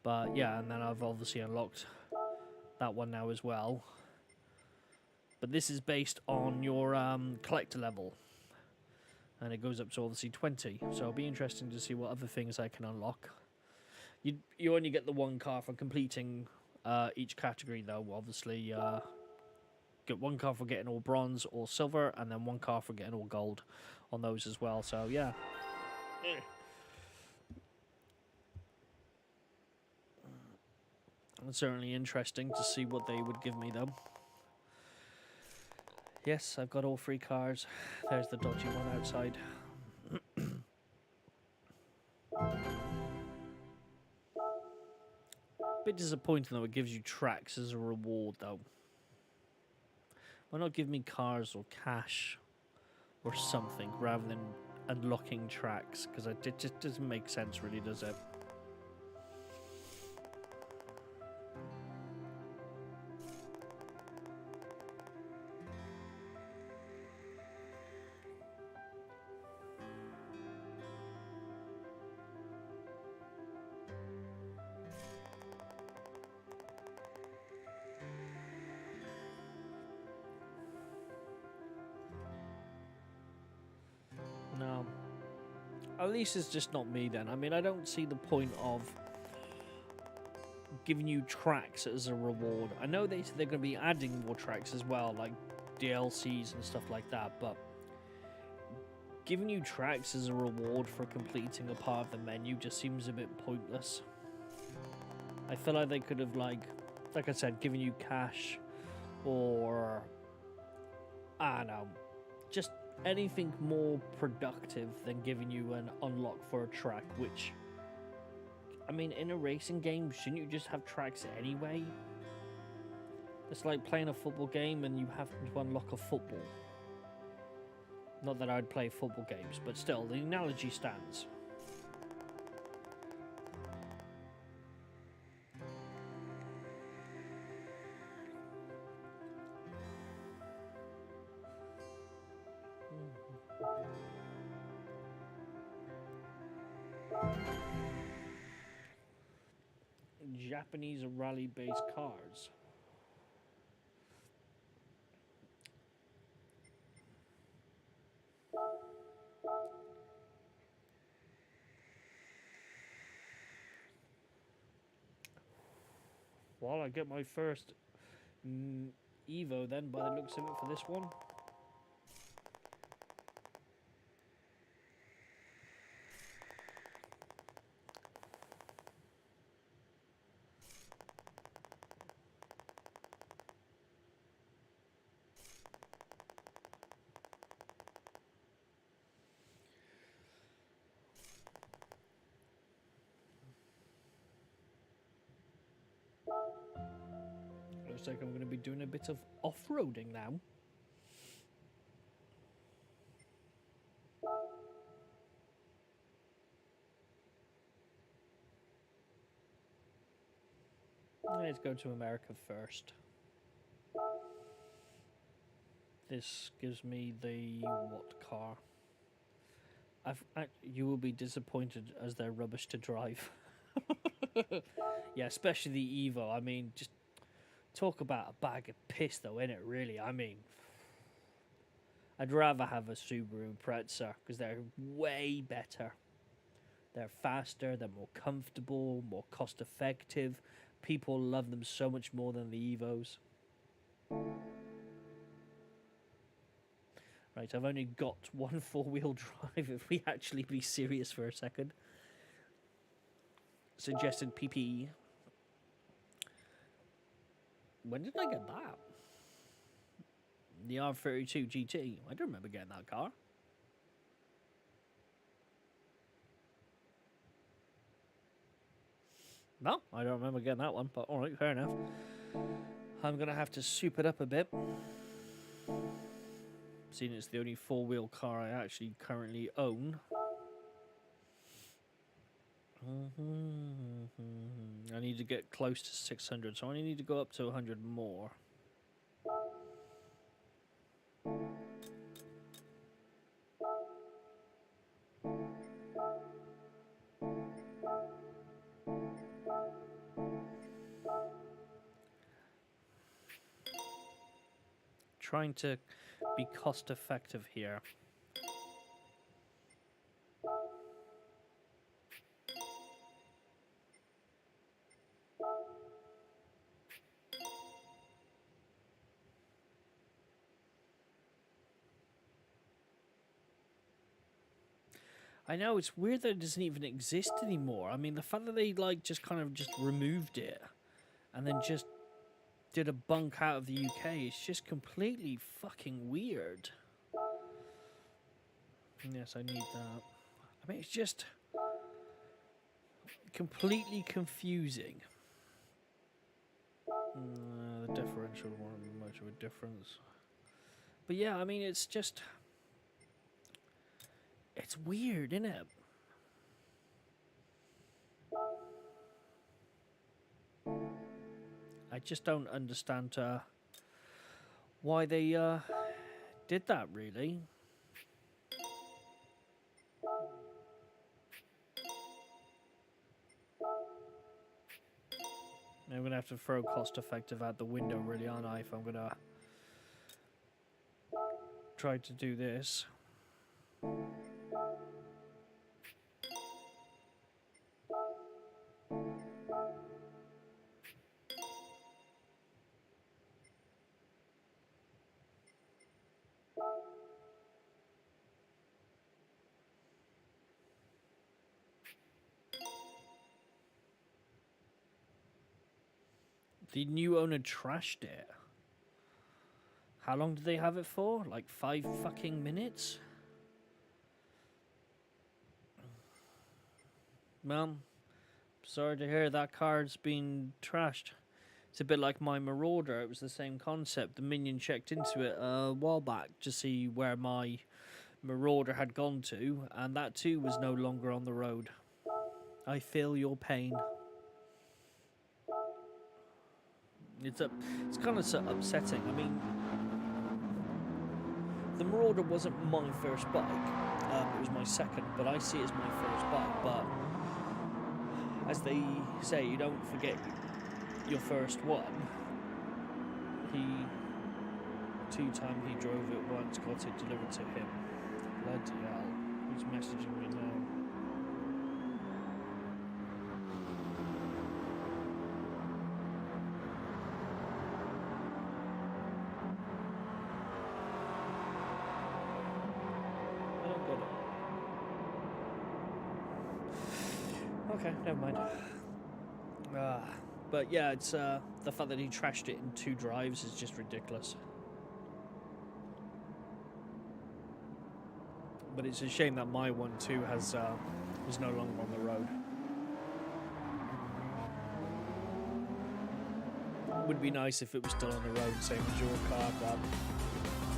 But yeah, and then I've obviously unlocked that one now as well. But this is based on your collector level. And it goes up to obviously 20. So it'll be interesting to see what other things I can unlock. You only get the one car for completing each category, though. Obviously, get one car for getting all bronze or silver, and then one car for getting all gold on those as well. So yeah. It's certainly interesting to see what they would give me, though. Yes, I've got all 3 cars. There's the dodgy one outside. Bit disappointing, though. It gives you tracks as a reward, though. Why not give me cars or cash or something rather than unlocking tracks? Because it just doesn't make sense, really, does it? No. At least it's just not me then. I mean, I don't see the point of giving you tracks as a reward. I know they said they're going to be adding more tracks as well, like DLCs and stuff like that, but giving you tracks as a reward for completing a part of the menu just seems a bit pointless. I feel like they could have, like I said, given you cash, or I don't know, just anything more productive than giving you an unlock for a track, which, I mean, in a racing game, shouldn't you just have tracks anyway? It's like playing a football game and you have to unlock a football. Not that I'd play football games, but still, the analogy stands. Japanese rally-based cars. Well, I get my first Evo then, by the looks of it, for this one. Looks like I'm going to be doing a bit of off-roading now. Let's go to America first. This gives me the what car? You will be disappointed as they're rubbish to drive. Yeah, especially the Evo. I mean, just talk about a bag of piss, though, innit? Really, I mean, I'd rather have a Subaru Impreza because they're way better. They're faster, they're more comfortable, more cost-effective. People love them so much more than the Evos. Right, I've only got one four-wheel drive, if we actually be serious for a second. Suggested PP. When did I get that? The R32 GT. I don't remember getting that car. No, I don't remember getting that one, but alright, fair enough. I'm going to have to soup it up a bit. Seeing it's the only four-wheel car I actually currently own. I need to get close to 600, so I only need to go up to 100 more. Trying to be cost effective here. I know, it's weird that it doesn't even exist anymore. I mean, the fact that they like just kind of just removed it and then just did a bunk out of the UK is just completely fucking weird. Yes, I need that. I mean, it's just completely confusing. The differential wasn't much of a difference. But yeah, I mean, it's just... It's weird, isn't it? I just don't understand why they did that, really. I'm going to have to throw cost effective out the window, really, aren't I, if I'm going to try to do this. The new owner trashed it. How long did they have it for? Like 5 fucking minutes? Well, sorry to hear that car's been trashed. It's a bit like my Marauder. It was the same concept. The minion checked into it a while back to see where my Marauder had gone to, and that too was no longer on the road. I feel your pain. It's kind of upsetting. I mean, the Marauder wasn't my first bike. It was my second, but I see it as my first bike. But as they say, you don't forget your first one. Two-time he drove it once, got it delivered to him. Bloody hell. Who's messaging me now? I don't get it. Okay, never mind. But yeah, it's the fact that he trashed it in 2 drives is just ridiculous. But it's a shame that my one too is no longer on the road. Would be nice if it was still on the road, same as your car, but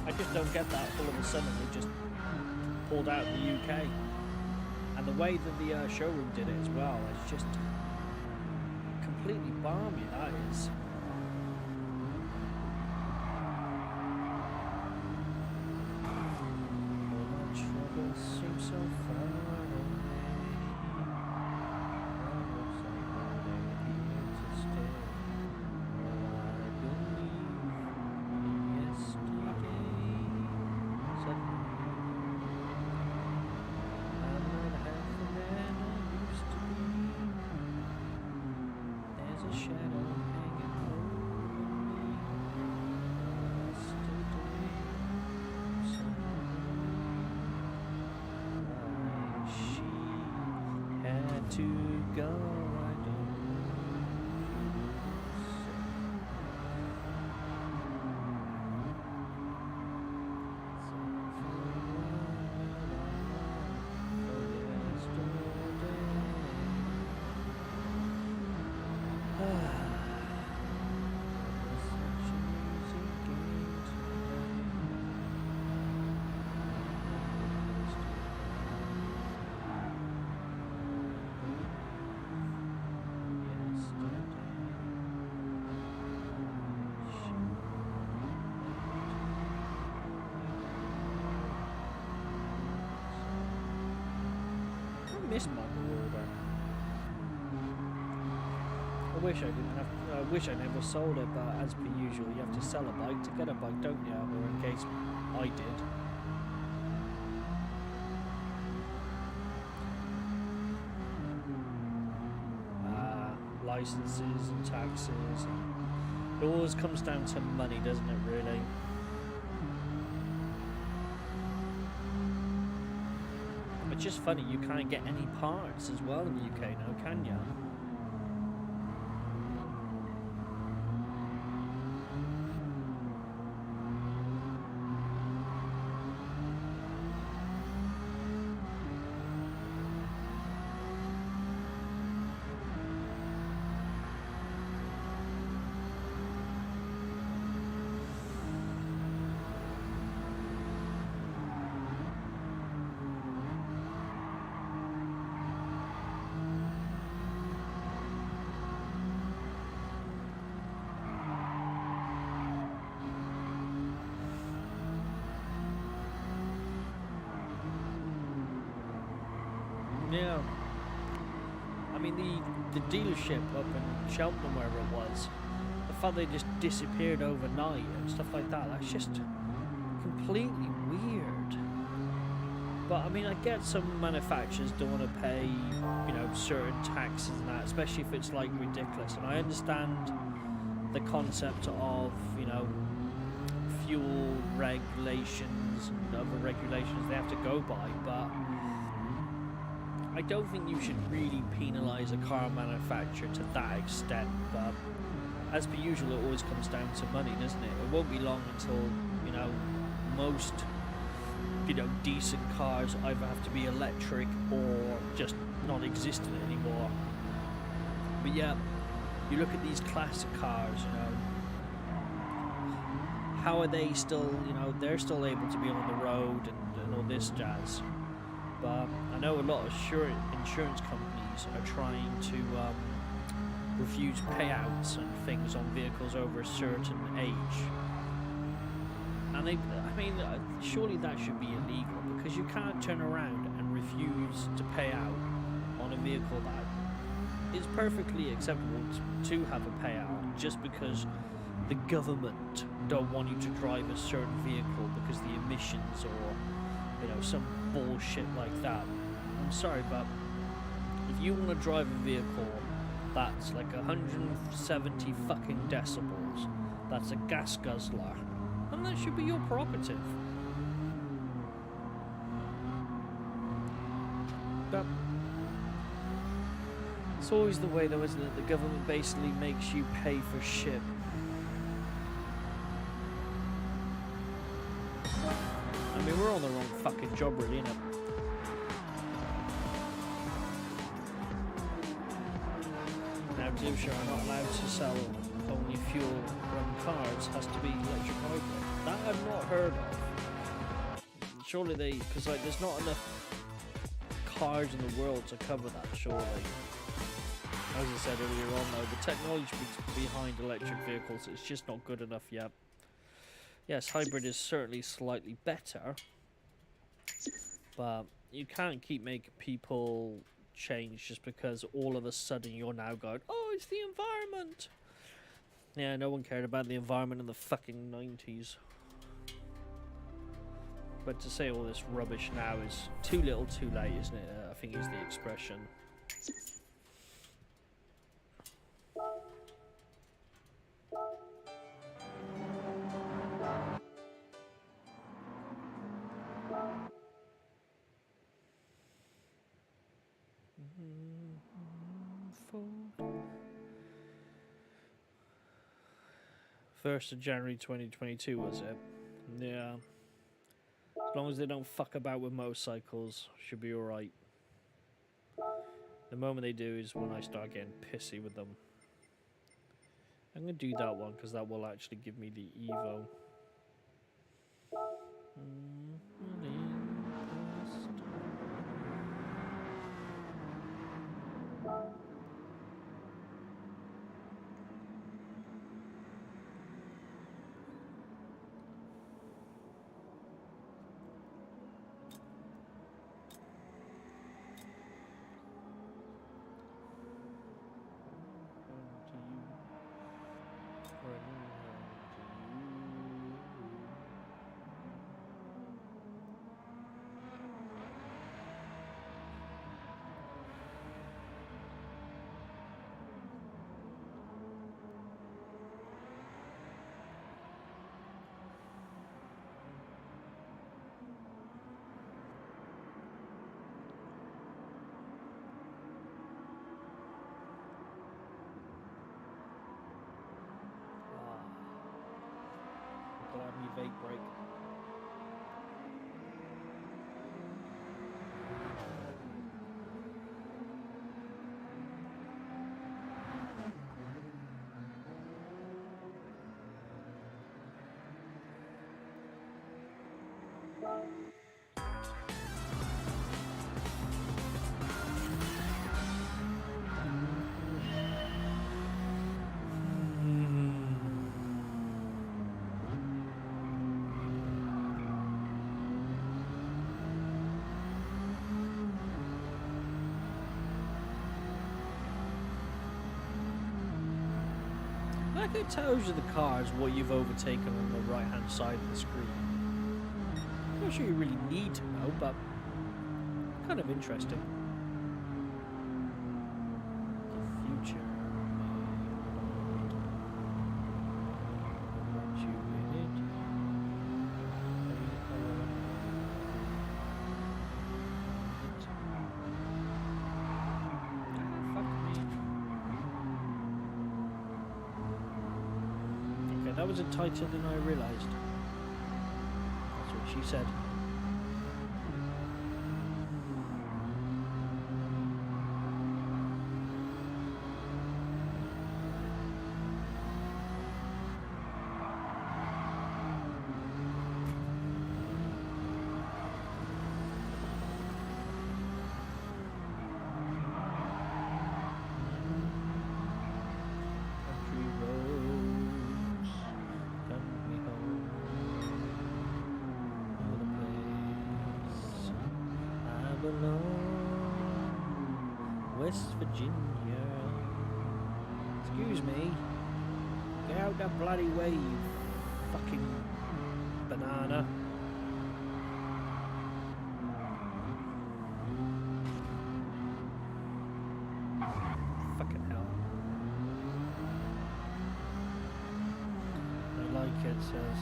I just don't get that. All of a sudden, it just pulled out in the UK, and the way that the showroom did it as well, it's just completely balmy. That is. Seems so far away. Looks like they're here to stay. I believe yesterday. Suddenly, I'm not half the man I used to be. There's a shadow hanging over me. Yesterday, had to go, I don't miss my Marauder. I wish I never sold it, but as per usual, you have to sell a bike to get a bike, don't you? Or in case I did. Licenses and taxes. It always comes down to money, doesn't it, really? It's just funny, you can't get any parts as well in the UK now, can you? Yeah. I mean, the dealership up in Cheltenham, wherever it was, the fact they just disappeared overnight and stuff like that, that's just completely weird. But, I mean, I get some manufacturers don't want to pay, you know, certain taxes and that, especially if it's, like, ridiculous. And I understand the concept of, you know, fuel regulations and other regulations they have to go by, but I don't think you should really penalise a car manufacturer to that extent, but as per usual, it always comes down to money, doesn't it? It won't be long until, you know, most, you know, decent cars either have to be electric or just non-existent anymore. But yeah, you look at these classic cars, you know, how are they still, you know, they're still able to be on the road and all this jazz. But I know a lot of insurance companies are trying to refuse payouts and things on vehicles over a certain age. And I mean, surely that should be illegal, because you can't turn around and refuse to pay out on a vehicle that is perfectly acceptable to have a payout just because the government don't want you to drive a certain vehicle because the emissions or, you know, some bullshit like that. I'm sorry, but if you want to drive a vehicle that's like 170 fucking decibels, that's a gas guzzler, then that should be your prerogative. But it's always the way though, isn't it? The government basically makes you pay for shit. I mean, we're on the wrong fucking job, really, innit? Now, dealership are not allowed to sell only fuel-run cars. Has to be electric hybrid. That I've not heard of. Surely they, because like, there's not enough cars in the world to cover that. Surely, as I said earlier on, though, the technology behind electric vehicles is just not good enough yet. Yes, hybrid is certainly slightly better, but you can't keep making people change just because all of a sudden you're now going, oh, it's the environment. Yeah, no one cared about the environment in the fucking 90s. But to say all this rubbish now is too little too late, isn't it? I think is the expression. First of January 2022 was it? Yeah. As long as they don't fuck about with motorcycles, should be alright. The moment they do is when I start getting pissy with them. I'm gonna do that one because that will actually give me the Evo. Vape break. Like it tells you the cars what you've overtaken on the right hand side of the screen. I'm not sure you really need to know, but kind of interesting. The future. wasn't tighter than I realised. That's what she said. West Virginia. Excuse me. Get out that bloody way, you fucking banana. Fucking hell. I like it, says.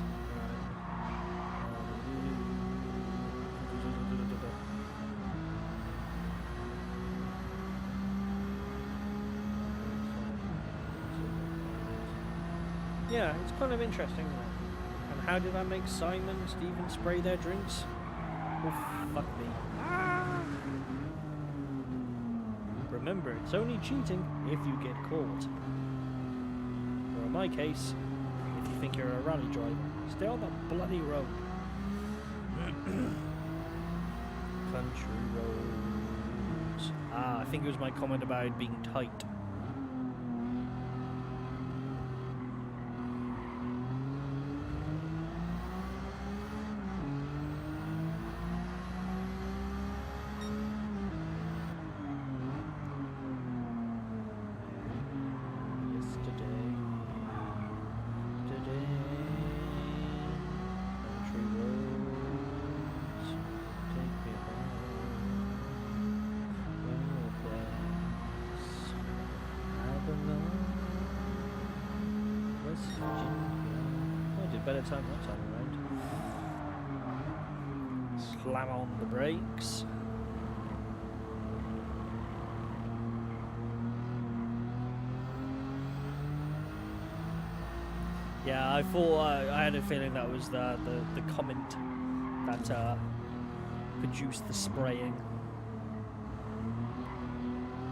Yeah, it's kind of interesting. And how did I make Simon and Stephen spray their drinks? Oh, fuck me. Ah! Remember, it's only cheating if you get caught. Or in my case, if you think you're a rally driver, stay on the bloody road. Country roads. Ah, I think it was my comment about it being tight. Better time that time around. Slam on the brakes. Yeah, I thought I had a feeling that was the comment that produced the spraying.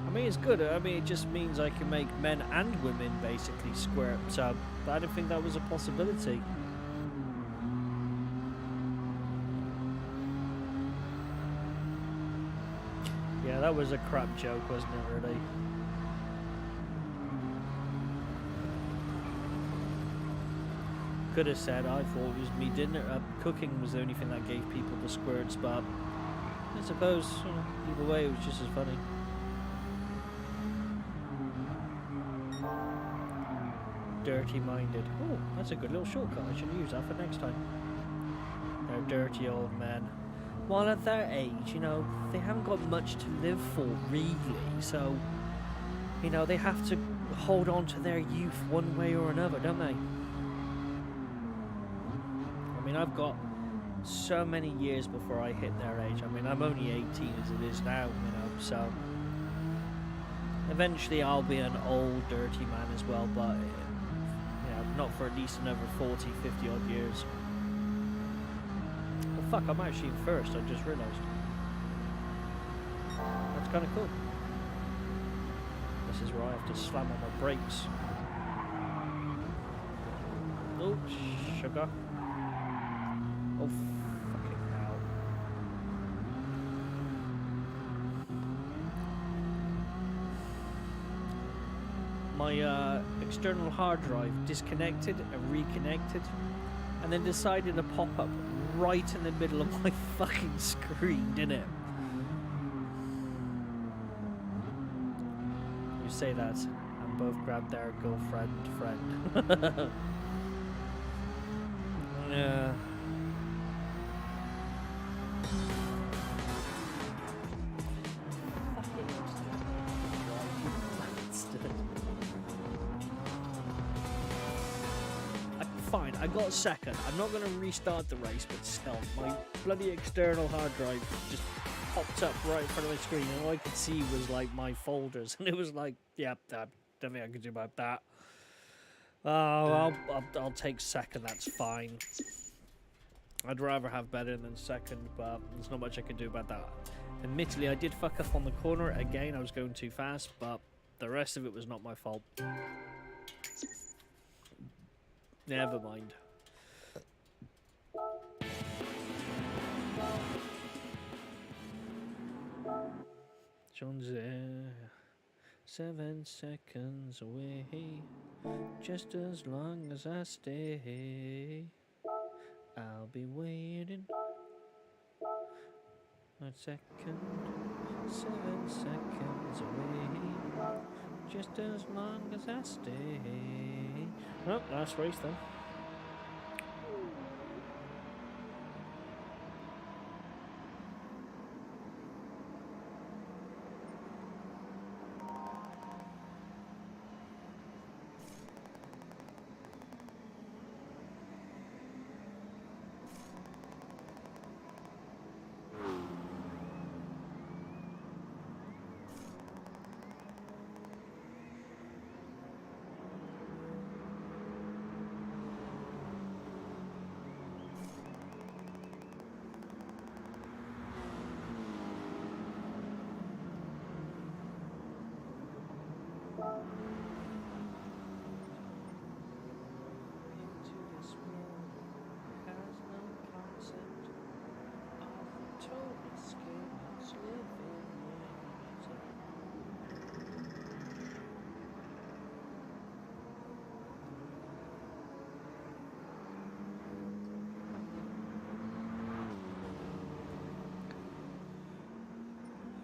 I mean, it's good. I mean, it just means I can make men and women basically squirt. So I didn't think that was a possibility. Yeah, that was a crap joke, wasn't it, really? Could have said I thought it was me dinner. Cooking was the only thing that gave people the squirts, but I suppose either way it was just as funny. Dirty-minded. Oh, that's a good little shortcut. I should use that for next time. They're dirty old men. While at their age, they haven't got much to live for, really. So, they have to hold on to their youth one way or another, don't they? I mean, I've got so many years before I hit their age. I mean, I'm only 18 as it is now, so eventually I'll be an old, dirty man as well, but not for at least another 40, 50 odd years. Well, fuck, I'm actually in first, I just realised. That's kind of cool. This is where I have to slam on my brakes. Oh, sugar. Oh, fucking hell. My external hard drive disconnected and reconnected, and then decided to pop up right in the middle of my fucking screen, didn't it? You say that, and both grabbed their girlfriend friend. Yeah. Fine, I got second. I'm not going to restart the race, but still, my bloody external hard drive just popped up right in front of my screen, and all I could see was like my folders, and it was like, yeah, nothing I could do about that. Oh, I'll take second. That's fine. I'd rather have better than second, but there's not much I can do about that. Admittedly, I did fuck up on the corner again. I was going too fast, but the rest of it was not my fault. Never mind. John's there, 7 seconds away. Just as long as I stay, I'll be waiting. 1 second, 7 seconds away. Just as long as I stay. Oh, last race then.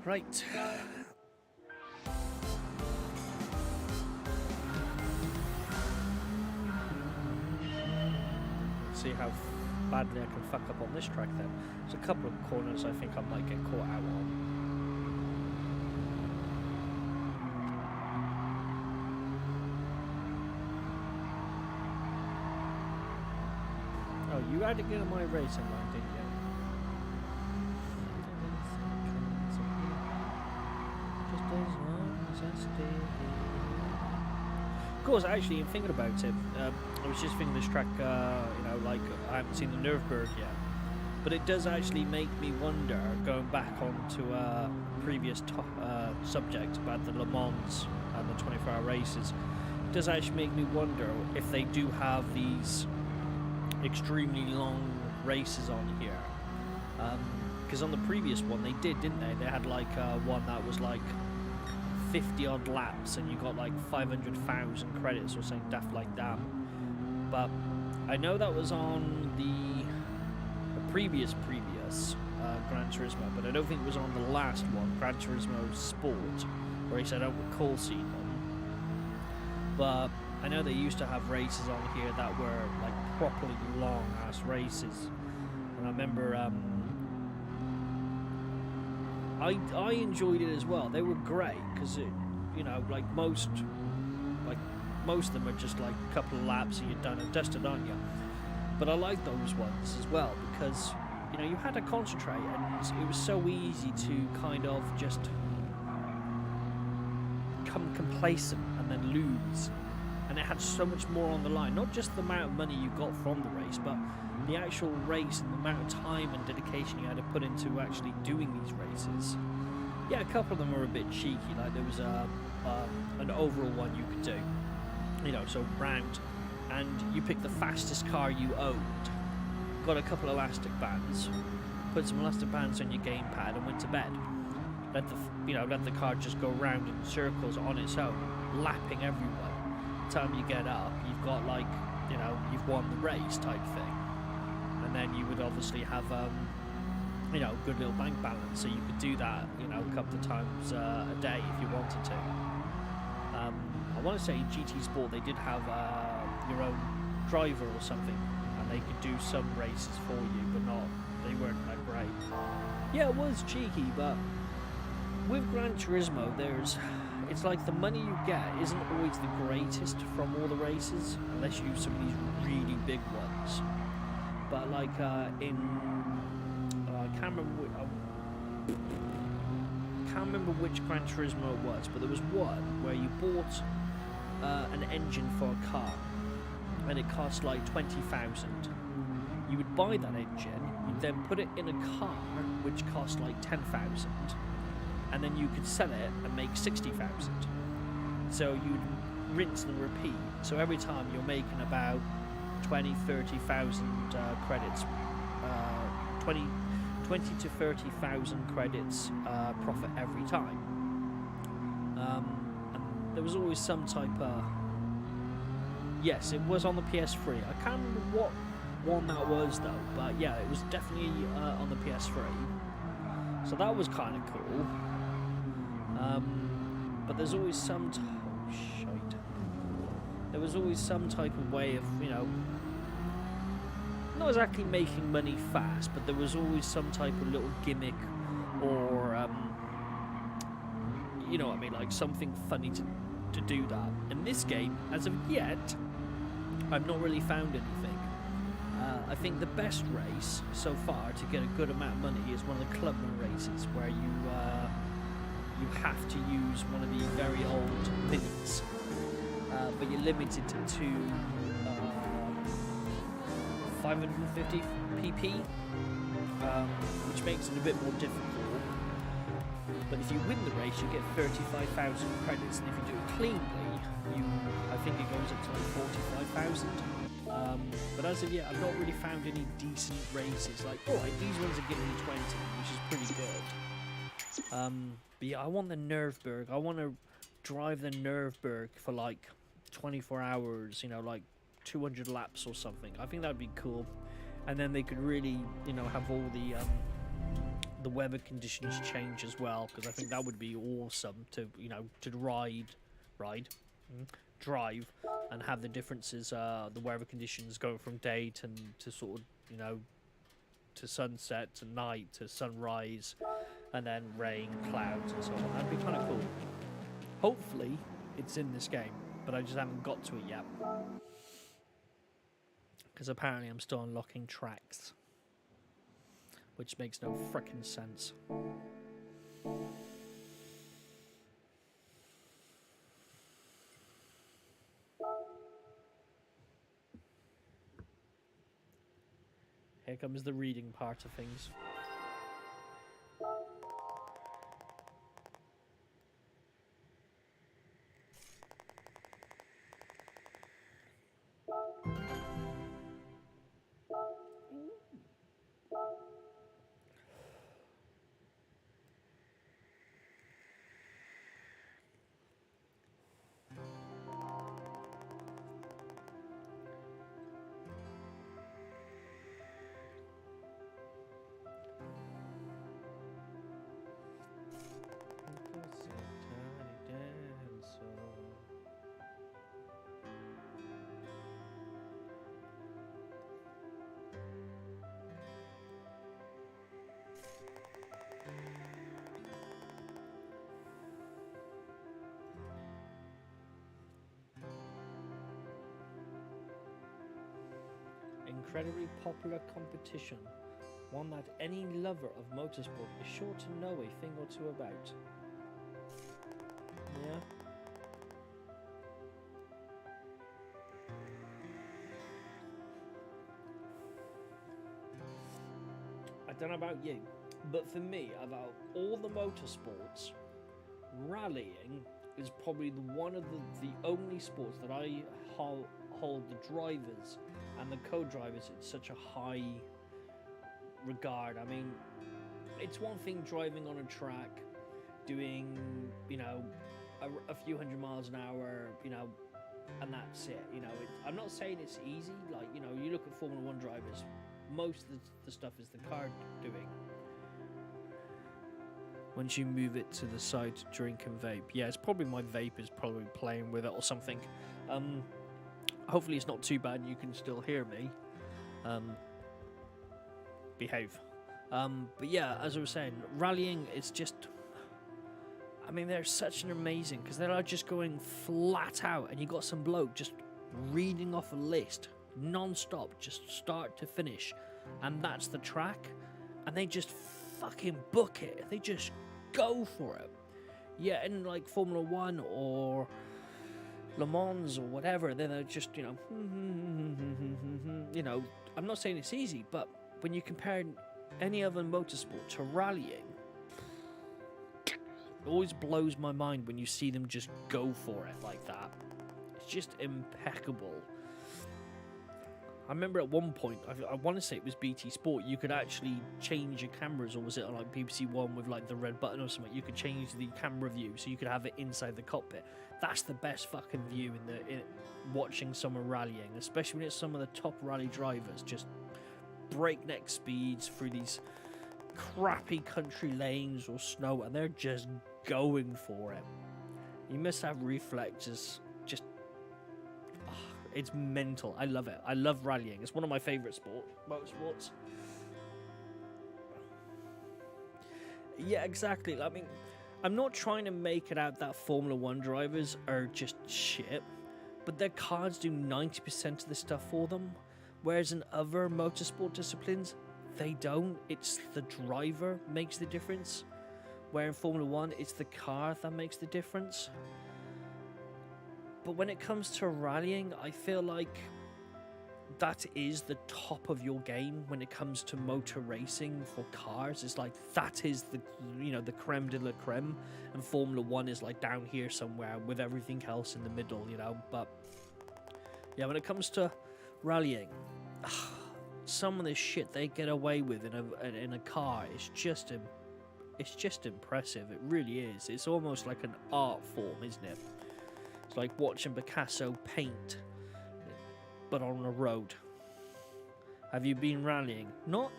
Right. Let's see how badly I can fuck up on this track then. There's a couple of corners I think I might get caught out on. Oh, you had to get on my racing line, didn't you? Of course, actually, in thinking about it, I was just thinking this track, like I haven't seen the Nürburgring yet, but it does actually make me wonder, going back onto a previous subject about the Le Mans and the 24-hour races, it does actually make me wonder if they do have these extremely long races on here. Because on the previous one they did, didn't they? They had like one that was like 50 odd laps and you got like 500,000 credits or something daft like that. But I know that was on the previous Gran Turismo, but I don't think it was on the last one, Gran Turismo Sport, or at least I don't recall seeing one. But I know they used to have races on here that were like properly long ass races, and I remember I enjoyed it as well. They were great because like most of them are just like a couple of laps and you're done and dusted, aren't you? But I like those ones as well because you had to concentrate and it was so easy to kind of just become complacent and then lose. And it had so much more on the line, not just the amount of money you got from the race, but the actual race and the amount of time and dedication you had to put into actually doing these races. Yeah, a couple of them were a bit cheeky, like there was an overall one you could do, so round, and you picked the fastest car you owned, got a couple of elastic bands, put some elastic bands on your gamepad and went to bed. Let the car just go round in circles on its own, lapping everyone. Time you get up, you've got like, you've won the race type thing. And then you would obviously have, good little bank balance, so you could do that, a couple of times a day if you wanted to. I want to say in GT Sport they did have your own driver or something, and they could do some races for you, but they weren't that great. Yeah, it was cheeky, but with Gran Turismo, it's like the money you get isn't always the greatest from all the races, unless you use some of these really big ones. But like I can't remember which Gran Turismo it was, but there was one where you bought an engine for a car, and it cost like 20,000. You would buy that engine, you'd then put it in a car which cost like 10,000, and then you could sell it and make 60,000. So you'd rinse and repeat. So every time you're making about 30,000 credits, 20 to 30,000 credits profit every time. And there was always some type of... Yes, it was on the PS3. I can't remember what one that was though, but yeah, it was definitely on the PS3. So that was kind of cool. But there's always some... Oh, shite. There was always some type of way of, you know, not exactly making money fast, but there was always some type of little gimmick or, you know what I mean, like something funny to do that. In this game, as of yet, I've not really found anything. I think the best race so far to get a good amount of money is one of the clubman races where you have to use one of the very old minis, but you're limited to 550 pp, which makes it a bit more difficult. But if you win the race, you get 35,000 credits, and if you do it cleanly, I think it goes up to like 45,000. But as of yet, I've not really found any decent races. Like, alright, these ones are giving me 20, which is pretty good. But yeah, I want the Nürburgring. I want to drive the Nürburgring for like 24 hours, you know, like 200 laps or something. I think that would be cool. And then they could really, you know, have all the weather conditions change as well, because I think that would be awesome to, you know, to drive and have the differences, the weather conditions going from day to sort of, you know, to sunset, to night, to sunrise, and then rain, clouds, and so on. That'd be kind of cool. Hopefully, it's in this game, but I just haven't got to it yet. Because apparently I'm still unlocking tracks, which makes no frickin' sense. Here comes the reading part of things. Incredibly popular competition, one that any lover of motorsport is sure to know a thing or two about. Yeah. I don't know about you, but for me, about all the motorsports, rallying is probably one of the only sports that I hold the drivers and the co-drivers in such a high regard. I mean, it's one thing driving on a track, doing, you know, a few hundred miles an hour, you know, and that's it. You know, I'm not saying it's easy. Like, you know, you look at Formula 1 drivers, most of the stuff is the car doing. Once you move it to the side to drink and vape. Yeah, it's probably my vape is probably playing with it or something. Hopefully it's not too bad and you can still hear me. Behave. But yeah, as I was saying, rallying, it's just... I mean, they're such an amazing... Because they're like just going flat out and you got some bloke just reading off a list non-stop, just start to finish. And that's the track. And they just fucking book it. They just go for it. Yeah, in like Formula 1 or... Le Mans or whatever, then they're just, you know, I'm not saying it's easy, but when you compare any other motorsport to rallying, it always blows my mind when you see them just go for it like that. It's just impeccable. I remember at one point, I want to say it was BT Sport, you could actually change your cameras, or was it on like BBC One with like the red button or something? You could change the camera view so you could have it inside the cockpit. That's the best fucking view in watching someone rallying, especially when it's some of the top rally drivers, just breakneck speeds through these crappy country lanes or snow, and they're just going for it. You must have reflexes. Just it's mental. I love it. I love rallying. It's one of my favourite motorsports. Yeah, exactly. I mean, I'm not trying to make it out that Formula 1 drivers are just shit, but their cars do 90% of the stuff for them, whereas in other motorsport disciplines, they don't. It's the driver makes the difference, where in Formula 1, it's the car that makes the difference. But when it comes to rallying, I feel like that is the top of your game when it comes to motor racing for cars. It's like that is the, the creme de la creme, and Formula 1 is like down here somewhere with everything else in the middle, But yeah, when it comes to rallying, some of the shit they get away with in a car is just impressive. It really is. It's almost like an art form, isn't it? It's like watching Picasso paint, but on a road. Have you been rallying? Not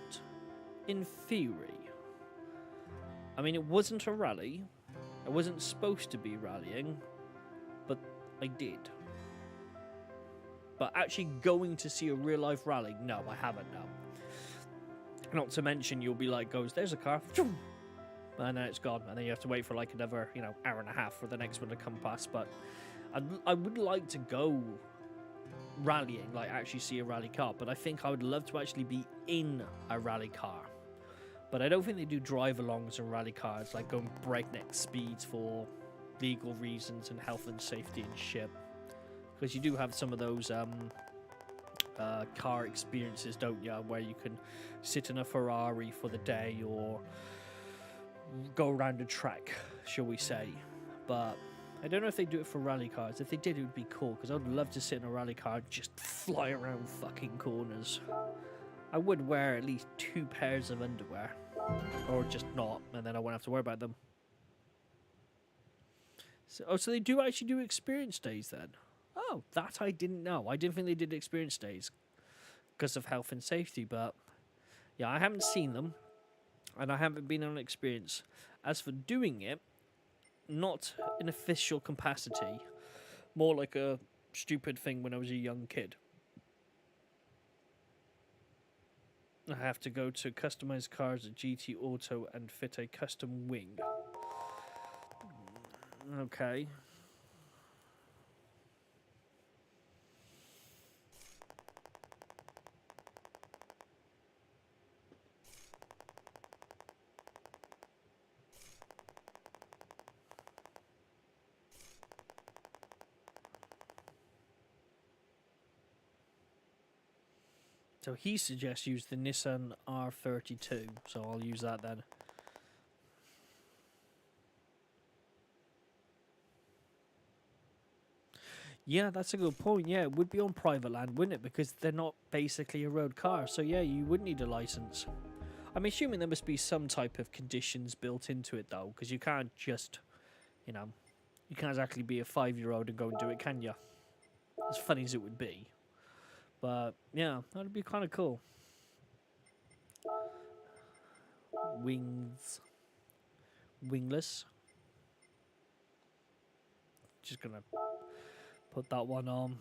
in theory. I mean, it wasn't a rally. I wasn't supposed to be rallying, but I did. But actually going to see a real life rally, no, I haven't, no. Not to mention you'll be like, there's a car, and then it's gone, and then you have to wait for like another, hour and a half for the next one to come past. But I would like to go rallying, like actually see a rally car, but I think I would love to actually be in a rally car. But I don't think they do drive-alongs in rally cars, like going breakneck speeds for legal reasons and health and safety and shit. Because you do have some of those car experiences, don't you, where you can sit in a Ferrari for the day or go around a track, shall we say. But I don't know if they do it for rally cars. If they did, it would be cool, because I would love to sit in a rally car and just fly around fucking corners. I would wear at least 2 pairs of underwear, or just not, and then I won't have to worry about them. So they do actually do experience days then? Oh, that I didn't know. I didn't think they did experience days because of health and safety, but yeah, I haven't seen them, and I haven't been on an experience. As for doing it, not in official capacity, more like a stupid thing when I was a young kid. I have to go to Customized Cars at GT Auto and fit a custom wing. Okay. So he suggests use the Nissan R32, so I'll use that then. Yeah, that's a good point. Yeah, it would be on private land, wouldn't it? Because they're not basically a road car. So yeah, you would need a license. I'm assuming there must be some type of conditions built into it, though, because you can't just, you can't actually be a 5-year-old and go and do it, can you? As funny as it would be. But yeah, that'd be kind of cool. Wingless. Just gonna put that one on.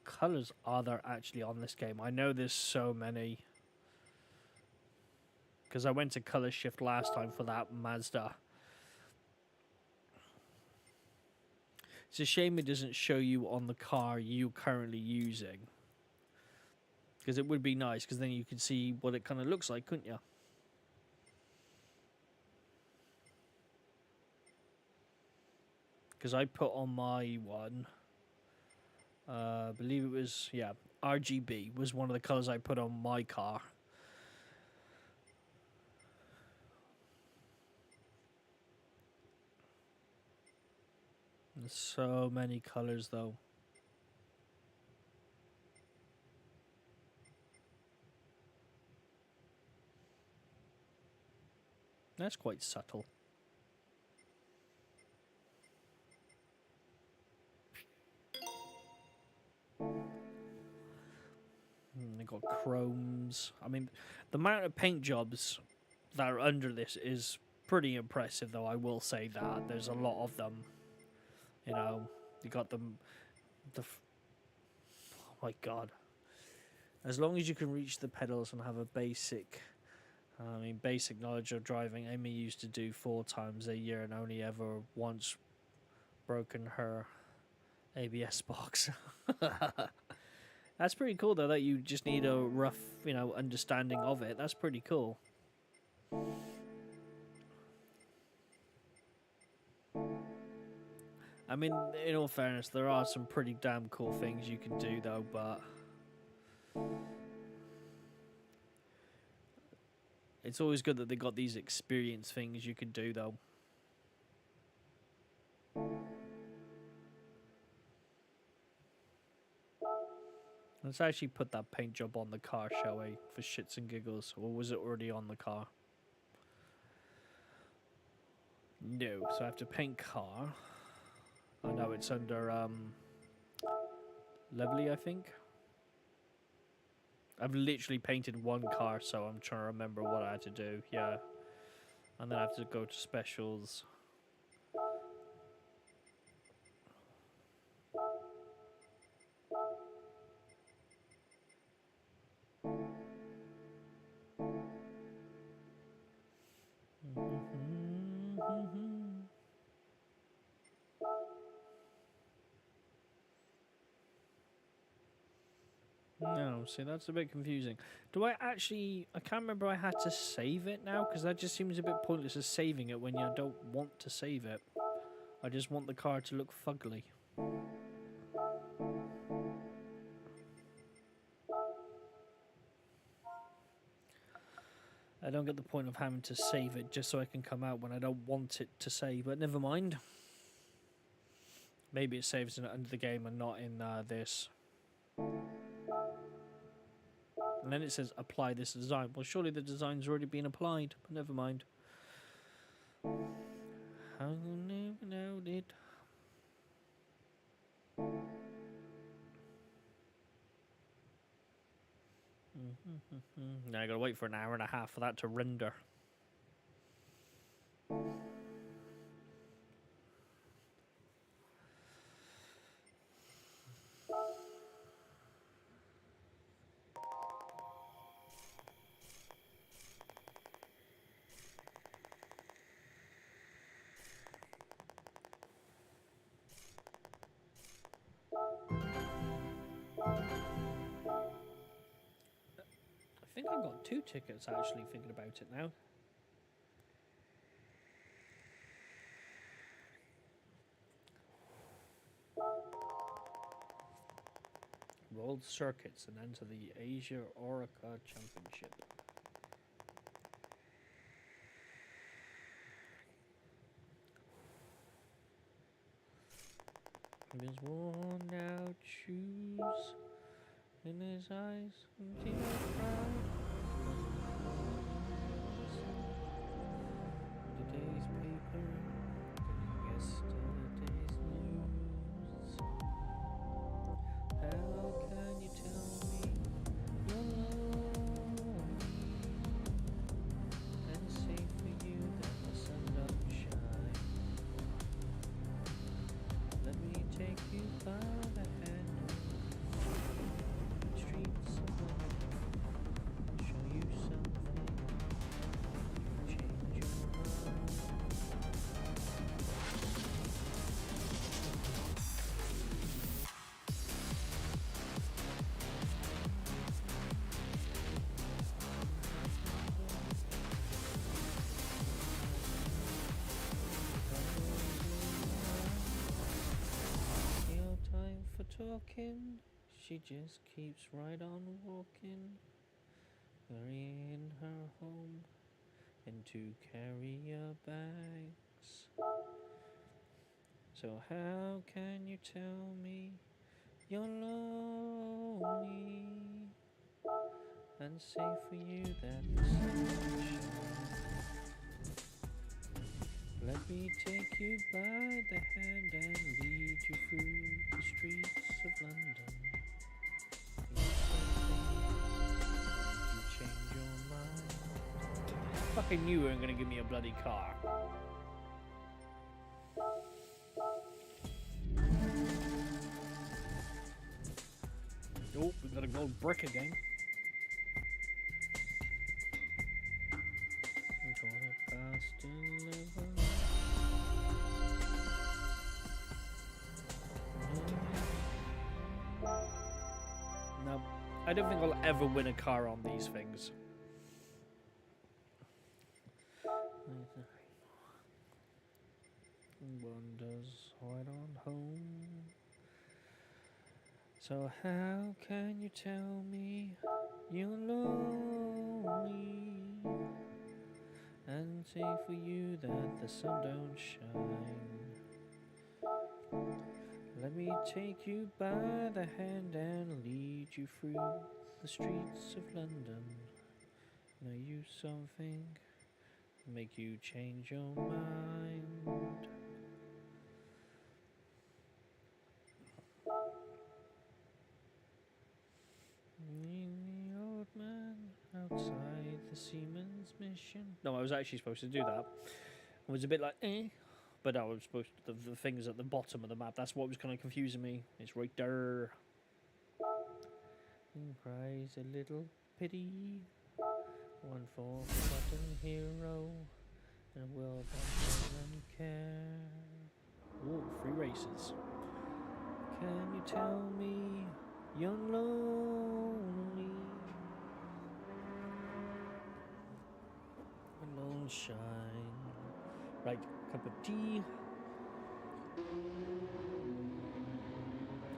Colors are there actually on this game? I know there's so many. Because I went to color shift last time for that Mazda. It's a shame it doesn't show you on the car you're currently using. Because it would be nice, because then you could see what it kind of looks like, couldn't you? Because I put on my one, I believe it was, yeah, RGB was one of the colours I put on my car. There's so many colours though. That's quite subtle. They got chromes. I mean, the amount of paint jobs that are under this is pretty impressive, though. I will say that there's a lot of them. You know, you got them. Oh my god! As long as you can reach the pedals and have a basic, basic knowledge of driving. Amy used to do 4 times a year and only ever once broken her ABS box. That's pretty cool, though, that you just need a rough, understanding of it. That's pretty cool. I mean, in all fairness, there are some pretty damn cool things you can do, though, but it's always good that they got these experience things you can do, though. Let's actually put that paint job on the car, shall we? For shits and giggles. Or was it already on the car? No, so I have to paint car. I know it's under, Lovely, I think. I've literally painted one car, so I'm trying to remember what I had to do. Yeah. And then I have to go to specials. No, see, that's a bit confusing. Do I actually... I can't remember I had to save it now, because that just seems a bit pointless as saving it when you don't want to save it. I just want the car to look fugly. I don't get the point of having to save it just so I can come out when I don't want it to save, but never mind. Maybe it saves it under the game and not in this. And then it says apply this design. Well, surely the design's already been applied, but never mind. I never know it. Now I gotta wait for an hour and a half for that to render. I think I got 2 tickets actually, thinking about it now. World Circuits and enter the Asia Orica Championship. There's one now choose in his eyes empty of pride. Today's paper, yesterday's news. How can you tell me you're lonely and say for you that the sun don't shine? Let me take you by the hand, streets of London, show you something walking, she just keeps right on walking, carrying her home into carrier bags. So how can you tell me you're lonely and say for you that the sun shines? Let me take you by the hand and lead you through the streets of London. You change your mind. I fucking knew you weren't gonna give me a bloody car. Oh, we got a gold brick again. Quarter past 11. No, I don't think I'll ever win a car on these things. Wanders right on home. So how can you tell me you're lonely and say for you that the sun don't shine? Let me take you by the hand and lead you through the streets of London. Know you something, make you change your mind. The old man outside the seaman's mission. No, I was actually supposed to do that. I was a bit like, but I was supposed to, the things at the bottom of the map. That's what was kind of confusing me. It's right there. And cries a little pity, one for forgotten hero, and a world that doesn't care. Ooh, 3 races. Can you tell me you're lonely? Alone shine. Right, cup of tea.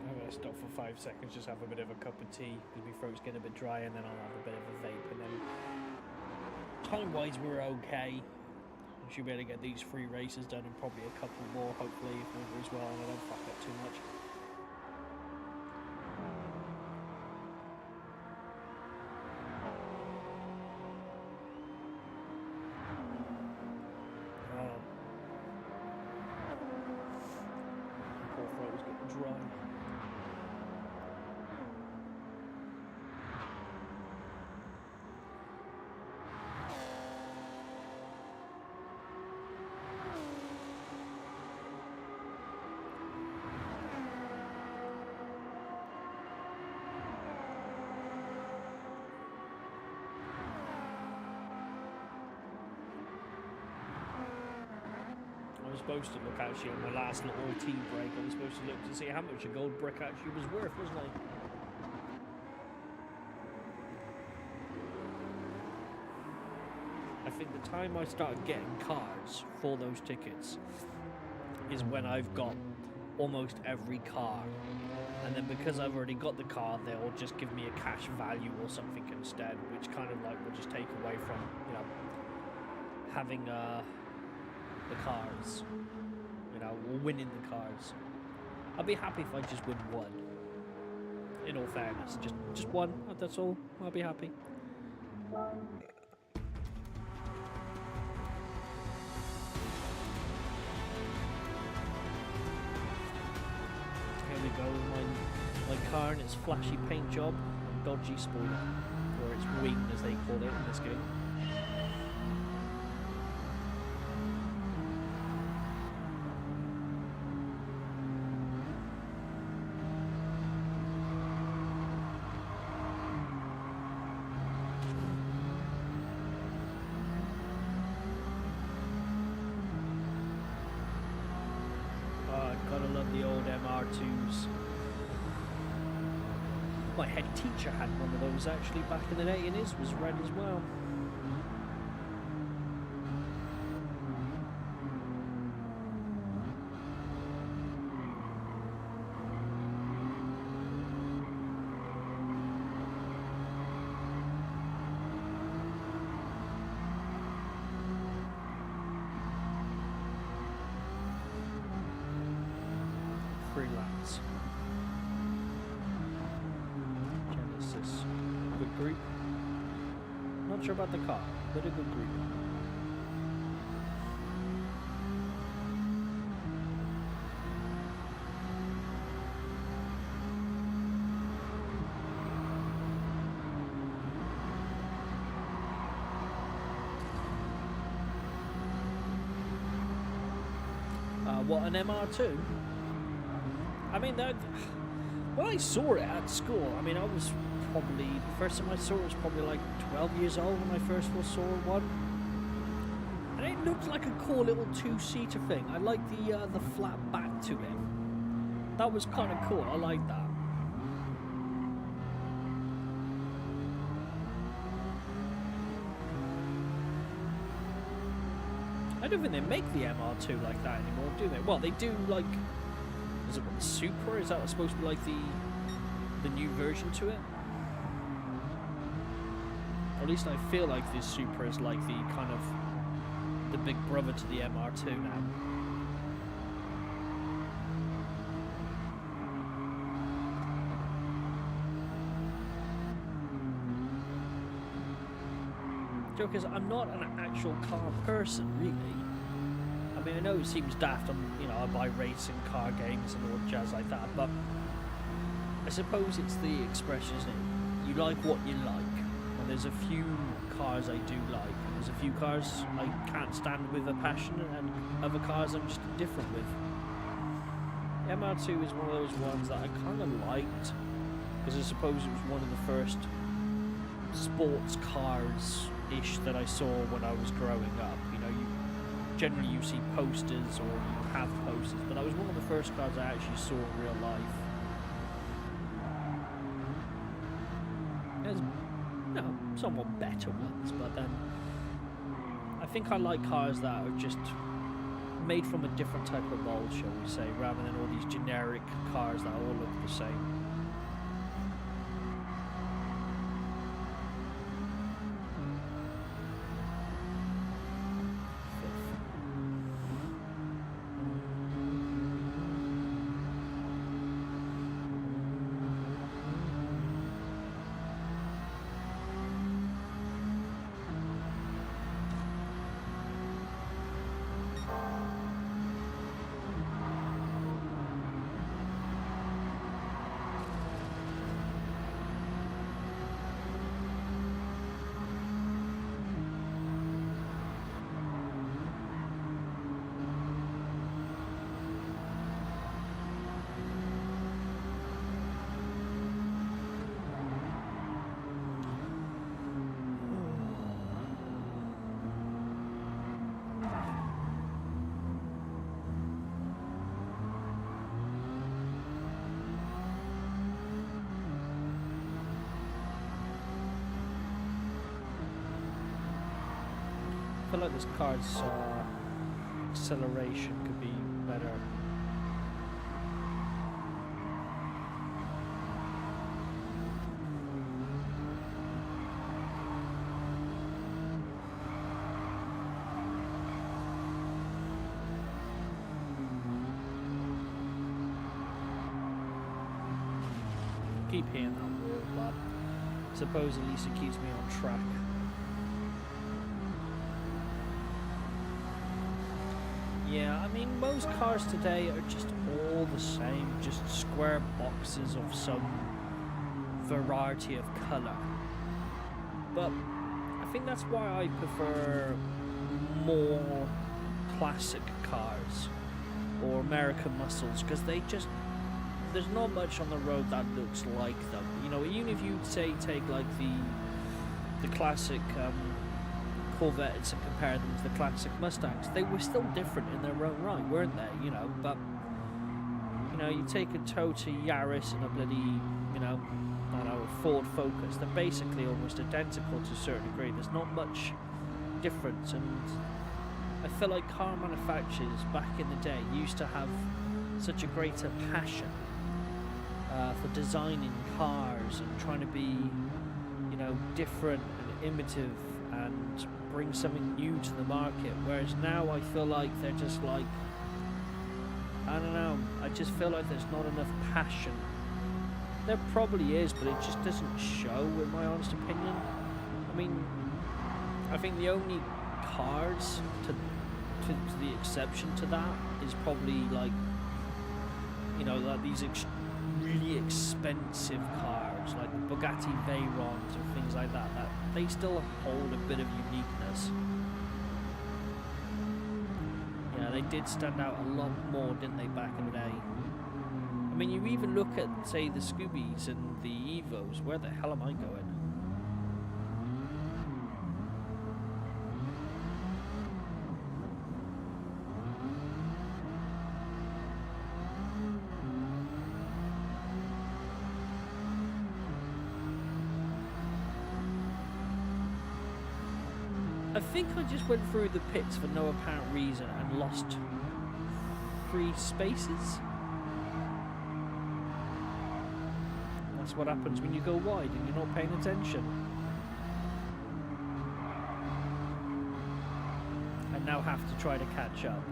I'm gonna stop for 5 seconds, just have a bit of a cup of tea because my throat's getting a bit dry, and then I'll have a bit of a vape, and then time-wise we're okay. We should be able to get these 3 races done and probably a couple more, hopefully, if all goes well and I don't fuck up too much. Poor throat was getting dry. I was supposed to look actually on my last little tea break. I was supposed to look to see how much a gold brick actually was worth, wasn't I? I think the time I started getting cards for those tickets is when I've got almost every car, and then because I've already got the car, they'll just give me a cash value or something instead, which kind of like will just take away from, you know, having the cars, you know, or winning the cars. I'll be happy if I just win one. In all fairness, just one. That's all. I'll be happy. Here we go. My car and its flashy paint job, and dodgy spoiler, or its wing as they call it in this game. Gotta love the old MR2s. My head teacher had one of those actually back in the day, and his was red as well. Benz. Genesis. Good group. Not sure about the car, but a good group. What, an MR2? I mean, when I saw it at school, I mean, I was probably, the first time I saw it was probably like 12 years old when I first saw one. And it looked like a cool little two-seater thing. I liked the flat back to it. That was kind of cool, I liked that. I don't think they make the MR2 like that anymore, do they? Well, they do, like, is it what, the Supra? Is that supposed to be like the new version to it? Or at least I feel like the Supra is like the kind of the big brother to the MR2 now. Joke is, I'm not an actual car person, really. I mean, I know it seems daft, I buy racing car games and all jazz like that, but I suppose it's the expression, isn't it? You like what you like, and there's a few cars I do like, and there's a few cars I can't stand with a passion, and other cars I'm just indifferent with. The MR2 is one of those ones that I kind of liked, because I suppose it was one of the first sports cars-ish that I saw when I was growing up. Generally you see posters or you have posters, but that was one of the first cars I actually saw in real life. There's, somewhat better ones, but then I think I like cars that are just made from a different type of mold, shall we say, rather than all these generic cars that all look the same. I feel like this car's acceleration could be better. Keep hitting that wall, but I suppose at least it keeps me on track. Yeah, I mean, most cars today are just all the same, just square boxes of some variety of colour. But I think that's why I prefer more classic cars or American muscles, because they just, there's not much on the road that looks like them. Even if you say take like the classic Corvettes and compare them to the classic Mustangs, they were still different in their own right, weren't they? But you take a Toyota Yaris and a bloody, a Ford Focus, they're basically almost identical to a certain degree. There's not much difference, and I feel like car manufacturers back in the day used to have such a greater passion for designing cars and trying to be, different and innovative and bring something new to the market, whereas now I feel like they're just like I don't know. I just feel like there's not enough passion. There probably is, but it just doesn't show, in my honest opinion. I mean, I think the only cars to the exception to that is probably like, you know, like these really expensive cars, like the Bugatti Veyrons or things like that. That they still hold a bit of uniqueness. Yeah, they did stand out a lot more, didn't they, back in the day? I mean, you even look at, say, the Scoobies and the Evos. Where the hell am I going? I think I just went through the pits for no apparent reason and lost 3 spaces. That's what happens when you go wide and you're not paying attention. I now have to try to catch up.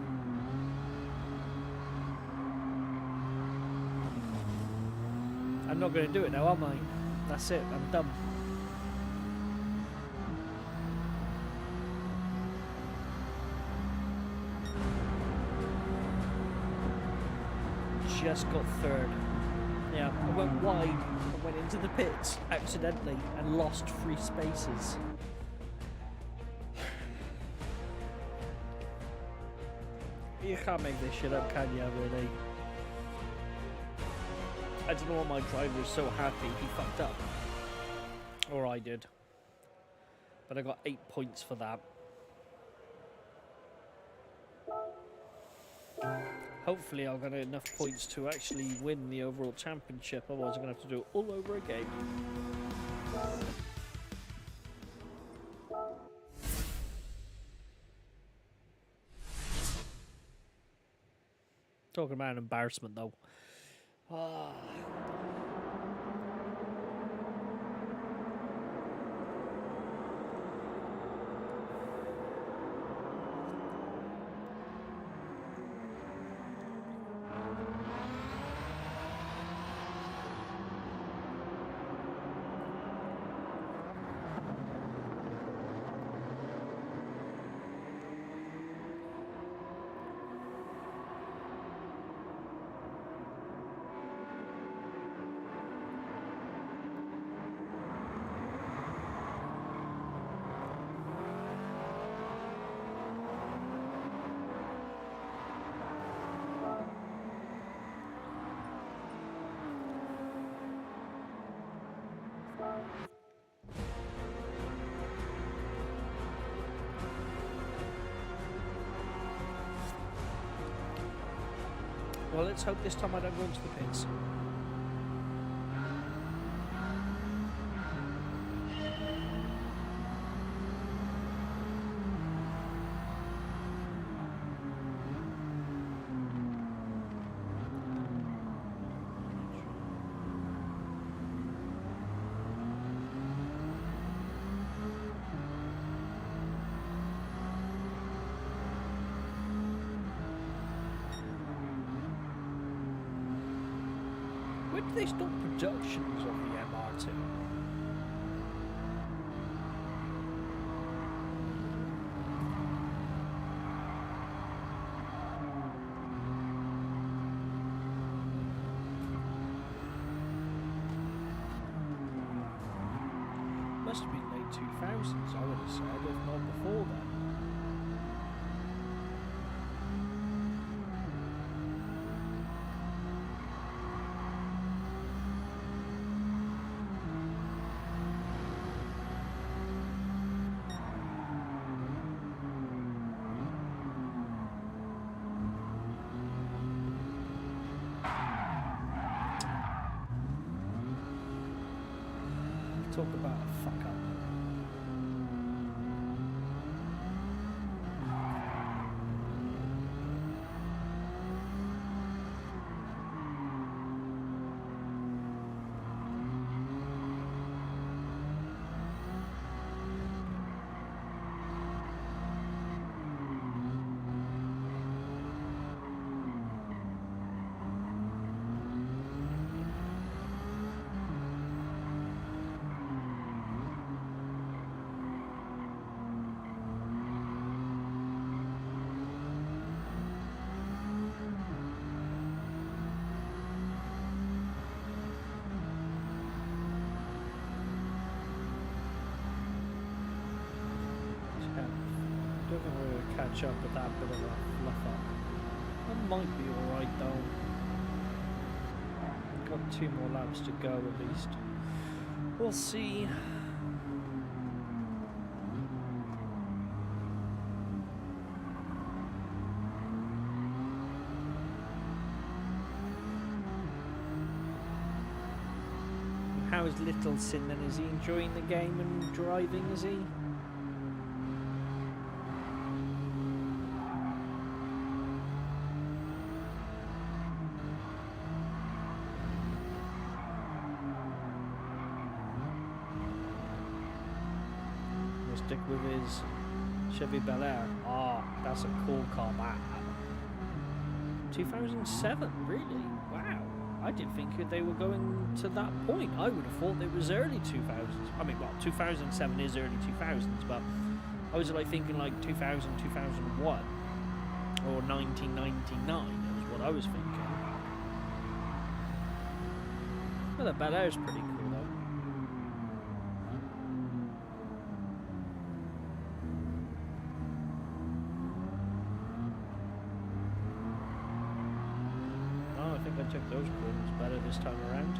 I'm not going to do it now, am I? That's it, I'm done. Just got 3rd. Yeah, I went wide and went into the pits accidentally and lost 3 spaces. You can't make this shit up, can you, really? I don't know why my driver was so happy he fucked up. Or I did. But I got 8 points for that. Hopefully I'll get enough points to actually win the overall championship, otherwise I'm going to have to do it all over again. Talking about an embarrassment though. Well, let's hope this time I don't go into the pits. When did they stop productions of the MR2? Must have been late 2000s, I would have said, if not before then. Talk about a fuck up. catch up with that bit of a fluff up. That might be alright though. Got 2 more laps to go at least. We'll see. How is Little Sin then? Is he enjoying the game and driving, is he? We'll stick with his Chevy Bel Air. Oh, that's a cool car, that. 2007, really? Wow. I didn't think they were going to that point. I would have thought it was early 2000s. I mean, well, 2007 is early 2000s, but I was like thinking like 2000, 2001 or 1999. That was what I was thinking. Well, the Bel Air's pretty cool though. I took those corners better this time around.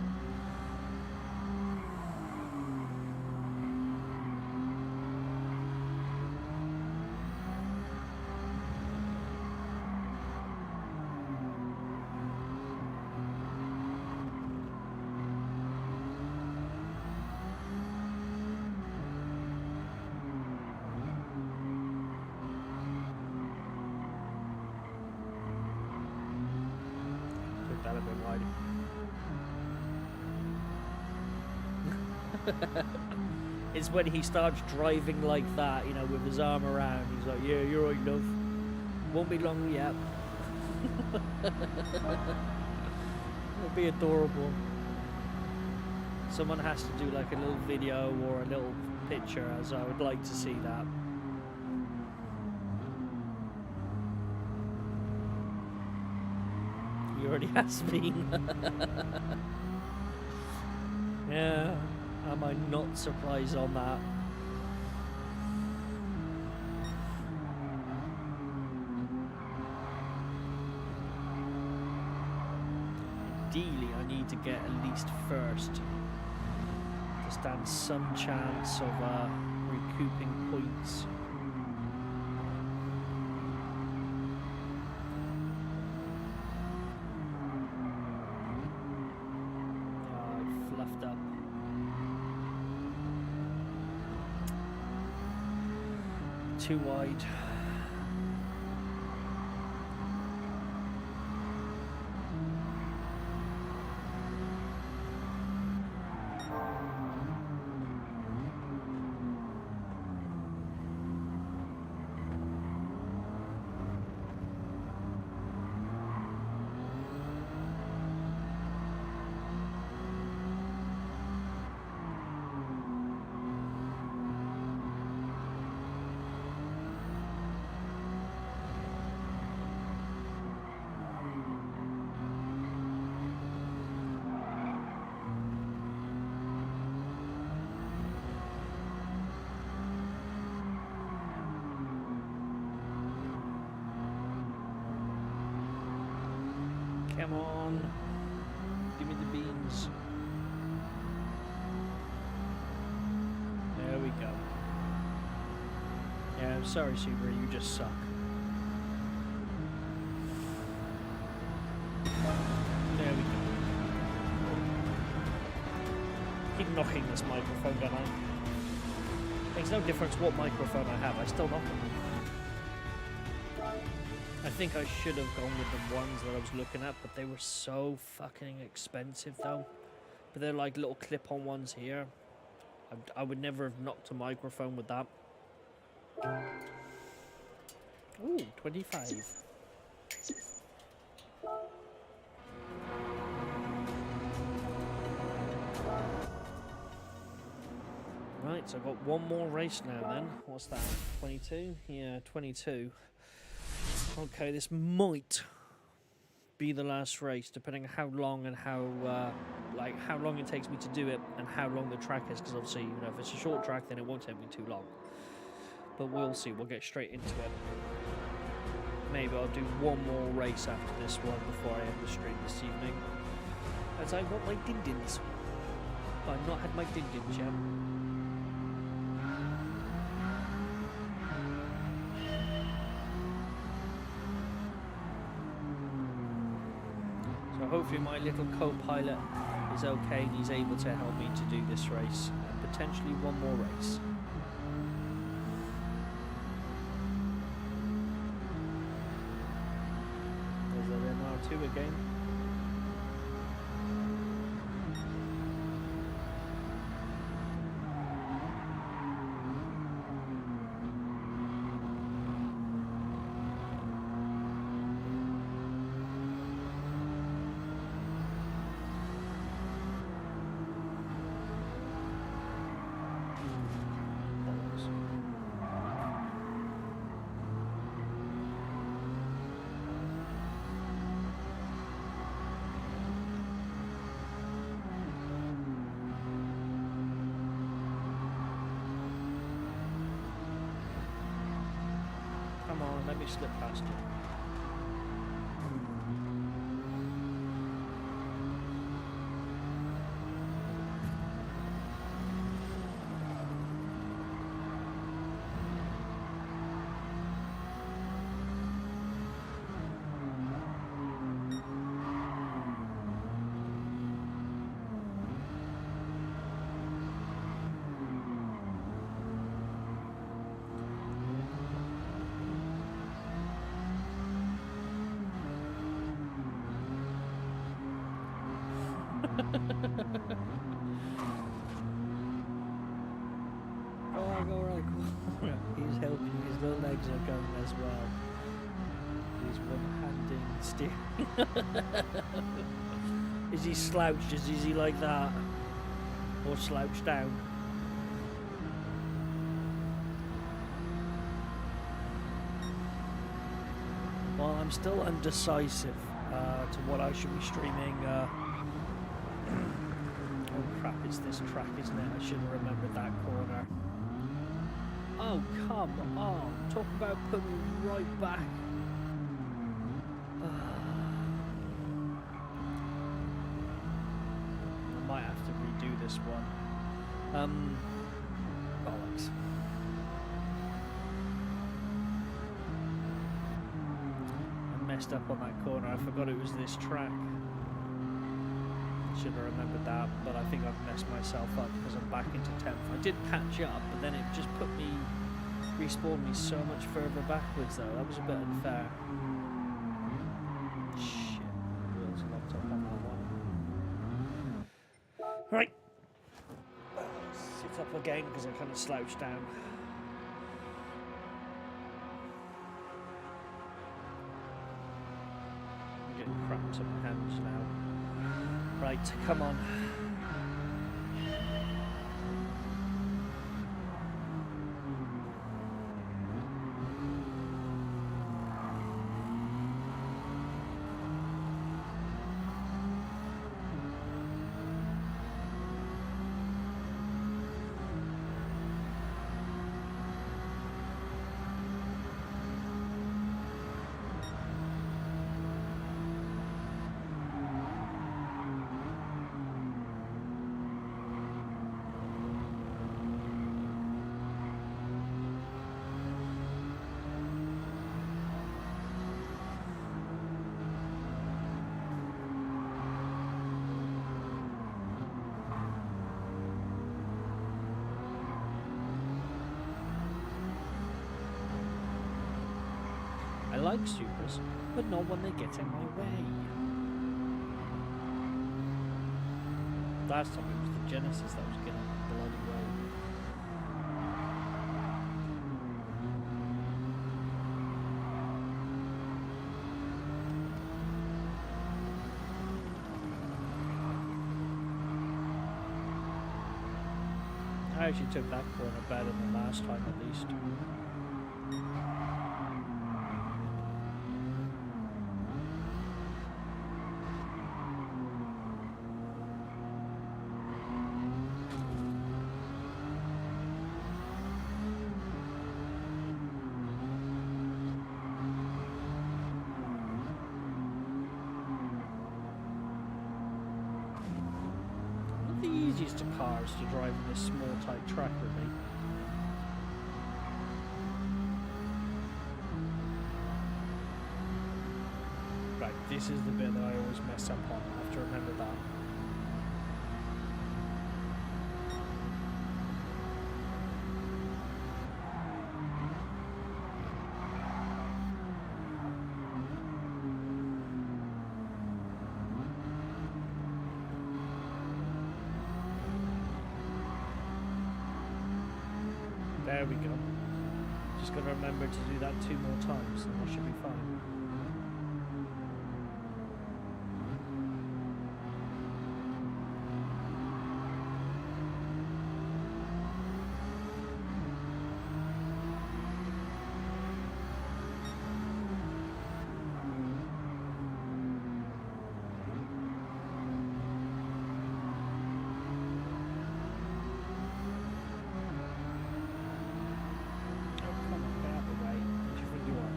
That a bit wide. It's when he starts driving like that, you know, with his arm around. He's like, yeah, you're right, love. Won't be long yet. It'll be adorable. Someone has to do like a little video or a little picture, as I would like to see that. He already has been. Yeah, am I not surprised on that? Ideally, I need to get at least first to stand some chance of recouping points. Too wide. Come on, give me the beans. There we go. Yeah, I'm sorry, Subaru, you just suck. There we go. Keep knocking this microphone, don't I? Makes no difference what microphone I have, I still knock them. I think I should have gone with the ones that I was looking at, but they were so fucking expensive though. But they're like little clip-on ones here. I would never have knocked a microphone with that. Ooh, 25. Right, so I've got one more race now then. What's that? 22? Yeah, 22. Okay, this might be the last race, depending on how long and how long it takes me to do it and how long the track is. Because obviously, you know, if it's a short track, then it won't take me too long. But we'll see. We'll get straight into it. maybe I'll do one more race after this one before I end the stream this evening, as I want my din-dins. I've not had my din-dins yet. So hopefully my little co-pilot is okay and he's able to help me to do this race and potentially one more race. There's the MR2 again. Come on, let me slip past you. Alright. He's helping, his little legs are going as well. He's one-handing steering. Is he slouched? Is he like that? Or slouched down? Well, I'm still undecisive to what I should be streaming. Oh crap, it's this track, isn't it? I should have remembered that corner. Oh, come on. Talk about putting me right back. I might have to redo this one. Bollocks. I messed up on that corner. I forgot it was this track. Should have remembered that, but I think I've messed myself up because I'm back into 10th. I did catch up, but then it just respawned me so much further backwards though. That was a bit unfair. Shit, wheels locked up on that one. Right. Sit up again because I kind of slouched down. I'm getting cramps in my hands now. Right, come on. I like supers, but not when they get in my way. Last time it was the Genesis that was getting in the bloody way. I actually took that corner better than last time at least. easiest of cars to drive in this small, tight track, really. Right, this is the bit that I always mess up on. I have to remember that. There we go. Just gotta remember to do that 2 more times, and I should be fine.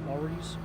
Lorries.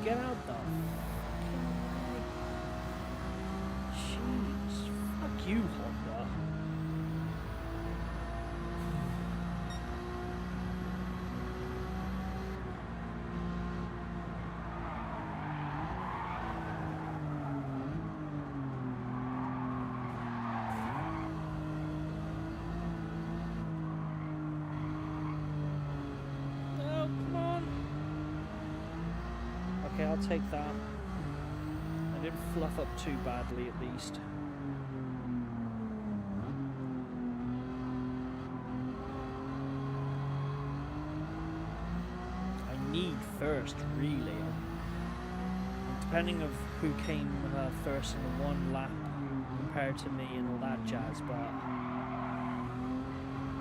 Get out the fucking way. Jeez. Fuck you, Honda. Oh, come on. Okay, I'll take that. I didn't fluff up too badly, at least. I need first, really. Depending of who came first in the one lap compared to me and all that jazz, but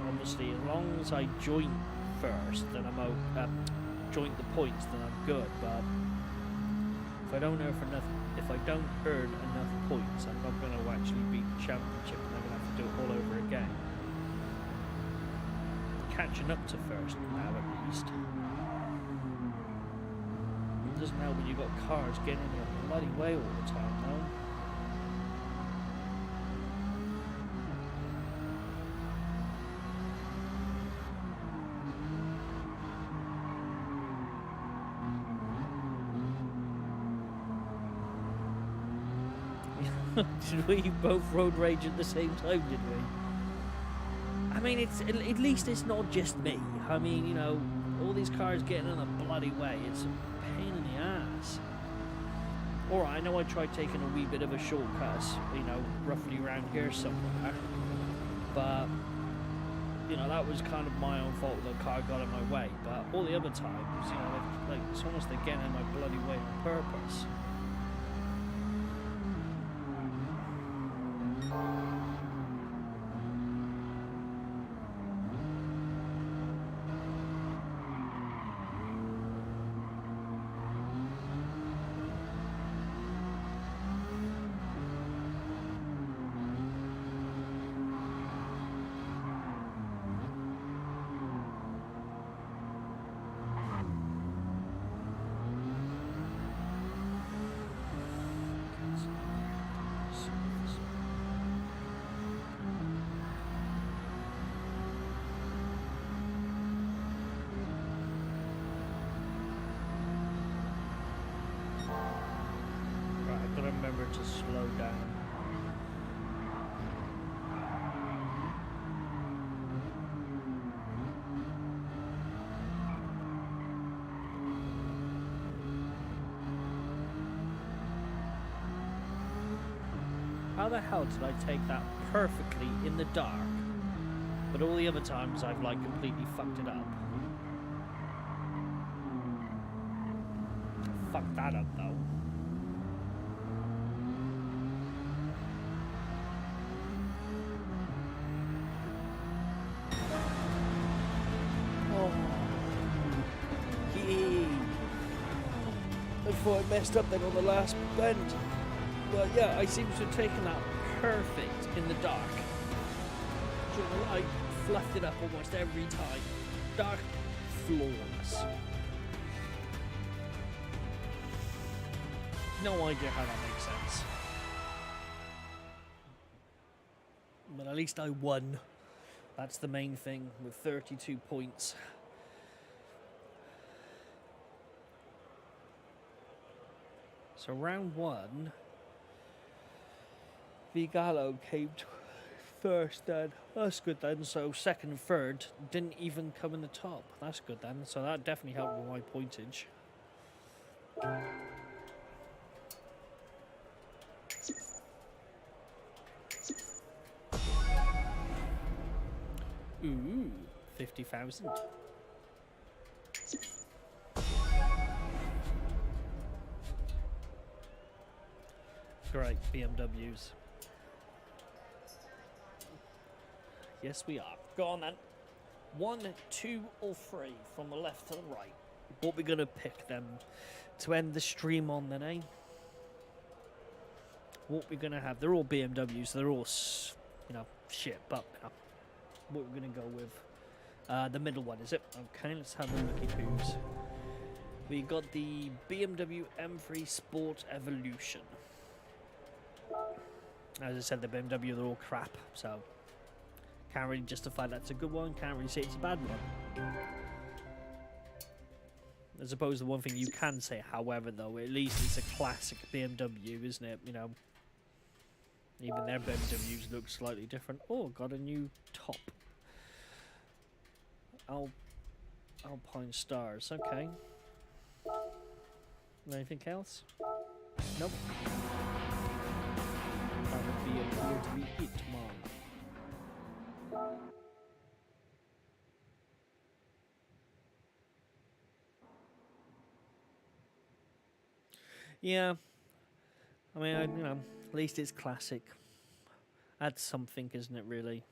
obviously, as long as I join first, then I'm out. Joint the points, then I'm good. But if I don't earn enough points, I'm not going to actually beat the championship, and I'm going to have to do it all over again. Catching up to first now, at least. It doesn't help when you've got cars getting in your bloody way all the time, though. Did we both road rage at the same time, did we? I mean, at least it's not just me. I mean, you know, all these cars getting in the bloody way, it's a pain in the ass. Alright, I know I tried taking a wee bit of a shortcut, you know, roughly around here somewhere. But, you know, that was kind of my own fault that the car got in my way. But all the other times, you know, like it's almost they're getting in my bloody way on purpose. how the hell did I take that perfectly in the dark? But all the other times I've like completely fucked it up. Fucked that up though. Oh. Yee. I thought I messed up then on the last bend. Well, yeah, I seem to have taken that perfect in the dark. I fluffed it up almost every time. Dark, flawless. No idea how that makes sense. But at least I won. That's the main thing, with 32 points. So round 1, Vigallo came first then. That's good then. So second and third didn't even come in the top. That's good then. So that definitely helped with my pointage. Ooh, 50,000. Great, BMWs. Yes, we are. Go on then. 1, 2, or 3 from the left to the right. What we're gonna pick them to end the stream on then, eh? What we're gonna have? They're all BMWs. They're all, you know, shit. But you know, what we're gonna go with? The middle one, is it? Okay, let's have a look at who's. We got the BMW M3 Sport Evolution. As I said, the BMW, they're all crap, so can't really justify that's a good one, can't really say it's a bad one. I suppose the one thing you can say, however, though, at least it's a classic BMW, isn't it? You know, even their BMWs look slightly different. Oh, got a new top. Alpine Stars, okay. Anything else? Nope. That would be appear to be it, Mom. Yeah. I mean, you know, at least it's classic. That's something, isn't it, really?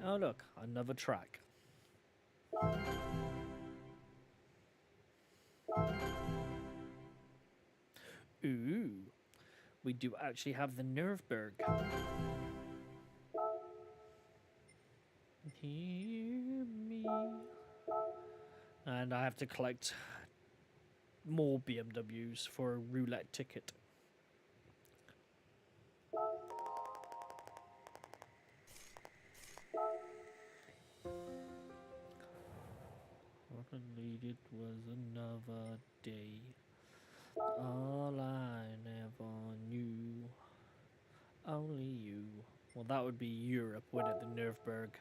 Oh, look, another track. Ooh, we do actually have the Nürburgring. Hear me. And I have to collect more BMWs for a roulette ticket. What I needed was another day. All I never knew, only you. Well, that would be Europe, wouldn't it? The Nürburgring.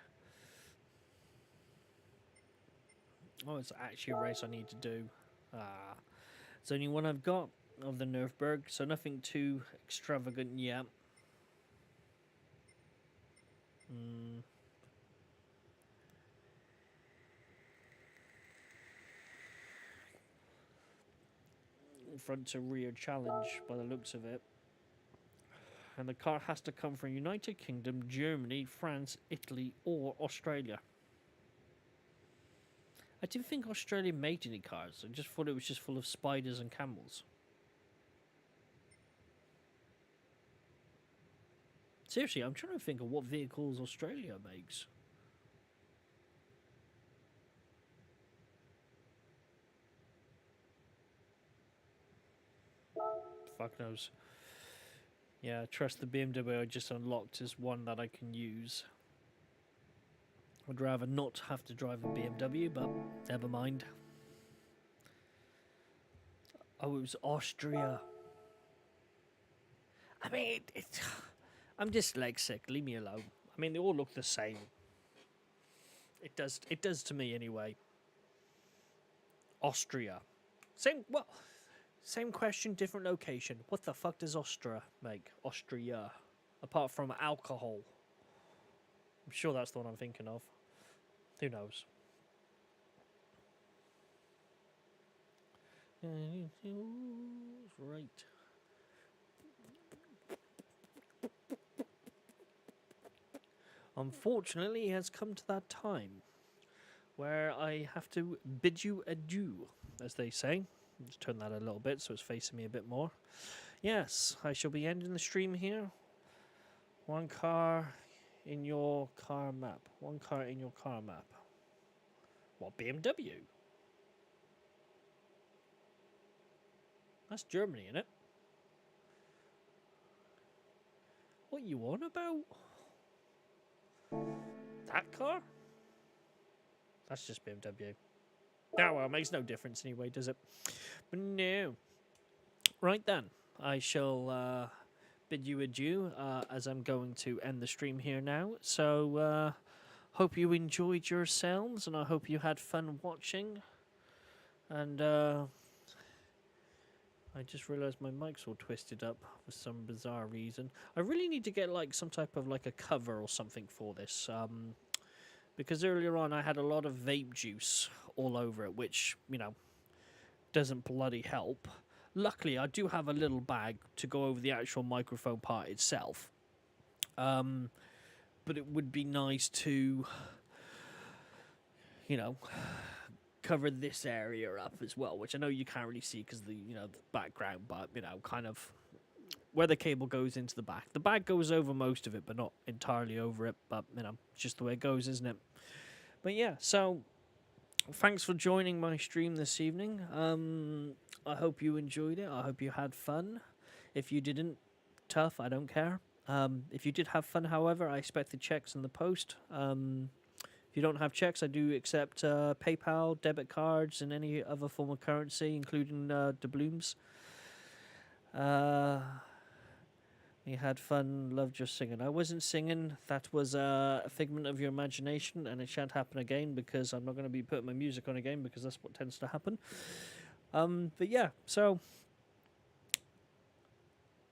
Oh, it's actually a race I need to do. It's only one I've got of the Nürburgring, so nothing too extravagant yet. Front to rear challenge by the looks of it. And the car has to come from United Kingdom, Germany, France, Italy, or Australia. I didn't think Australia made any cars. I just thought it was just full of spiders and camels. Seriously, I'm trying to think of what vehicles Australia makes. Fuck knows. Yeah, trust the BMW I just unlocked is one that I can use. I'd rather not have to drive a BMW, but never mind. Oh, it was Austria. I mean, I'm dyslexic. Leave me alone. I mean, they all look the same. It does to me anyway. Austria. Same question, different location. What the fuck does Austria make? Austria. Apart from alcohol. I'm sure that's the one I'm thinking of. Who knows? Right. Unfortunately, it has come to that time where I have to bid you adieu, as they say. Let's turn that a little bit so it's facing me a bit more. Yes, I shall be ending the stream here. One car in your car map. One car in your car map. What, BMW? That's Germany, isn't it? What you on about? That car? That's just BMW. Oh, well, it makes no difference anyway, does it? But no. Right then, I shall bid you adieu as I'm going to end the stream here now. So, hope you enjoyed yourselves, and I hope you had fun watching. And I just realised my mic's all twisted up for some bizarre reason. I really need to get like some type of like a cover or something for this. Because earlier on I had a lot of vape juice all over it, which, you know, doesn't bloody help. Luckily, I do have a little bag to go over the actual microphone part itself. But it would be nice to, you know, cover this area up as well, which I know you can't really see because the, you know, the background, but, you know, kind of where the cable goes into the back. The bag goes over most of it, but not entirely over it. But, you know, it's just the way it goes, isn't it? But yeah, so thanks for joining my stream this evening. I hope you enjoyed it. I hope you had fun. If you didn't, tough, I don't care. If you did have fun, however, I expect the checks in the post. If you don't have checks, I do accept PayPal, debit cards, and any other form of currency, including doubloons. You had fun, loved your singing. I wasn't singing. That was a figment of your imagination, and it shan't happen again because I'm not going to be putting my music on again because that's what tends to happen. But yeah, so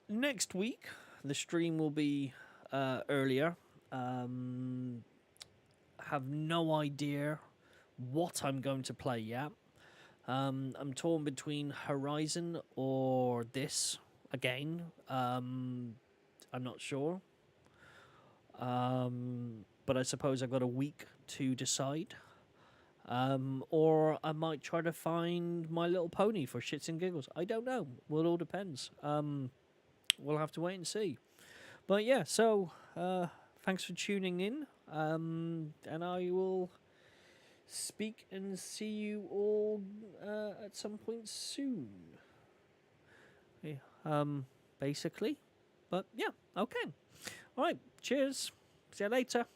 next week the stream will be earlier. Have no idea what I'm going to play yet. I'm torn between Horizon or this again. I'm not sure. But I suppose I've got a week to decide. Or I might try to find My Little Pony for shits and giggles. I don't know. Well, it all depends. We'll have to wait and see. But yeah, so thanks for tuning in. And I will speak and see you all at some point soon. Yeah, basically. But yeah, okay. All right, cheers. See you later.